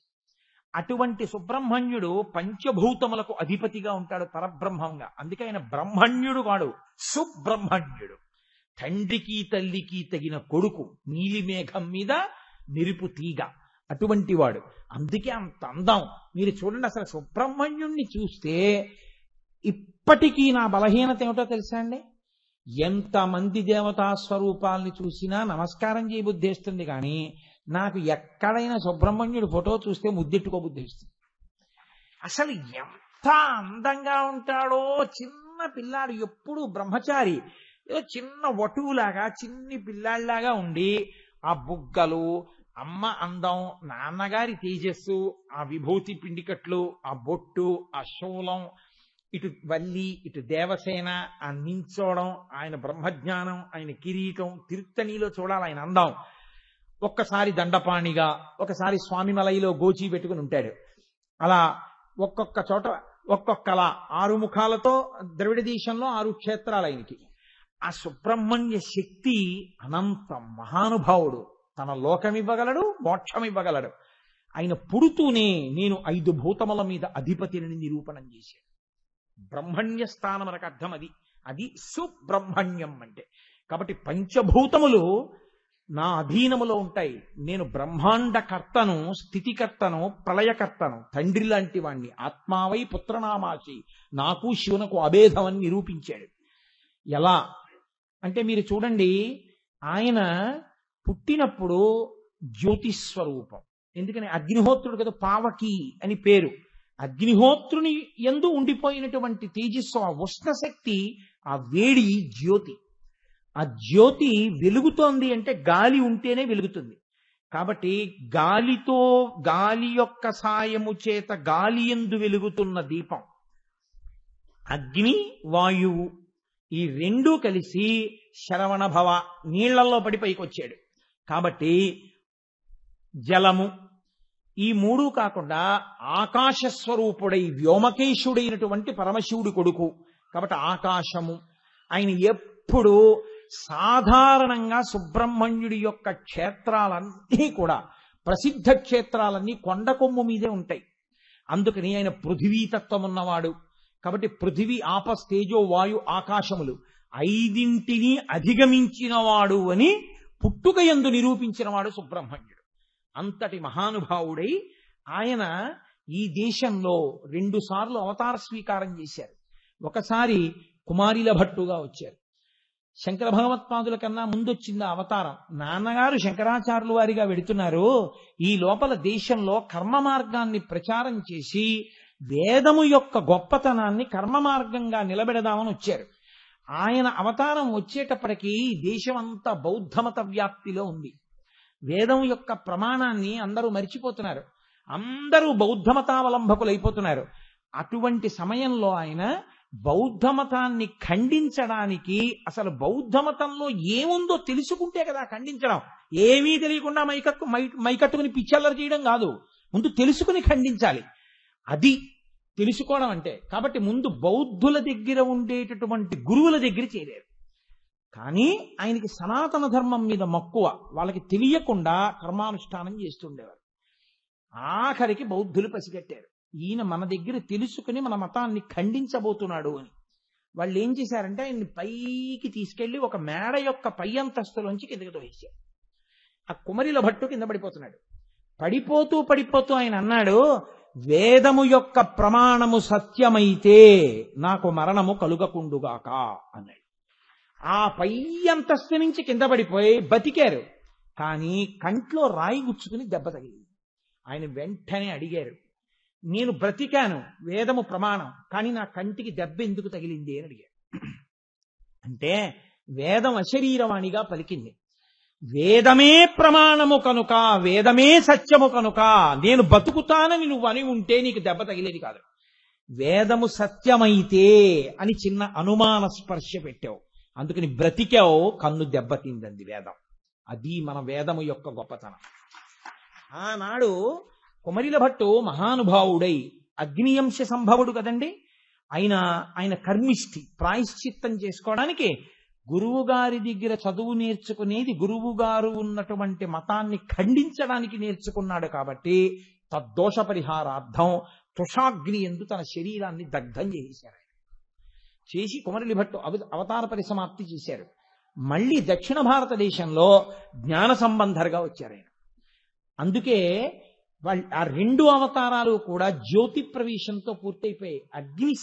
అటువంటి సుబ్రహ్మణ్యుడు పంచభూతములకు అధిపతిగా ఉంటాడు, పరబ్రహ్మంగా. అందుకే ఆయన బ్రహ్మణ్యుడు కాడు, సుబ్రహ్మణ్యుడు. తండ్రికి తల్లికి తగిన కొడుకు, నీలిమేఘం మీద మెరుపు తీగ, అటువంటి వాడు. అందుకే అంత అందం. మీరు చూడండి, అసలు సుబ్రహ్మణ్యుణ్ణి చూస్తే ఇప్పటికీ నా బలహీనత ఏమిటో తెలుసా అండి? ఎంతమంది దేవతా స్వరూపాలని చూసినా నమస్కారం చేయబుద్ధేస్తుంది, కానీ నాకు ఎక్కడైనా సుబ్రహ్మణ్యుడు ఫోటో చూస్తే ముద్దెట్టుకోబుద్ధేస్తుంది. అసలు ఎంత అందంగా ఉంటాడో. చిన్న పిల్లాడు, ఎప్పుడు బ్రహ్మచారి, ఏదో చిన్న వటువులాగా చిన్ని పిల్లాడిలాగా ఉండి, ఆ బుగ్గలు, అమ్మ అందం, నాన్నగారి తేజస్సు, ఆ విభూతి పిండికట్లు, ఆ బొట్టు, ఆ శూలం, ఇటు వల్లి, ఇటు దేవసేన, ఆ నించోడం, ఆయన బ్రహ్మజ్ఞానం, ఆయన కిరీటం, తిరుత్తణిలో చూడాలి ఆయన అందం. ఒక్కసారి దండపాణిగా, ఒకసారి స్వామిమలైలో గోచి పెట్టుకుని ఉంటాడు. అలా ఒక్కొక్క చోట ఒక్కొక్కలా 6 ముఖాలతో ద్రవిడ దేశంలో 6 క్షేత్రాలు ఆయనకి. ఆ సుబ్రహ్మణ్య శక్తి అనంతం. మహానుభావుడు. తన లోకమివ్వగలడు, మోక్షమివ్వగలడు. ఆయన పుడుతూనే నేను 5 భూతముల మీద అధిపతిని నిరూపణం చేశాడు. బ్రహ్మణ్య స్థానం మనకు అర్థం అది. అది సుబ్రహ్మణ్యం అంటే. కాబట్టి పంచభూతములు నా అధీనములో ఉంటాయి. నేను బ్రహ్మాండకర్తను, స్థితికర్తను, ప్రళయకర్తను, తండ్రి లాంటి వాణ్ణి. ఆత్మావై పుత్రనామాసి, నాకు శివునకు అభేదమని నిరూపించాడు. ఎలా అంటే మీరు చూడండి, ఆయన పుట్టినప్పుడు జ్యోతిస్వరూపం. ఎందుకని? అగ్నిహోత్రుడు కదా, పావకి అని పేరు. అగ్నిహోత్రుని యందు ఉండిపోయినటువంటి తేజస్సు, ఆ ఉష్ణశక్తి, ఆ వేడి జ్యోతి. ఆ జ్యోతి వెలుగుతోంది అంటే గాలి ఉంటేనే వెలుగుతుంది. కాబట్టి గాలి యొక్క సాయము చేత గాలి యందు వెలుగుతున్న దీపం. అగ్ని, వాయువు ఈ రెండూ కలిసి శరవణ భవ నీళ్లలో పడి పైకి వచ్చాడు. కాబట్టి జలము, ఈ 3 కాకుండా ఆకాశస్వరూపుడై వ్యోమకేశుడైనటువంటి పరమశివుడి కొడుకు. కాబట్టి ఆకాశము. ఆయన ఎప్పుడు సాధారణంగా సుబ్రహ్మణ్యుడి యొక్క క్షేత్రాలన్నీ కూడా, ప్రసిద్ధ క్షేత్రాలన్నీ కొండ కొమ్ము మీదే ఉంటాయి. అందుకని ఆయన పృథివీతత్వం ఉన్నవాడు. కాబట్టి పృథివీ, ఆపస్, తేజో, వాయు, ఆకాశములు 5 అధిగమించినవాడు అని పుట్టుక యందు నిరూపించినవాడు సుబ్రహ్మణ్యుడు. అంతటి మహానుభావుడై ఆయన ఈ దేశంలో 2 సార్లు అవతార స్వీకారం చేశారు. ఒకసారి కుమారిల భట్టుగా వచ్చారు. శంకర భగవత్పాదుల కన్నా ముందొచ్చింది ఆ అవతారం. నాన్నగారు శంకరాచార్యుల వారిగా వెడుతున్నారు. ఈ లోపల దేశంలో కర్మ మార్గాన్ని ప్రచారం చేసి వేదము యొక్క గొప్పతనాన్ని కర్మ మార్గంగా నిలబెడదామని వచ్చారు. ఆయన అవతారం వచ్చేటప్పటికీ దేశమంతా బౌద్ధమత వ్యాప్తిలో ఉంది. వేదం యొక్క ప్రమాణాన్ని అందరూ మరిచిపోతున్నారు. అందరూ బౌద్ధమతావలంబకులైపోతున్నారు. అటువంటి సమయంలో ఆయన బౌద్ధమతాన్ని ఖండించడానికి, అసలు బౌద్ధమతంలో ఏముందో తెలుసుకుంటే కదా ఖండించడం. ఏమీ తెలియకుండా మైకట్టుకుని పిచ్చల్లరు చేయడం కాదు, ముందు తెలుసుకుని ఖండించాలి. అది తెలుసుకోవడం అంటే. కాబట్టి ముందు బౌద్ధుల దగ్గర ఉండేటటువంటి గురువుల దగ్గర చేరారు. కానీ ఆయనకి సనాతన ధర్మం మీద మక్కువ. వాళ్ళకి తెలియకుండా కర్మానుష్ఠానం చేస్తుండేవారు. ఆఖరికి బౌద్ధులు పసిగట్టారు, ఈయన మన దగ్గర తెలుసుకుని మన మతాన్ని ఖండించబోతున్నాడు అని. వాళ్ళు ఏం చేశారంటే ఆయన్ని పైకి తీసుకెళ్లి ఒక మేడ యొక్క పై అంతస్తులోంచి కిందకి తోసేశారు. ఆ కుమరిల భట్టు కింద పడిపోతున్నాడు. పడిపోతూ ఆయన అన్నాడు, వేదము యొక్క ప్రమాణము సత్యమైతే నాకు మరణము కలుగకుండుగాక అన్నాడు. ఆ పై అంతస్తు నుంచి కింద పడిపోయి బతికారు. కానీ కంట్లో రాయి గుచ్చుకుని దెబ్బ తగిలింది. ఆయన వెంటనే అడిగారు, నేను బ్రతికాను, వేదము ప్రమాణం, కానీ నా కంటికి దెబ్బ ఎందుకు తగిలింది అని అడిగారు. అంటే వేదం అశరీరవాణిగా పలికింది. వేదమే ప్రమాణము కనుక, వేదమే సత్యము కనుక నేను బతుకుతానని నువ్వు అని ఉంటే నీకు దెబ్బ తగిలేది కాదు. వేదము సత్యమైతే అని చిన్న అనుమాన స్పర్శ పెట్టావు, అందుకని బ్రతికావు, కన్ను దెబ్బతిందంది వేదం. అది మన వేదము యొక్క గొప్పతనం. ఆనాడు కుమరిల భట్టు మహానుభావుడై అగ్నియంశ సంభవుడు కదండి. ఆయన కర్మిష్ఠి, ప్రాయశ్చిత్తం చేసుకోవడానికి గురువు గారి దగ్గర చదువు నేర్చుకునేది గురువు గారు ఉన్నటువంటి మతాన్ని ఖండించడానికి నేర్చుకున్నాడు. కాబట్టి తద్దోష పరిహారార్థం తుషాగ్ని ఎందు తన శరీరాన్ని దగ్ధం చేశారు. చేసి కుమరిలి భట్టు అవతార పరిసమాప్తి చేశారు. మళ్ళీ దక్షిణ భారతదేశంలో జ్ఞాన సంబంధర్గా వచ్చారు ఆయన. అందుకే ఆ రెండు అవతారాలు కూడా జ్యోతి ప్రవేశంతో పూర్తయిపోయాయి, అగ్ని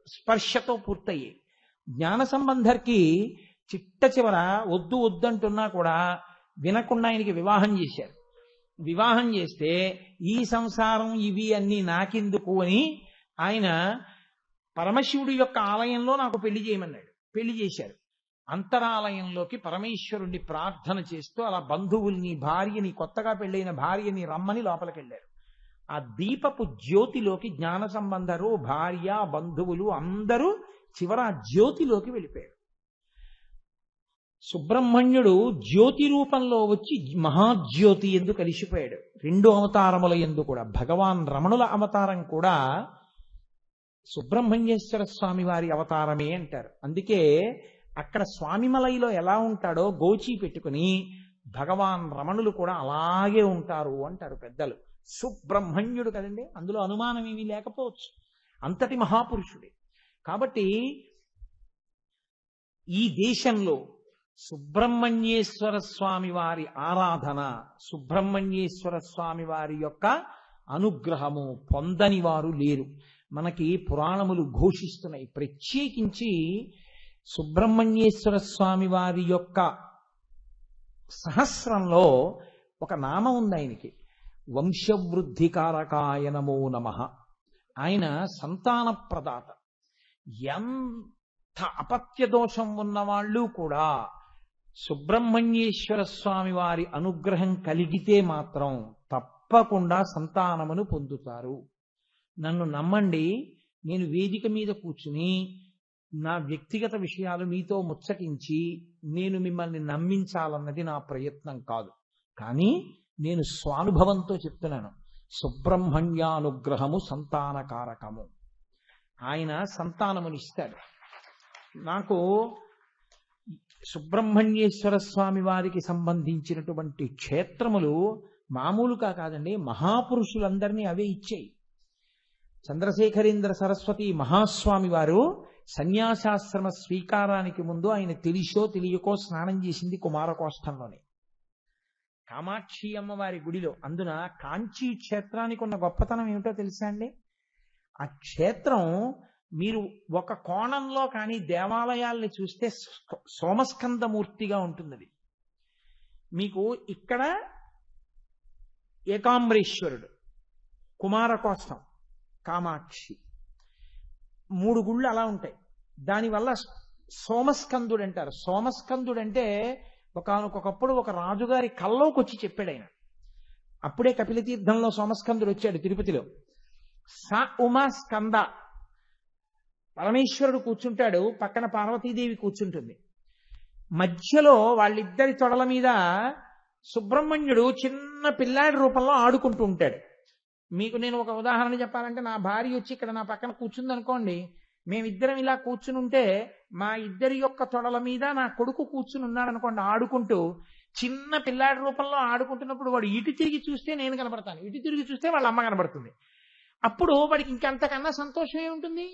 స్పర్శతో పూర్తయ్యాయి. జ్ఞాన సంబంధర్కి చిట్ట చివర వద్దు వద్దంటున్నా కూడా వినకుండా ఆయనకి వివాహం చేశారు. వివాహం చేస్తే ఈ సంసారం ఇవి అన్నీ నాకెందుకు అని ఆయన పరమశివుడి యొక్క ఆలయంలో నాకు పెళ్లి చేయమన్నాడు. పెళ్లి చేశారు. అంతరాలయంలోకి పరమేశ్వరుణ్ణి ప్రార్థన చేస్తూ అలా బంధువుల్ని, భార్యని, కొత్తగా పెళ్ళైన భార్యని రమ్మని లోపలికి వెళ్ళారు. ఆ దీపపు జ్యోతిలోకి జ్ఞాన సంబంధరు, భార్య, బంధువులు అందరూ చివర ఆ జ్యోతిలోకి వెళ్ళిపోయారు. సుబ్రహ్మణ్యుడు జ్యోతి రూపంలో వచ్చి మహాజ్యోతి ఎందు కలిసిపోయాడు. రెండు అవతారముల ఎందు కూడా భగవాన్ రమణుల అవతారం కూడా సుబ్రహ్మణ్యేశ్వర స్వామి వారి అవతారమే అంటారు. అందుకే అక్కడ స్వామిమలైలో ఎలా ఉంటాడో గోచి పెట్టుకుని భగవాన్ రమణులు కూడా అలాగే ఉంటారు అంటారు పెద్దలు. సుబ్రహ్మణ్యుడు కదండి, అందులో అనుమానం ఏమీ లేకపోవచ్చు, అంతటి మహాపురుషుడే. కాబట్టి ఈ దేశంలో సుబ్రహ్మణ్యేశ్వర స్వామి వారి ఆరాధన, సుబ్రహ్మణ్యేశ్వర స్వామి వారి యొక్క అనుగ్రహము పొందని వారు లేరు. మనకి పురాణములు ఘోషిస్తున్నాయి. ప్రత్యేకించి సుబ్రహ్మణ్యేశ్వర స్వామి వారి యొక్క సహస్రంలో ఒక నామం ఉంది ఆయనకి, వంశవృద్ధికారకాయ నమో నమః. ఆయన సంతాన ప్రదాత. ఎంత అపత్య దోషం ఉన్నవాళ్ళు కూడా సుబ్రహ్మణ్యేశ్వర స్వామి వారి అనుగ్రహం కలిగితే మాత్రం తప్పకుండా సంతానమును పొందుతారు. నన్ను నమ్మండి, నేను వేదిక మీద కూర్చుని నా వ్యక్తిగత విషయాలు మీతో ముచ్చటించి నేను మిమ్మల్ని నమ్మించాలన్నది నా ప్రయత్నం కాదు. కానీ నేను స్వానుభవంతో చెప్తున్నాను, సుబ్రహ్మణ్యానుగ్రహము సంతానకారకము. ఆయన సంతానమునిస్తాడు. నాకు సుబ్రహ్మణ్యేశ్వర స్వామి వారికి సంబంధించినటువంటి క్షేత్రములు మామూలుగా కాదండి, మహాపురుషులందరినీ అవే ఇచ్చాయి. చంద్రశేఖరేంద్ర సరస్వతి మహాస్వామి వారు సన్యాసాశ్రమ స్వీకారానికి ముందు ఆయన తెలిసో తెలియకో స్నానం చేసింది కుమారకోష్టంలోనే, కామాక్షి అమ్మవారి గుడిలో. అందున కాంచీ క్షేత్రానికి ఉన్న గొప్పతనం ఏమిటో తెలుసా అండి? ఆ క్షేత్రం మీరు ఒక కోణంలో కానీ దేవాలయాల్ని చూస్తే సోమస్కందమూర్తిగా ఉంటుంది. మీకు ఇక్కడ ఏకాంబరేశ్వరుడు, కుమారకోష్టం, కామాక్షి, 3 గుళ్ళు అలా ఉంటాయి. దానివల్ల సోమస్కందుడు అంటారు. సోమస్కందుడు అంటే ఒకనొకప్పుడు ఒక రాజుగారి కల్లోకి వచ్చి చెప్పాడు ఆయన. అప్పుడే కపిలతీర్థంలో సోమస్కందుడు వచ్చాడు తిరుపతిలో. స ఉమా స్కంద, పరమేశ్వరుడు కూర్చుంటాడు, పక్కన పార్వతీదేవి కూర్చుంటుంది. మధ్యలో వాళ్ళిద్దరి తొడల మీద సుబ్రహ్మణ్యుడు చిన్న పిల్లాడి రూపంలో ఆడుకుంటూ ఉంటాడు. మీకు నేను ఒక ఉదాహరణ చెప్పాలంటే, నా భార్య వచ్చి ఇక్కడ నా పక్కన కూర్చుంది అనుకోండి, మేమిద్దరం ఇలా కూర్చుని ఉంటే మా ఇద్దరి యొక్క తొడల మీద నా కొడుకు కూర్చుని ఉన్నాడు అనుకోండి ఆడుకుంటూ, చిన్న పిల్లాడి రూపంలో ఆడుకుంటున్నప్పుడు వాడు ఇటు తిరిగి చూస్తే నేను కనబడతాను, ఇటు తిరిగి చూస్తే వాళ్ళ అమ్మ కనబడుతుంది. అప్పుడు వాడికి ఇంకంతకన్నా సంతోషం ఏముంటుంది?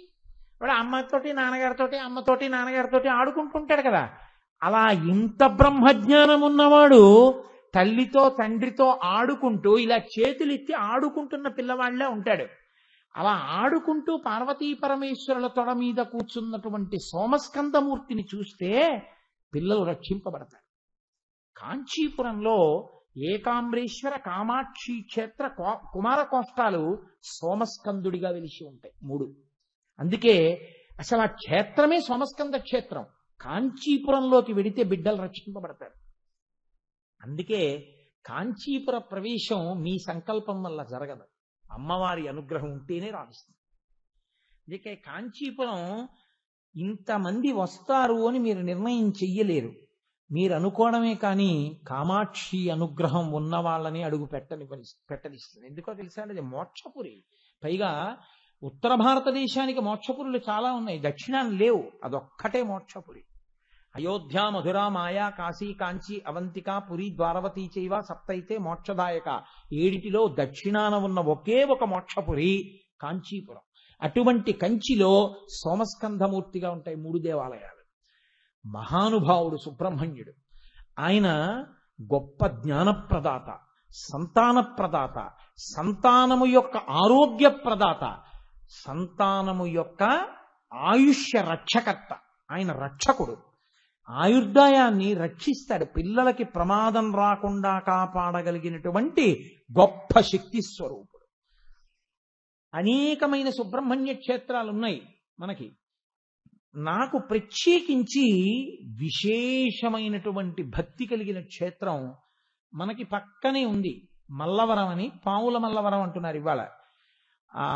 వాడు అమ్మతోటి నాన్నగారితోటి, అమ్మతోటి నాన్నగారితోటి ఆడుకుంటుంటాడు కదా. అలా ఇంత బ్రహ్మజ్ఞానం ఉన్నవాడు తల్లితో తండ్రితో ఆడుకుంటూ ఇలా చేతులెత్తి ఆడుకుంటున్న పిల్లవాళ్లే ఉంటాడు. అలా ఆడుకుంటూ పార్వతీ పరమేశ్వరుల తొడ మీద కూర్చున్నటువంటి సోమస్కందమూర్తిని చూస్తే పిల్లలు రక్షింపబడతారు. కాంచీపురంలో ఏకాంబరేశ్వర, కామాక్షి క్షేత్ర, కుమార కోష్టాలు సోమస్కందుడిగా వెలిసి ఉంటాయి 3. అందుకే అసలు ఆ క్షేత్రమే సోమస్కంద క్షేత్రం. కాంచీపురంలోకి వెడితే బిడ్డలు రక్షింపబడతారు. అందుకే కాంచీపుర ప్రవేశం మీ సంకల్పం వల్ల జరగదు, అమ్మవారి అనుగ్రహం ఉంటేనే రాణిస్తుంది. అందుకే కాంచీపురం ఇంతమంది వస్తారు అని మీరు నిర్ణయం చెయ్యలేరు. మీరు అనుకోవడమే కానీ కామాక్షి అనుగ్రహం ఉన్న వాళ్ళని అడుగు పెట్టనిస్తుంది. ఎందుకో తెలుసా, అది మోక్షపురి. పైగా ఉత్తర భారతదేశానికి మోక్షపురులు చాలా ఉన్నాయి, దక్షిణాన్ని లేవు. అదొక్కటే మోక్షపురి. అయోధ్య, మధుర, మాయా, కాశీ, కాంచి, అవంతిక, పురి, ద్వారవతి చైవ సప్తైతే మోక్షదాయక. 7 దక్షిణాన ఉన్న ఒకే ఒక మోక్షపురి కాంచీపురం. అటువంటి కంచిలో సోమస్కంధమూర్తిగా ఉంటాయి 3 దేవాలయాలు. మహానుభావుడు సుబ్రహ్మణ్యుడు. ఆయన గొప్ప జ్ఞానప్రదాత, సంతానప్రదాత, సంతానము యొక్క ఆరోగ్య ప్రదాత, సంతానము యొక్క ఆయుష్య రక్షకర్త. ఆయన రక్షకుడు. ఆయుర్దాయాన్ని రక్షిస్తాడు. పిల్లలకి ప్రమాదం రాకుండా కాపాడగలిగినటువంటి గొప్ప శక్తి స్వరూపుడు. అనేకమైన సుబ్రహ్మణ్య క్షేత్రాలు ఉన్నాయి మనకి. నాకు ప్రత్యేకించి విశేషమైనటువంటి భక్తి కలిగిన క్షేత్రం మనకి పక్కనే ఉంది, మల్లవరం అని. పావుల మల్లవరం అంటున్నారు ఇవాళ. ఆ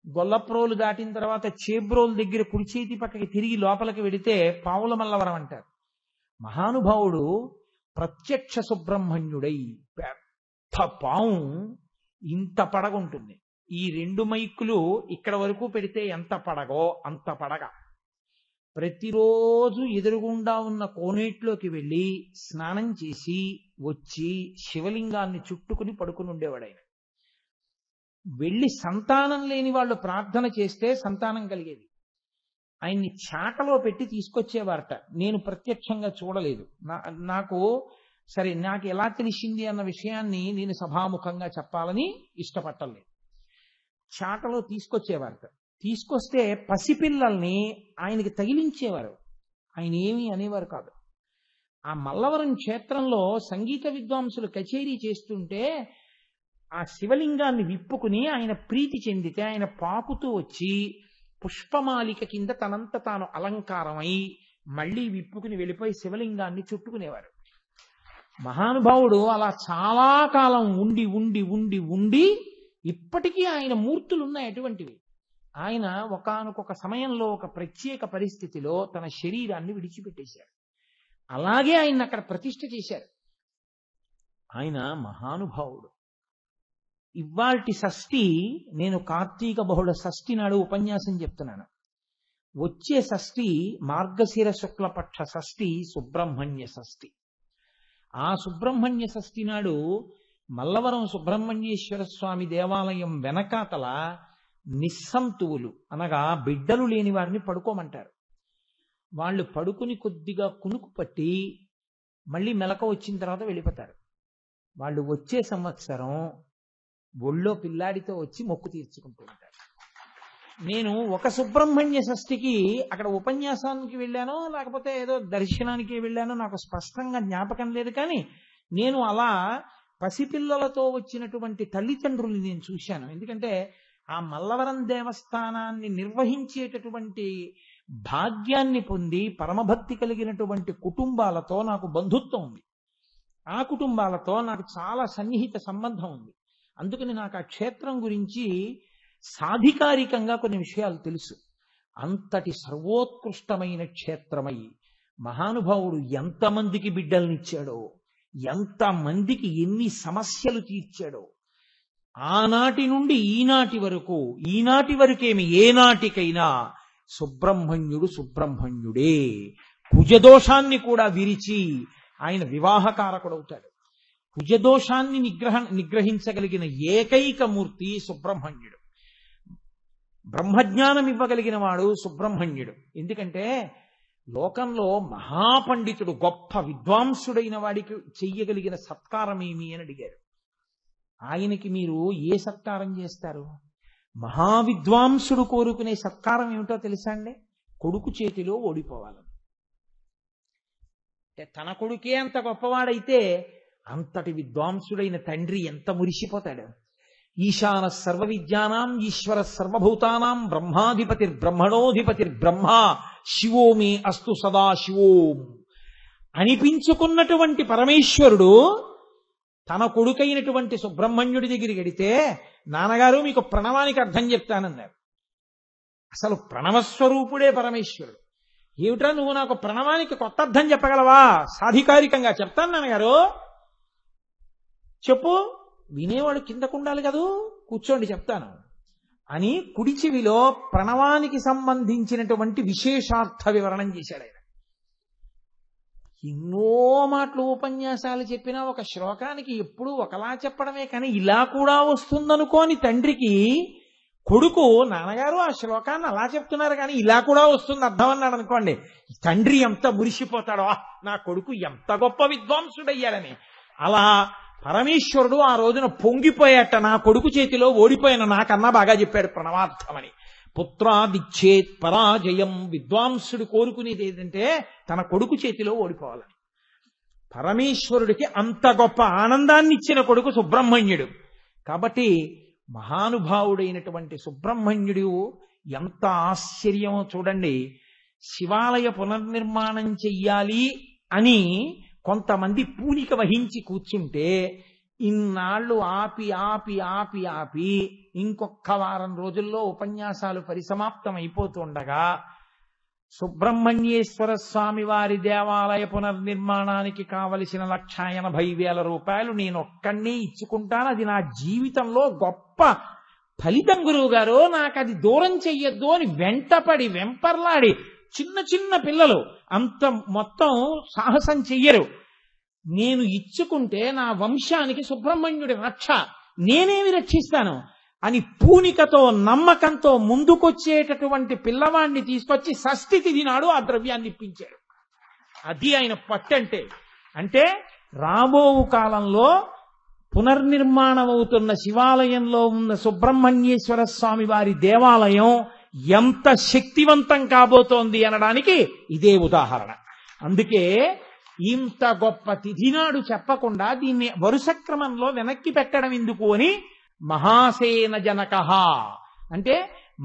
గొల్లప్రోలు దాటిన తర్వాత చేబ్రోలు దగ్గర కుడి చేతి పక్కకి తిరిగి లోపలికి వెడితే పావుల మల్లవరం అంటారు. మహానుభావుడు ప్రత్యక్ష సుబ్రహ్మణ్యుడై పెద్ద పావు ఇంత పడగుంటుంది. ఈ 2 మైకులు ఇక్కడ వరకు పెడితే ఎంత పడగో అంత పడగ. ప్రతిరోజు ఎదురుగుండా ఉన్న కోనేట్లోకి వెళ్ళి స్నానం చేసి వచ్చి శివలింగాన్ని చుట్టుకుని పడుకుని ఉండేవాడు ఆయన. వెళ్ళి సంతానం లేని వాళ్ళు ప్రార్థన చేస్తే సంతానం కలిగేది. ఆయన్ని చాటలో పెట్టి తీసుకొచ్చేవారట. నేను ప్రత్యక్షంగా చూడలేదు, నాకు ఎలా తెలిసింది అన్న విషయాన్ని నేను సభాముఖంగా చెప్పాలని ఇష్టపట్టలేదు. చాటలో తీసుకొచ్చేవారట. తీసుకొస్తే పసిపిల్లల్ని ఆయనకి తగిలించేవారు. ఆయన ఏమీ అనేవారు కాదు. ఆ మల్లవరం క్షేత్రంలో సంగీత విద్వాంసులు కచేరీ చేస్తుంటే ఆ శివలింగాన్ని విప్పుకుని ఆయన ప్రీతి చెందితే ఆయన పాకుతూ వచ్చి పుష్పమాలిక కింద తనంత తాను అలంకారమై మళ్ళీ విప్పుకుని వెళ్ళిపోయి శివలింగాన్ని చుట్టుకునేవారు. మహానుభావుడు అలా చాలా కాలం ఉండి ఉండి ఉండి ఉండి ఇప్పటికీ ఆయన మూర్తులు ఉన్నాయి అటువంటివి. ఆయన ఒకానొక సమయంలో ఒక ప్రత్యేక పరిస్థితిలో తన శరీరాన్ని విడిచిపెట్టేశారు. అలాగే ఆయన అక్కడ ప్రతిష్ఠ చేశారు. ఆయన మహానుభావుడు. ఇవాల్టి షష్ఠి నేను కార్తీక బహుళ షష్ఠి నాడు ఉపన్యాసం చెప్తున్నాను. వచ్చే షష్ఠి మార్గశిర శుక్లపక్ష షష్ఠి సుబ్రహ్మణ్య షష్ఠి. ఆ సుబ్రహ్మణ్య షష్ఠి నాడు మల్లవరం సుబ్రహ్మణ్యేశ్వర స్వామి దేవాలయం వెనకాతల నిస్సంతువులు అనగా బిడ్డలు లేని వారిని పడుకోమంటారు. వాళ్ళు పడుకుని కొద్దిగా కునుకు పట్టి మళ్ళీ మెలక వచ్చిన తర్వాత వెళ్ళిపోతారు. వాళ్ళు వచ్చే సంవత్సరం ఒళ్ళో పిల్లాడితో వచ్చి మొక్కు తీర్చుకుంటూ ఉంటారు. నేను ఒక సుబ్రహ్మణ్య షష్ఠికి అక్కడ ఉపన్యాసానికి వెళ్ళానో లేకపోతే ఏదో దర్శనానికి వెళ్ళానో నాకు స్పష్టంగా జ్ఞాపకం లేదు. కానీ నేను అలా పసిపిల్లలతో వచ్చినటువంటి తల్లిదండ్రుల్ని నేను చూశాను. ఎందుకంటే ఆ మల్లవరం దేవస్థానాన్ని నిర్వహించేటటువంటి భాగ్యాన్ని పొంది పరమభక్తి కలిగినటువంటి కుటుంబాలతో నాకు బంధుత్వం ఉంది. ఆ కుటుంబాలతో నాకు చాలా సన్నిహిత సంబంధం ఉంది. అందుకని నాకు ఆ క్షేత్రం గురించి సాధికారికంగా కొన్ని విషయాలు తెలుసు. అంతటి సర్వోత్కృష్టమైన క్షేత్రమై మహానుభావుడు ఎంతమందికి బిడ్డల్నిచ్చాడో, ఎంతమందికి ఎన్ని సమస్యలు తీర్చాడో, ఆనాటి నుండి ఈనాటి వరకేమి ఏనాటికైనా సుబ్రహ్మణ్యుడు సుబ్రహ్మణ్యుడే. కుజదోషాన్ని కూడా విరిచి ఆయన వివాహకారకుడవుతాడు. కుజదోషాన్ని నిగ్రహించగలిగిన ఏకైక మూర్తి సుబ్రహ్మణ్యుడు. బ్రహ్మజ్ఞానం ఇవ్వగలిగిన వాడు సుబ్రహ్మణ్యుడు. ఎందుకంటే లోకంలో మహాపండితుడు గొప్ప విద్వాంసుడైన వాడికి చెయ్యగలిగిన సత్కారం ఏమి అని అడిగారు. ఆయనకి మీరు ఏ సత్కారం చేస్తారు? మహావిద్వాంసుడు కోరుకునే సత్కారం ఏమిటో తెలుసా అండి? కొడుకు చేతిలో ఓడిపోవాలని. తన కొడుకే అంత గొప్పవాడైతే అంతటి విద్వాంసుడైన తండ్రి ఎంత మురిసిపోతాడు. ఈశాన సర్వ విద్యానాం ఈశ్వర సర్వభూతానాం బ్రహ్మాధిపతిర్బ్రహ్మణోధిపతిర్బ్రహ్మ శివో మే అస్తు సదా శివోం అనిపించుకున్నటువంటి పరమేశ్వరుడు తన కొడుకైనటువంటి సుబ్రహ్మణ్యుడి దగ్గరికి వెడితే, నాన్నగారు మీకు ప్రణవానికి అర్థం చెప్తానన్నారు. అసలు ప్రణవస్వరూపుడే పరమేశ్వరుడు. ఏమిట్రా నువ్వు నాకు ప్రణవానికి కొత్త అర్థం చెప్పగలవా? సాధికారికంగా చెప్తాను నాన్నగారు, చెప్పు. వినేవాడు కిందకుండాలి కదూ, కూర్చోండి చెప్తాను అని కుడి చెవిలో ప్రణవానికి సంబంధించినటువంటి విశేషార్థ వివరణం చేశాడు ఆయన. ఎన్నో మాటలు ఉపన్యాసాలు చెప్పినా ఒక శ్లోకానికి ఎప్పుడూ ఒకలా చెప్పడమే కానీ ఇలా కూడా వస్తుందనుకోని తండ్రికి కొడుకు, నాన్నగారు ఆ శ్లోకాన్ని అలా చెప్తున్నారు కానీ ఇలా కూడా వస్తుంది అర్థం అన్నాడు అనుకోండి, తండ్రి ఎంత మురిసిపోతాడో, నా కొడుకు ఎంత గొప్ప విద్వాంసుడయ్యాడని. అలా పరమేశ్వరుడు ఆ రోజున పొంగిపోయాట, నా కొడుకు చేతిలో ఓడిపోయిన నాకన్నా బాగా చెప్పాడు ప్రణవార్థమని. పుత్రాదిచ్చేత్ పరాజయం. విద్వాంసుడు కోరుకునేది ఏంటంటే తన కొడుకు చేతిలో ఓడిపోవాలని. పరమేశ్వరుడికి అంత గొప్ప ఆనందాన్ని ఇచ్చిన కొడుకు సుబ్రహ్మణ్యుడు. కాబట్టి మహానుభావుడైనటువంటి సుబ్రహ్మణ్యుడు ఎంత ఆశ్చర్యమో చూడండి. శివాలయ పునర్నిర్మాణం చెయ్యాలి అని కొంతమంది పూనిక వహించి కూర్చుంటే ఇన్నాళ్ళు ఆపి ఆపి ఆపి ఆపి ఇంకొక వారం రోజుల్లో ఉపన్యాసాలు పరిసమాప్తం అయిపోతుండగా సుబ్రహ్మణ్యేశ్వర స్వామి వారి దేవాలయ పునర్నిర్మాణానికి కావలసిన 1,80,000 రూపాయలు నేను ఒక్కడినే ఇచ్చుకుంటాను, అది నా జీవితంలో గొప్ప ఫలితం గురువు గారు, నాకు అది దూరం చెయ్యొద్దు అని వెంటపడి వెంపర్లాడి, చిన్న చిన్న పిల్లలు అంత మొత్తం సాహసం చెయ్యరు, నేను ఇచ్చుకుంటే నా వంశానికి సుబ్రహ్మణ్యుడి రక్ష, నేనేమి రక్షిస్తాను అని పూనికతో నమ్మకంతో ముందుకొచ్చేటటువంటి పిల్లవాడిని తీసుకొచ్చి షష్ఠి తిథి నాడు ఆ ద్రవ్యాన్ని ఇప్పించాడు. అది ఆయన పట్టంటే. అంటే రాబో కాలంలో పునర్నిర్మాణం అవుతున్న శివాలయంలో ఉన్న సుబ్రహ్మణ్యేశ్వర స్వామి వారి దేవాలయం ఎంత శక్తివంతం కాబోతోంది అనడానికి ఇదే ఉదాహరణ. అందుకే ఇంత గొప్ప తిథినాడు చెప్పకుండా దీన్ని వరుస క్రమంలో వెనక్కి పెట్టడం ఎందుకు అని మహాసేన జనక అంటే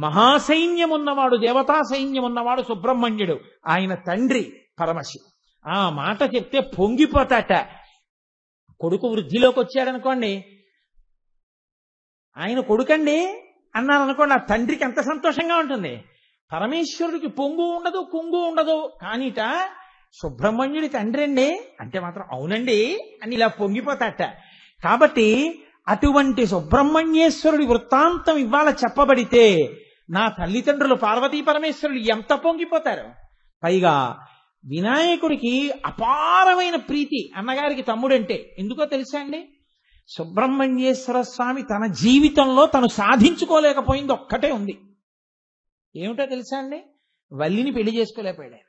మహాసైన్యం ఉన్నవాడు, దేవతా సైన్యం ఉన్నవాడు సుబ్రహ్మణ్యుడు, ఆయన తండ్రి పరమశివుడు. ఆ మాట చెప్తే పొంగిపోతాట. కొడుకు వృద్ధిలోకి వచ్చాడనుకోండి, ఆయన కొడుకండి అన్నారనుకోండి, ఆ తండ్రికి ఎంత సంతోషంగా ఉంటుంది. పరమేశ్వరుడికి పొంగు ఉండదు, కుంగు ఉండదు, కానీట సుబ్రహ్మణ్యుడి తండ్రి అండి అంటే మాత్రం అవునండి అని ఇలా పొంగిపోతాట. కాబట్టి అటువంటి సుబ్రహ్మణ్యేశ్వరుడి వృత్తాంతం ఇవాళ చెప్పబడితే నా తల్లిదండ్రులు పార్వతీ పరమేశ్వరులు ఎంత పొంగిపోతారు. పైగా వినాయకుడికి అపారమైన ప్రీతి అన్నగారికి తమ్ముడంటే. ఎందుకో తెలుసా అండి? సుబ్రహ్మణ్యేశ్వర స్వామి తన జీవితంలో తను సాధించుకోలేకపోయింది ఒక్కటే ఉంది. ఏమిటో తెలుసా అండి? వల్లిని పెళ్లి చేసుకోలేకపోయాడు.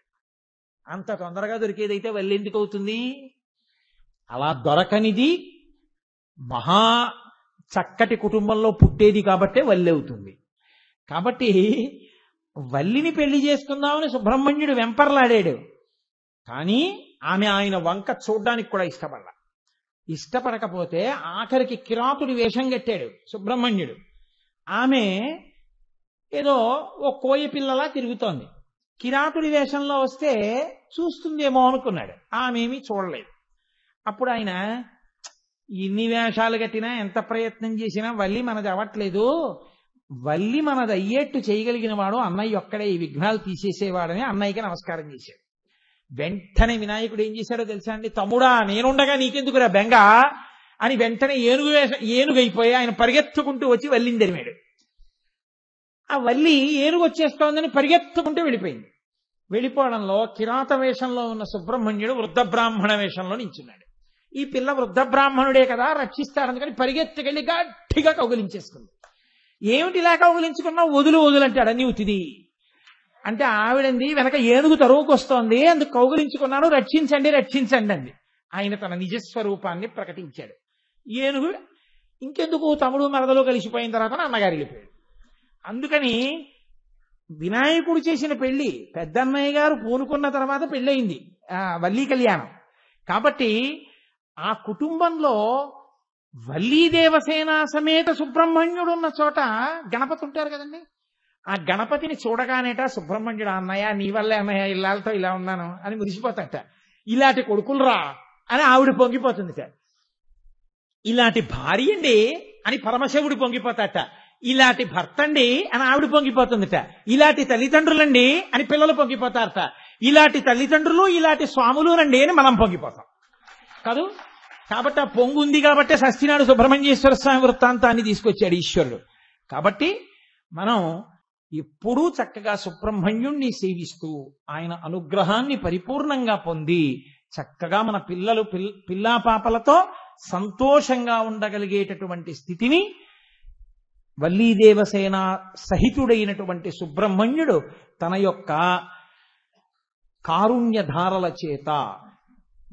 అంత తొందరగా దొరికేదైతే వల్లి ఎందుకు అవుతుంది? అలా దొరకనిది మహా చక్కటి కుటుంబంలో పుట్టేది కాబట్టే వల్లి అవుతుంది. కాబట్టి వల్లిని పెళ్లి చేసుకుందామని సుబ్రహ్మణ్యుడు వెంపర్లాడాడు. కానీ ఆమె ఆయన వంక చూడ్డానికి కూడా ఇష్టపడకపోతే ఆఖరికి కిరాతుడి వేషం కట్టాడు సుబ్రహ్మణ్యుడు. ఆమె ఏదో ఓ కోయ పిల్లలా తిరుగుతోంది. కిరాతుడి వేషంలో వస్తే చూస్తుందేమో అనుకున్నాడు, ఆమెమీ చూడలేదు. అప్పుడు ఆయన, ఇన్ని వేషాలు కట్టినా ఎంత ప్రయత్నం చేసినా వల్లి మనది అవ్వట్లేదు, వల్లి మనది అయ్యేట్టు చేయగలిగిన వాడు అన్నయ్య ఒక్కడే, ఈ విఘ్నాలు తీసేసేవాడని అన్నయ్యకి నమస్కారం చేశాడు. వెంటనే వినాయకుడు ఏం చేశాడో తెలుసా అండి? తమ్ముడా, నేనుండగా నీకెందుకురా బెంగ అని వెంటనే ఏనుగైపోయి ఆయన పరిగెత్తుకుంటూ వచ్చి వల్లిని తరిమాడు. ఆ వల్లి ఏనుగు వచ్చేస్తోందని పరిగెత్తుకుంటూ వెళ్ళిపోయింది. వెళ్ళిపోవడంలో కిరాత వేషంలో ఉన్న సుబ్రహ్మణ్యుడు వృద్ధ బ్రాహ్మణ వేషంలో నించున్నాడు. ఈ పిల్ల వృద్ధ బ్రాహ్మణుడే కదా, రక్షిస్తాడని పరిగెత్తుకెళ్ళి గట్టిగా కౌగిలించేసుకుంది. ఏమిటి ఇలా కౌగిలించుకున్నావు? వదులు వదులంటాడు. నీవు తిది అంటే ఆవిడంది వెనక ఏనుగు తరువుకు వస్తోంది, అందుకు కౌగులించుకున్నాను, రక్షించండి రక్షించండి అంది. ఆయన తన నిజస్వరూపాన్ని ప్రకటించాడు. ఏనుగు ఇంకెందుకు తమ్ముడు మరదలు కలిసిపోయిన తర్వాత అన్నగారు వెళ్ళిపోయాడు. అందుకని వినాయకుడు చేసిన పెళ్లి పెద్దన్నయ్య గారు పూనుకున్న తర్వాత పెళ్ళయింది, వల్లీ కళ్యాణం. కాబట్టి ఆ కుటుంబంలో వల్లీ దేవసేన సమేత సుబ్రహ్మణ్యుడు ఉన్న చోట గణపతి ఉంటారు కదండి. ఆ గణపతిని చూడగానేట సుబ్రహ్మణ్యుడు, అన్నయ్య నీ వల్లే అన్నయ్య ఇల్లాలతో ఇలా ఉన్నాను అని మురిసిపోతాట. ఇలాంటి కొడుకులు రా అని ఆవిడ పొంగిపోతుందిట. ఇలాంటి భార్య అండి అని పరమశివుడు పొంగిపోతాట. ఇలాంటి భర్త అండి అని ఆవిడ పొంగిపోతుందిట. ఇలాంటి తల్లిదండ్రులండి అని పిల్లలు పొంగిపోతారట. ఇలాంటి తల్లిదండ్రులు ఇలాంటి స్వాములు రండి అని మనం పొంగిపోతాం కాదు. కాబట్టి ఆ పొంగు ఉంది కాబట్టి షష్ఠినాడు సుబ్రహ్మణ్యేశ్వర స్వామి వృత్తాంతాన్ని తీసుకొచ్చాడు ఈశ్వరుడు. కాబట్టి మనం ఎప్పుడూ చక్కగా సుబ్రహ్మణ్యుణ్ణి సేవిస్తూ ఆయన అనుగ్రహాన్ని పరిపూర్ణంగా పొంది చక్కగా మన పిల్లా పాపలతో సంతోషంగా ఉండగలిగేటటువంటి స్థితిని వల్లీదేవసేన సహితుడైనటువంటి సుబ్రహ్మణ్యుడు తన యొక్క కారుణ్యధారల చేత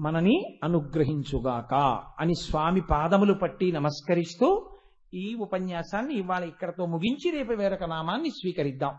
మనని అనుగ్రహించుగాక అని స్వామి పాదములు పట్టి నమస్కరిస్తూ ఈ ఉపన్యాసాన్ని ఇవాళ ఇక్కడతో ముగించి రేపు వేరొక నామాన్ని స్వీకరిద్దాం.